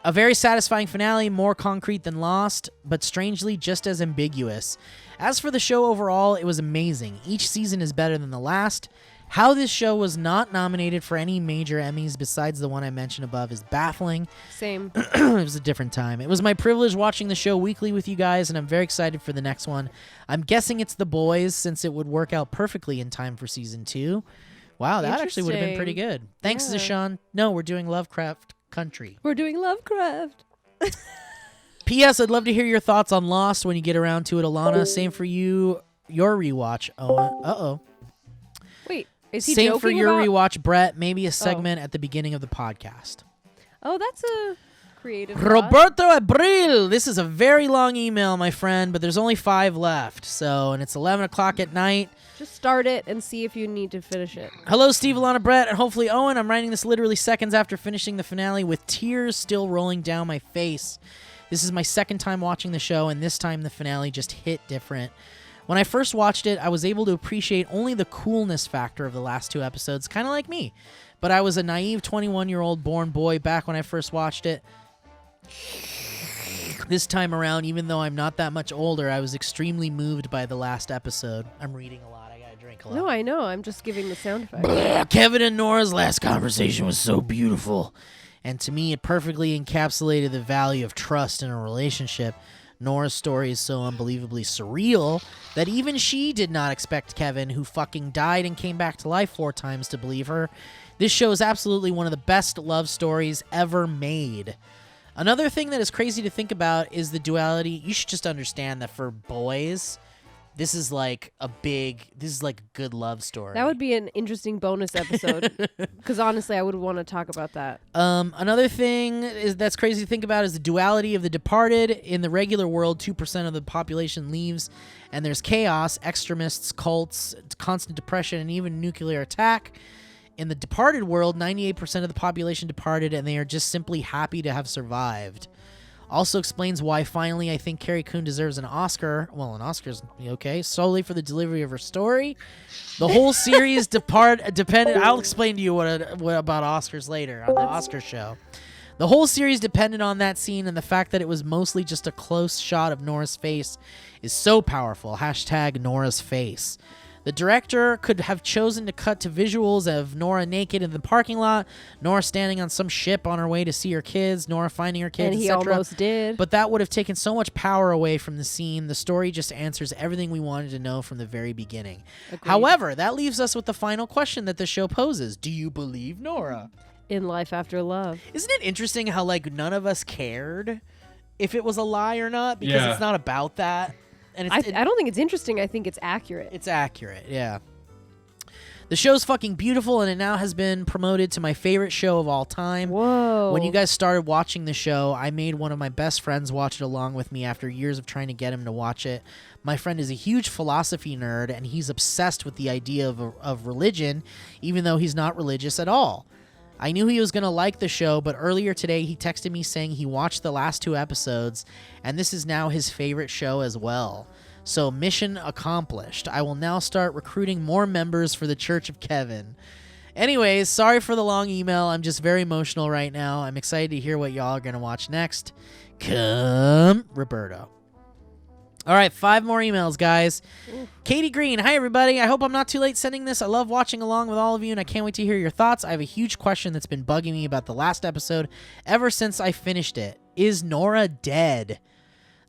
A very satisfying finale, more concrete than Lost, but strangely just as ambiguous. As for the show overall, it was amazing. Each season is better than the last. How this show was not nominated for any major Emmys besides the one I mentioned above is baffling. Same. It was a different time. It was my privilege watching the show weekly with you guys, and I'm very excited for the next one. I'm guessing it's The Boys, since it would work out perfectly in time for season 2. Wow, that actually would have been pretty good. Thanks, Zishan. No, we're doing Lovecraft Country. We're doing Lovecraft. P.S. I'd love to hear your thoughts on Lost when you get around to it, Alana. Same for you, your rewatch, Owen. Uh-oh. Wait, is he Same joking for your about... rewatch, Brett. Maybe a segment at the beginning of the podcast. Oh, that's a creative thought. Roberto Abril. This is a very long email, my friend, but there's only 5 left. So, and it's 11 o'clock at night. Just start it and see if you need to finish it. Hello, Steve, Alana, Brett, and hopefully Owen. I'm writing this literally seconds after finishing the finale with tears still rolling down my face. This is my second time watching the show, and this time the finale just hit different. When I first watched it, I was able to appreciate only the coolness factor of the last 2 episodes, kind of like me. But I was a naive 21-year-old born boy back when I first watched it. This time around, even though I'm not that much older, I was extremely moved by the last episode. I'm reading a lot. I gotta drink a lot. No, I know. I'm just giving the sound effect. Kevin and Nora's last conversation was so beautiful. And to me, it perfectly encapsulated the value of trust in a relationship. Nora's story is so unbelievably surreal that even she did not expect Kevin, who fucking died and came back to life 4 times, to believe her. This show is absolutely one of the best love stories ever made. Another thing that is crazy to think about is the duality. You should just understand that for boys, this is like a good love story. That would be an interesting bonus episode. Because honestly, I would want to talk about that. Another thing that's crazy to think about is the duality of The Departed. In the regular world, 2% of the population leaves, and there's chaos, extremists, cults, constant depression, and even nuclear attack. In the Departed world, 98% of the population departed, and they are just simply happy to have survived. Also explains why finally I think Carrie Coon deserves an Oscar. Well, an Oscar's okay, solely for the delivery of her story. The whole series depended. I'll explain to you what about Oscars later on the Oscar show. The whole series depended on that scene, and the fact that it was mostly just a close shot of Nora's face is so powerful. # Nora's face. The director could have chosen to cut to visuals of Nora naked in the parking lot, Nora standing on some ship on her way to see her kids, Nora finding her kids, and he etc. almost did. But that would have taken so much power away from the scene. The story just answers everything we wanted to know from the very beginning. Agreed. However, that leaves us with the final question that the show poses. Do you believe Nora? In Life After Love. Isn't it interesting how none of us cared if it was a lie or not? Because it's not about that. And I don't think it's interesting. I think it's accurate. It's accurate, yeah. The show's fucking beautiful, and it now has been promoted to my favorite show of all time. Whoa. When you guys started watching the show, I made one of my best friends watch it along with me after years of trying to get him to watch it. My friend is a huge philosophy nerd, and he's obsessed with the idea of religion, even though he's not religious at all. I knew he was going to like the show, but earlier today he texted me saying he watched the last 2 episodes, and this is now his favorite show as well. So mission accomplished. I will now start recruiting more members for the Church of Kevin. Anyways, sorry for the long email. I'm just very emotional right now. I'm excited to hear what y'all are going to watch next. Come, Roberto. All right, 5 more emails, guys. Katie Green, hi, everybody. I hope I'm not too late sending this. I love watching along with all of you, and I can't wait to hear your thoughts. I have a huge question that's been bugging me about the last episode ever since I finished it. Is Nora dead?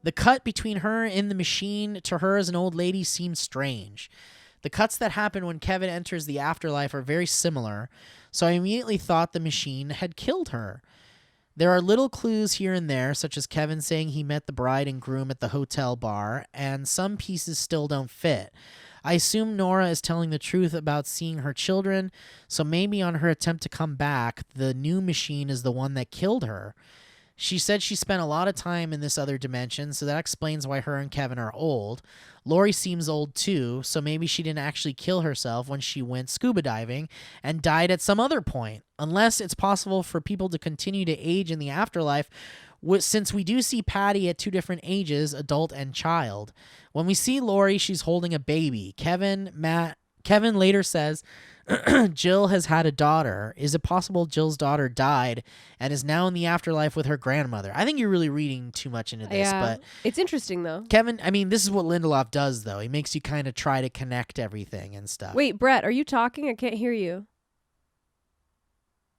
The cut between her in the machine to her as an old lady seems strange. The cuts that happen when Kevin enters the afterlife are very similar, so I immediately thought the machine had killed her. There are little clues here and there, such as Kevin saying he met the bride and groom at the hotel bar, and some pieces still don't fit. I assume Nora is telling the truth about seeing her children, so maybe on her attempt to come back, the new machine is the one that killed her. She said she spent a lot of time in this other dimension, so that explains why her and Kevin are old. Lori seems old too, so maybe she didn't actually kill herself when she went scuba diving and died at some other point. Unless it's possible for people to continue to age in the afterlife, since we do see Patty at 2 different ages, adult and child. When we see Lori, she's holding a baby. Kevin later says Jill has had a daughter. Is it possible Jill's daughter died and is now in the afterlife with her grandmother? I think you're really reading too much into this, but it's interesting though. Kevin, I mean, this is what Lindelof does though. He makes you kind of try to connect everything and stuff. Wait, Brett, are you talking? I can't hear you.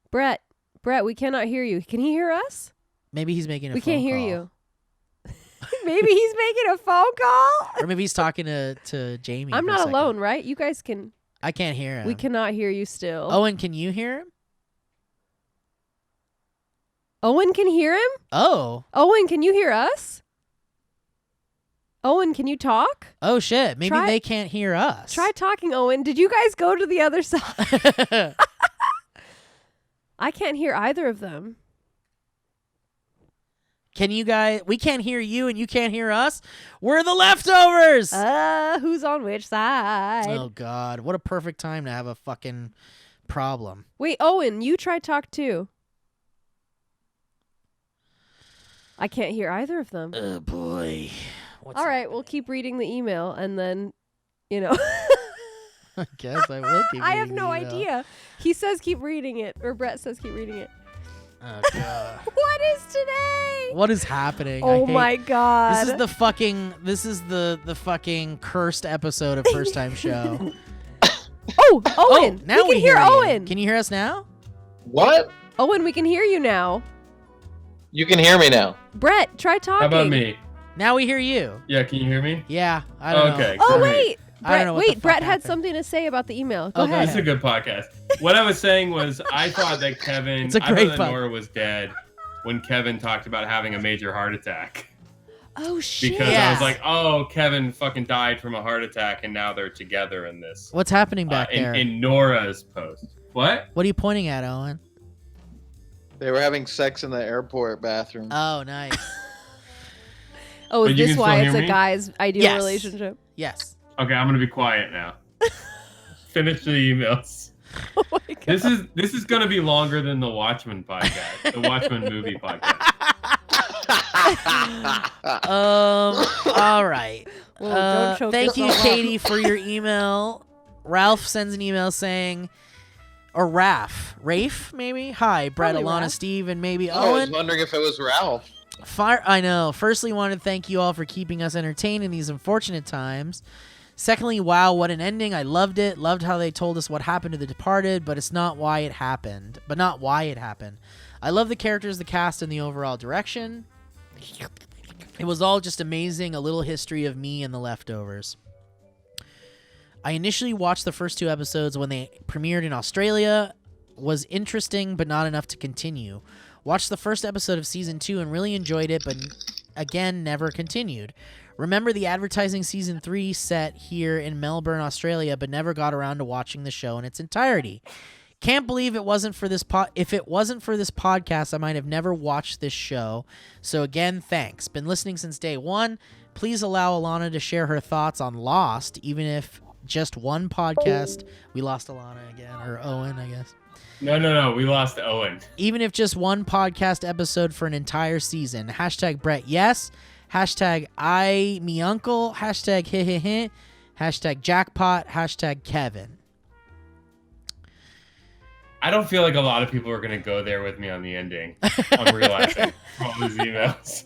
Brett, we cannot hear you. Can he hear us? Maybe he's making a phone call. We can't hear you. Maybe he's making a phone call? Or maybe he's talking to Jamie. I'm not alone, right? You guys can... I can't hear him. We cannot hear you still. Owen, can you hear him? Owen can hear him? Oh. Owen, can you hear us? Owen, can you talk? Oh, shit. Maybe they can't hear us. Try talking, Owen. Did you guys go to the other side? I can't hear either of them. Can you guys... We can't hear you and you can't hear us? We're the Leftovers! Who's on which side? Oh, God. What a perfect time to have a fucking problem. Wait, Owen, you try talk too. I can't hear either of them. Oh, boy. All right, we'll keep reading the email and then, you know... I guess I will keep reading I have no the email. idea. He says keep reading it, or Brett says keep reading it. Oh, God. What is today? What is happening? Oh my God. This is the fucking cursed episode of First Time Show. Owen. Now we can hear you. Owen. Can you hear us now? What? Owen, we can hear you now. You can hear me now. Brett, try talking. How about me? Now we hear you. Yeah, can you hear me? Yeah, I don't know. Okay. Oh, great. wait. I don't know what the fuck Brett had happened. something to say about the email. Go Okay. ahead. This is a good podcast. What I was saying was I thought that Kevin, It's a I great thought that Nora was dead when Kevin talked about having a major heart attack. Oh, shit. Because I was like, oh, Kevin fucking died from a heart attack and now they're together in this. What's happening back there? In Nora's post. What? What are you pointing at, Owen? They were having sex in the airport bathroom. Oh, nice. Oh, is But you this can why still it's hear a me? guy's ideal Yes. relationship? Yes. Okay, I'm gonna be quiet now. Finish the emails. Oh my God. This is gonna be longer than the Watchmen podcast, the Watchmen movie podcast. All right. Well, don't choke Thank you, yourself up. Katie, for your email. Ralph sends an email saying, or Rafe, maybe? Hi, Brett, Probably Alana, Raph. Steve, and maybe I was Owen. wondering if it was Ralph. I know. Firstly, wanted to thank you all for keeping us entertained in these unfortunate times. Secondly, wow, what an ending. I loved it. Loved how they told us what happened to the departed, but it's not why it happened. I love the characters, the cast, and the overall direction. It was all just amazing. A little history of me and the Leftovers. I initially watched the first 2 episodes when they premiered in Australia. Was interesting, but not enough to continue. Watched the first episode of season 2 and really enjoyed it, but again, never continued. Remember the advertising season 3 set here in Melbourne, Australia, but never got around to watching the show in its entirety. Can't believe it wasn't for this if it wasn't for this podcast, I might have never watched this show. So again, thanks. Been listening since day 1. Please allow Alana to share her thoughts on Lost, even if just one podcast. We lost Alana again, or Owen, I guess. No. We lost Owen. Even if just one podcast episode for an entire season. Hashtag Brett, yes. Hashtag I, me uncle. Hashtag heh. Hashtag jackpot. Hashtag Kevin. I don't feel like a lot of people are gonna go there with me on the ending. I'm realizing from all these emails.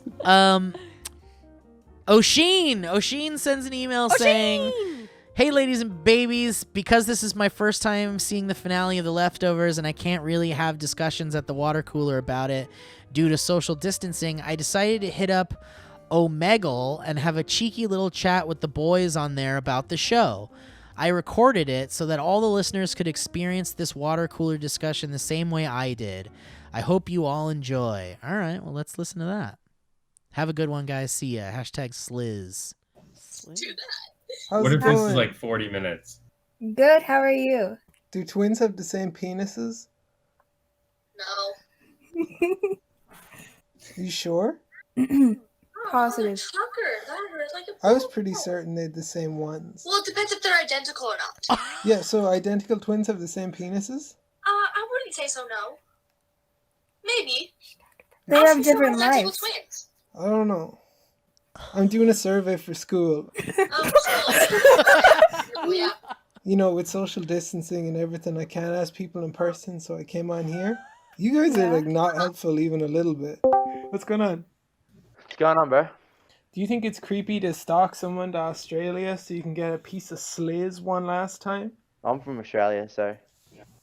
O'Sheen sends an email saying, Hey, ladies and babies, because this is my first time seeing the finale of The Leftovers and I can't really have discussions at the water cooler about it due to social distancing, I decided to hit up Omegle and have a cheeky little chat with the boys on there about the show. I recorded it so that all the listeners could experience this water cooler discussion the same way I did. I hope you all enjoy. All right, well, let's listen to that. Have a good one, guys. See ya. Hashtag Sliz. What if this is like 40 minutes? Good, how are you? Do twins have the same penises? No. You sure? Positive. I was pretty certain they had the same ones. Well, it depends if they're identical or not. Yeah, so identical twins have the same penises? I wouldn't say so, no. Maybe. They have different lives. Twins. I don't know. I'm doing a survey for school. Oh, yeah. You know, with social distancing and everything, I can't ask people in person, so I came on here. You guys are like not helpful even a little bit. What's going on? What's going on, bro? Do you think it's creepy to stalk someone to Australia so you can get a piece of sliz one last time? I'm from Australia, so.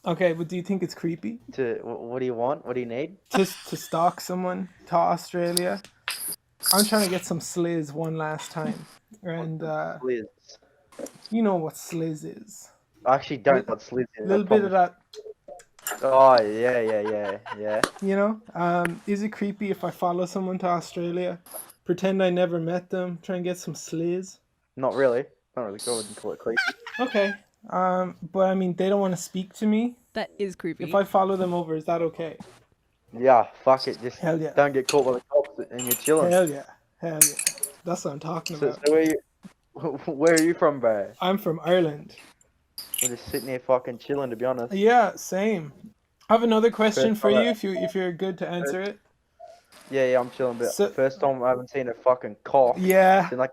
Okay, but do you think it's creepy? What do you want? What do you need? To stalk someone to Australia? I'm trying to get some sliz one last time. And, Sliz. You know what sliz is. I actually don't know what sliz is. A little bit of that. Oh, yeah. You know? Is it creepy if I follow someone to Australia? Pretend I never met them? Try and get some sliz? Not really. Not really. I wouldn't call it creepy. Okay. But I mean, they don't want to speak to me. That is creepy. If I follow them over, is that okay? Yeah, fuck it. Just Hell yeah. Don't get caught by the cops and you're chilling. Hell yeah. That's what I'm talking about. So where are you from, bro? I'm from Ireland. We're just sitting here fucking chilling, to be honest. Yeah, same. I have another question for you if you're good to answer it. Yeah, I'm chilling. But first time I haven't seen a fucking cock. Yeah. Seen like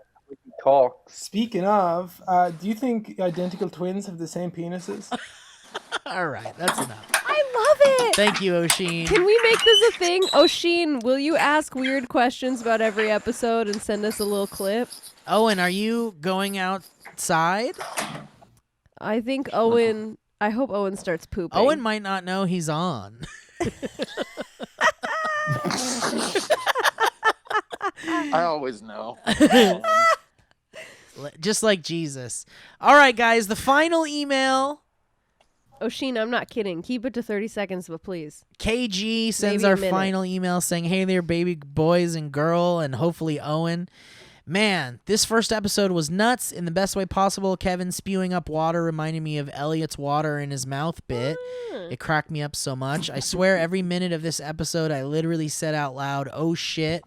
cock. Speaking of, do you think identical twins have the same penises? All right, that's enough. I love it. Thank you, Oshin. Can we make this a thing? Oshin, will you ask weird questions about every episode and send us a little clip? Owen, are you going outside? I think Owen... I hope Owen starts pooping. Owen might not know he's on. I always know. Just like Jesus. All right, guys, the final email. Oshin, I'm not kidding. Keep it to 30 seconds, but please. KG sends Maybe a our minute. final email saying, hey there, baby boys and girl, and hopefully Owen. Man, this first episode was nuts in the best way possible. Kevin spewing up water reminded me of Elliot's water in his mouth bit. It cracked me up so much. I swear every minute of this episode I literally said out loud, oh shit.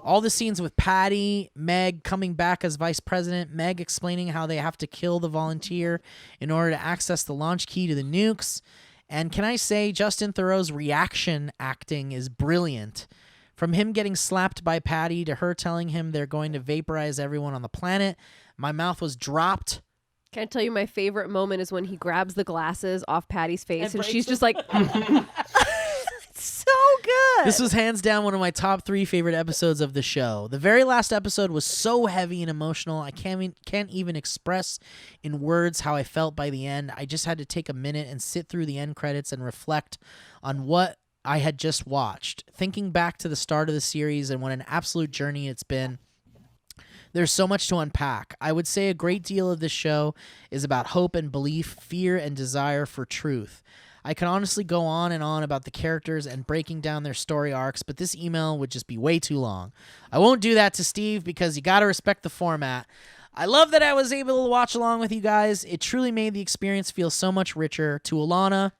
All the scenes with Patty, Meg coming back as vice president, Meg explaining how they have to kill the volunteer in order to access the launch key to the nukes. And can I say, Justin Theroux's reaction acting is brilliant. From him getting slapped by Patty to her telling him they're going to vaporize everyone on the planet, my mouth was dropped. Can I tell you my favorite moment is when he grabs the glasses off Patty's face and she's breaks just like... It's so good. This was hands down one of my top 3 favorite episodes of the show. The very last episode was so heavy and emotional, I can't even express in words how I felt by the end. I just had to take a minute and sit through the end credits and reflect on what I had just watched. Thinking back to the start of the series and what an absolute journey it's been, there's so much to unpack. I would say a great deal of this show is about hope and belief, fear and desire for truth. I can honestly go on and on about the characters and breaking down their story arcs, but this email would just be way too long. I won't do that to Steve because you gotta respect the format. I love that I was able to watch along with you guys. It truly made the experience feel so much richer. To Alana,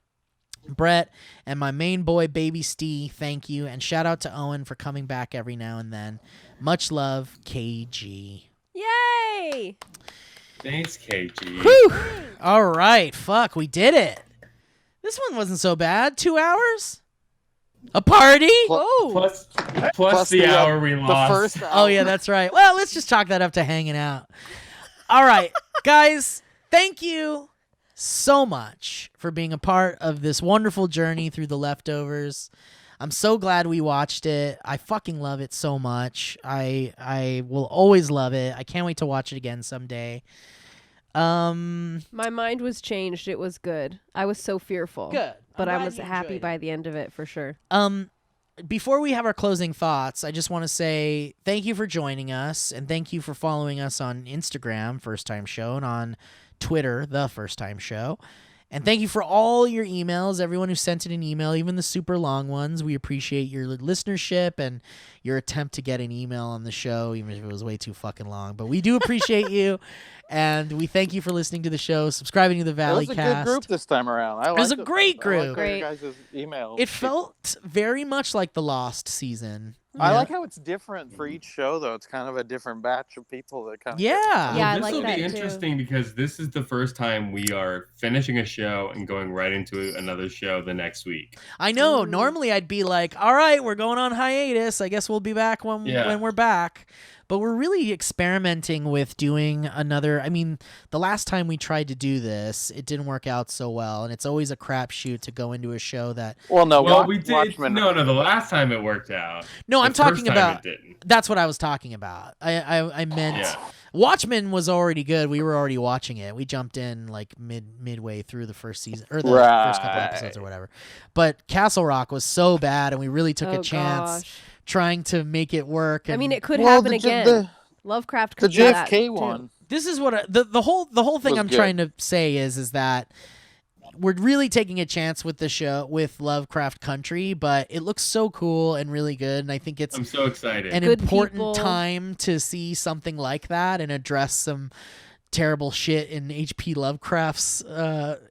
Brett, and my main boy, baby Steve, thank you. And shout out to Owen for coming back every now and then. Much love, KG. Yay! Thanks, KG. Whew. All right. Fuck, we did it. This one wasn't so bad. 2 hours? A party? Plus the hour we lost. The first hour. Oh, yeah, that's right. Well, let's just chalk that up to hanging out. All right, guys, thank you so much for being a part of this wonderful journey through The Leftovers. I'm so glad we watched it. I fucking love it so much. I will always love it. I can't wait to watch it again someday. My mind was changed. It was good. I was so fearful. Good. But I glad was you happy enjoyed by the end of it for sure. Before we have our closing thoughts, I just want to say thank you for joining us, and thank you for following us on Instagram, First Time Show, and on Twitter, The First Time Show. And thank you for all your emails, everyone who sent in an email, even the super long ones. We appreciate your listenership and your attempt to get an email on the show, even if it was way too fucking long. But we do appreciate you, and we thank you for listening to the show, subscribing to the Valley It was a Cast. good group this time around. It was a great group. I like your guys' emails. It felt very much like the Lost season. I like how it's different for each show, though. It's kind of a different batch of people that kind of. Well, this will be interesting because this is the first time we are finishing a show and going right into another show the next week. I know. Normally, I'd be like, "All right, we're going on hiatus. I guess we'll be back when we're back." But we're really experimenting with doing another. I mean, the last time we tried to do this, it didn't work out so well, and it's always a crapshoot to go into a show that. We did. No, the last time it worked out. No, I'm talking about. It didn't. That's what I was talking about. I meant. Yeah. Watchmen was already good. We were already watching it. We jumped in like midway through the first season or the first couple episodes or whatever. But Castle Rock was so bad, and we really took a chance trying to make it work. I And, mean, it could happen again. Lovecraft could do that, JFK too. one. This is what the whole thing Was I'm good. trying to say is that we're really taking a chance with the show with Lovecraft Country, but it looks so cool and really good, and I think it's I'm so excited. an Good important people. time to see something like that and address some terrible shit in H.P. Lovecraft's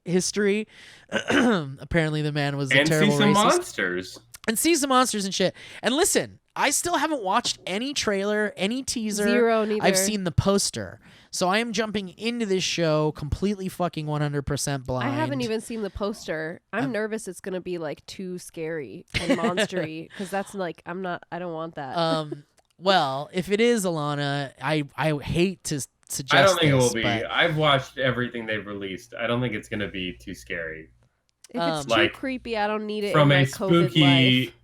history. Apparently, the man was a And terrible see some racist. monsters. And see some monsters and shit. And listen, I still haven't watched any trailer, any teaser. Zero, neither. I've seen the poster. So I am jumping into this show completely fucking 100% blind. I haven't even seen the poster. I'm nervous it's going to be like too scary and monstery because that's like I don't want that. Well, if it is, Alana, I hate to suggest I don't think it will this, be. but- I've watched everything they've released. I don't think it's going to be too scary. If it's too like, creepy, I don't need it From in a my COVID spooky, life.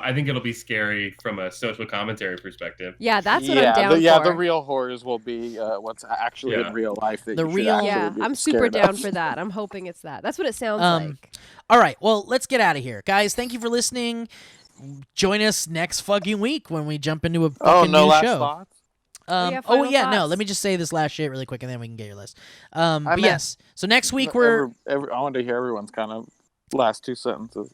I think it'll be scary from a social commentary perspective. Yeah, that's what I'm down for. The real horrors will be what's actually in real life. That The you should real- actually Yeah, be I'm super scared down of. for that. I'm hoping it's that. That's what it sounds like. All right, well, let's get out of here. Guys, thank you for listening. Join us next fucking week when we jump into a fucking new last show. thoughts? Oh yeah, no. Let me just say this last shit really quick, and then we can get your list. But meant- yes, so next week we're I wanted to hear everyone's kind of last two sentences.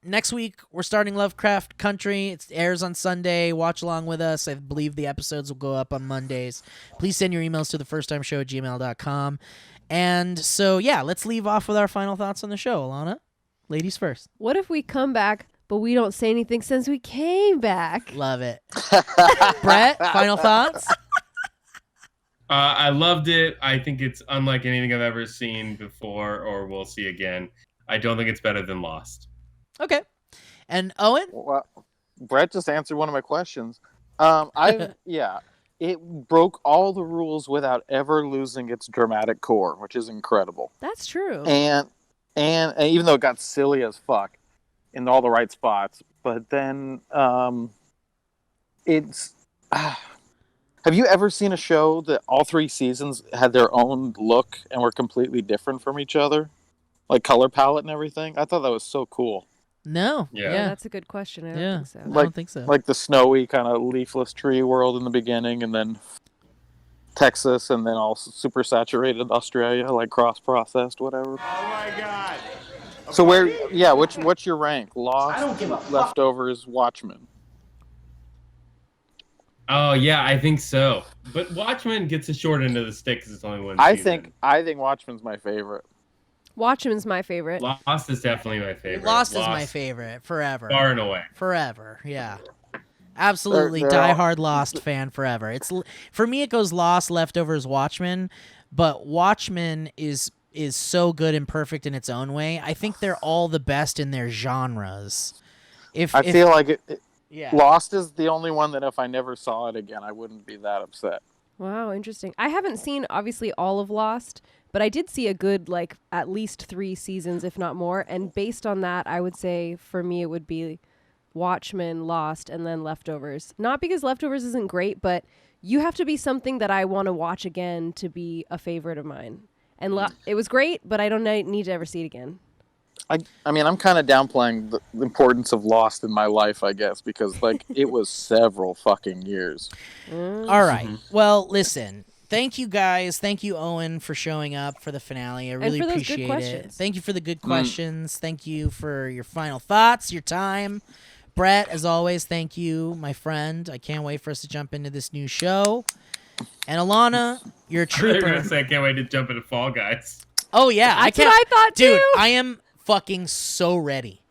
next week we're starting Lovecraft Country. It airs on Sunday. Watch along with us. I believe the episodes will go up on Mondays. Please send your emails to thefirsttimeshow@gmail.com. And so yeah, let's leave off with our final thoughts on the show. Alana, ladies first. What if we come back, but we don't say anything since we came back? Love it. Brett, final thoughts? I loved it. I think it's unlike anything I've ever seen before or will see again. I don't think it's better than Lost. Okay. And Owen? Well, Brett just answered one of my questions. It broke all the rules without ever losing its dramatic core, which is incredible. That's true. And even though it got silly as fuck in all the right spots, but then it's. Have you ever seen a show that all three seasons had their own look and were completely different from each other? Like color palette and everything? I thought that was so cool. No. Yeah, that's a good question. I don't think so. I don't think so. Like the snowy kind of leafless tree world in the beginning, and then Texas, and then all super saturated Australia, like cross-processed, whatever. Oh my God. So what's your rank? Lost, Leftovers, Watchmen. Oh yeah, I think so. But Watchmen gets a short end of the stick because it's only one I season. think Watchmen's my favorite. Watchmen's my favorite. Lost is definitely my favorite. Lost is my favorite forever. Far and away. Forever, yeah. Absolutely They're all- diehard Lost fan forever. For me it goes Lost, Leftovers, Watchmen, but Watchmen is so good and perfect in its own way. I think they're all the best in their genres. I feel like Yeah. Lost is the only one that if I never saw it again, I wouldn't be that upset. Wow, interesting. I haven't seen obviously all of Lost, but I did see a good at least 3 seasons, if not more. And based on that, I would say for me it would be Watchmen, Lost, and then Leftovers. Not because Leftovers isn't great, but you have to be something that I want to watch again to be a favorite of mine. And it was great, but I don't need to ever see it again. I mean, I'm kind of downplaying the importance of Lost in my life, I guess, because like it was several fucking years. All right. Well, listen. Thank you guys. Thank you, Owen, for showing up for the finale. I really appreciate it. Thank you for the good questions. Thank you for your final thoughts, your time. Brett, as always, thank you, my friend. I can't wait for us to jump into this new show. And Alana, you're a trooper. I was gonna say I can't wait to jump into Fall Guys. Oh yeah, That's what I thought too. Dude, I am fucking so ready.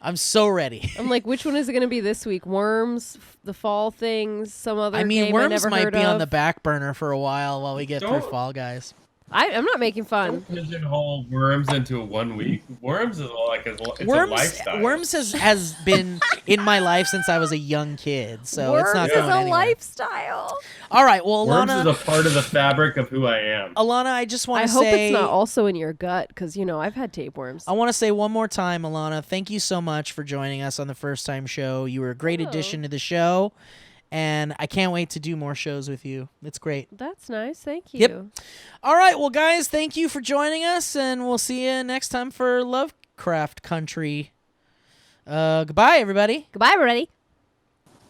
I'm so ready. I'm like, which one is it going to be this week? Worms, the fall things, some other game Worms I never might heard be of. on the back burner for a while we get through Fall Guys. I'm not making fun. Don't pigeonhole Worms into a 1 week. Worms is like it's a lifestyle. Worms has been in my life since I was a young kid, so Worms it's not going is a anywhere. lifestyle. All right, well, Alana, Worms is a part of the fabric of who I am. Alana, I just want to say, I hope it's not also in your gut, because I've had tapeworms. I want to say one more time, Alana, thank you so much for joining us on the First Time Show. You were a great addition to the show. And I can't wait to do more shows with you. It's great. That's nice. Thank you. Yep. All right. Well, guys, thank you for joining us. And we'll see you next time for Lovecraft Country. Goodbye, everybody. Goodbye, everybody.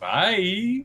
Bye.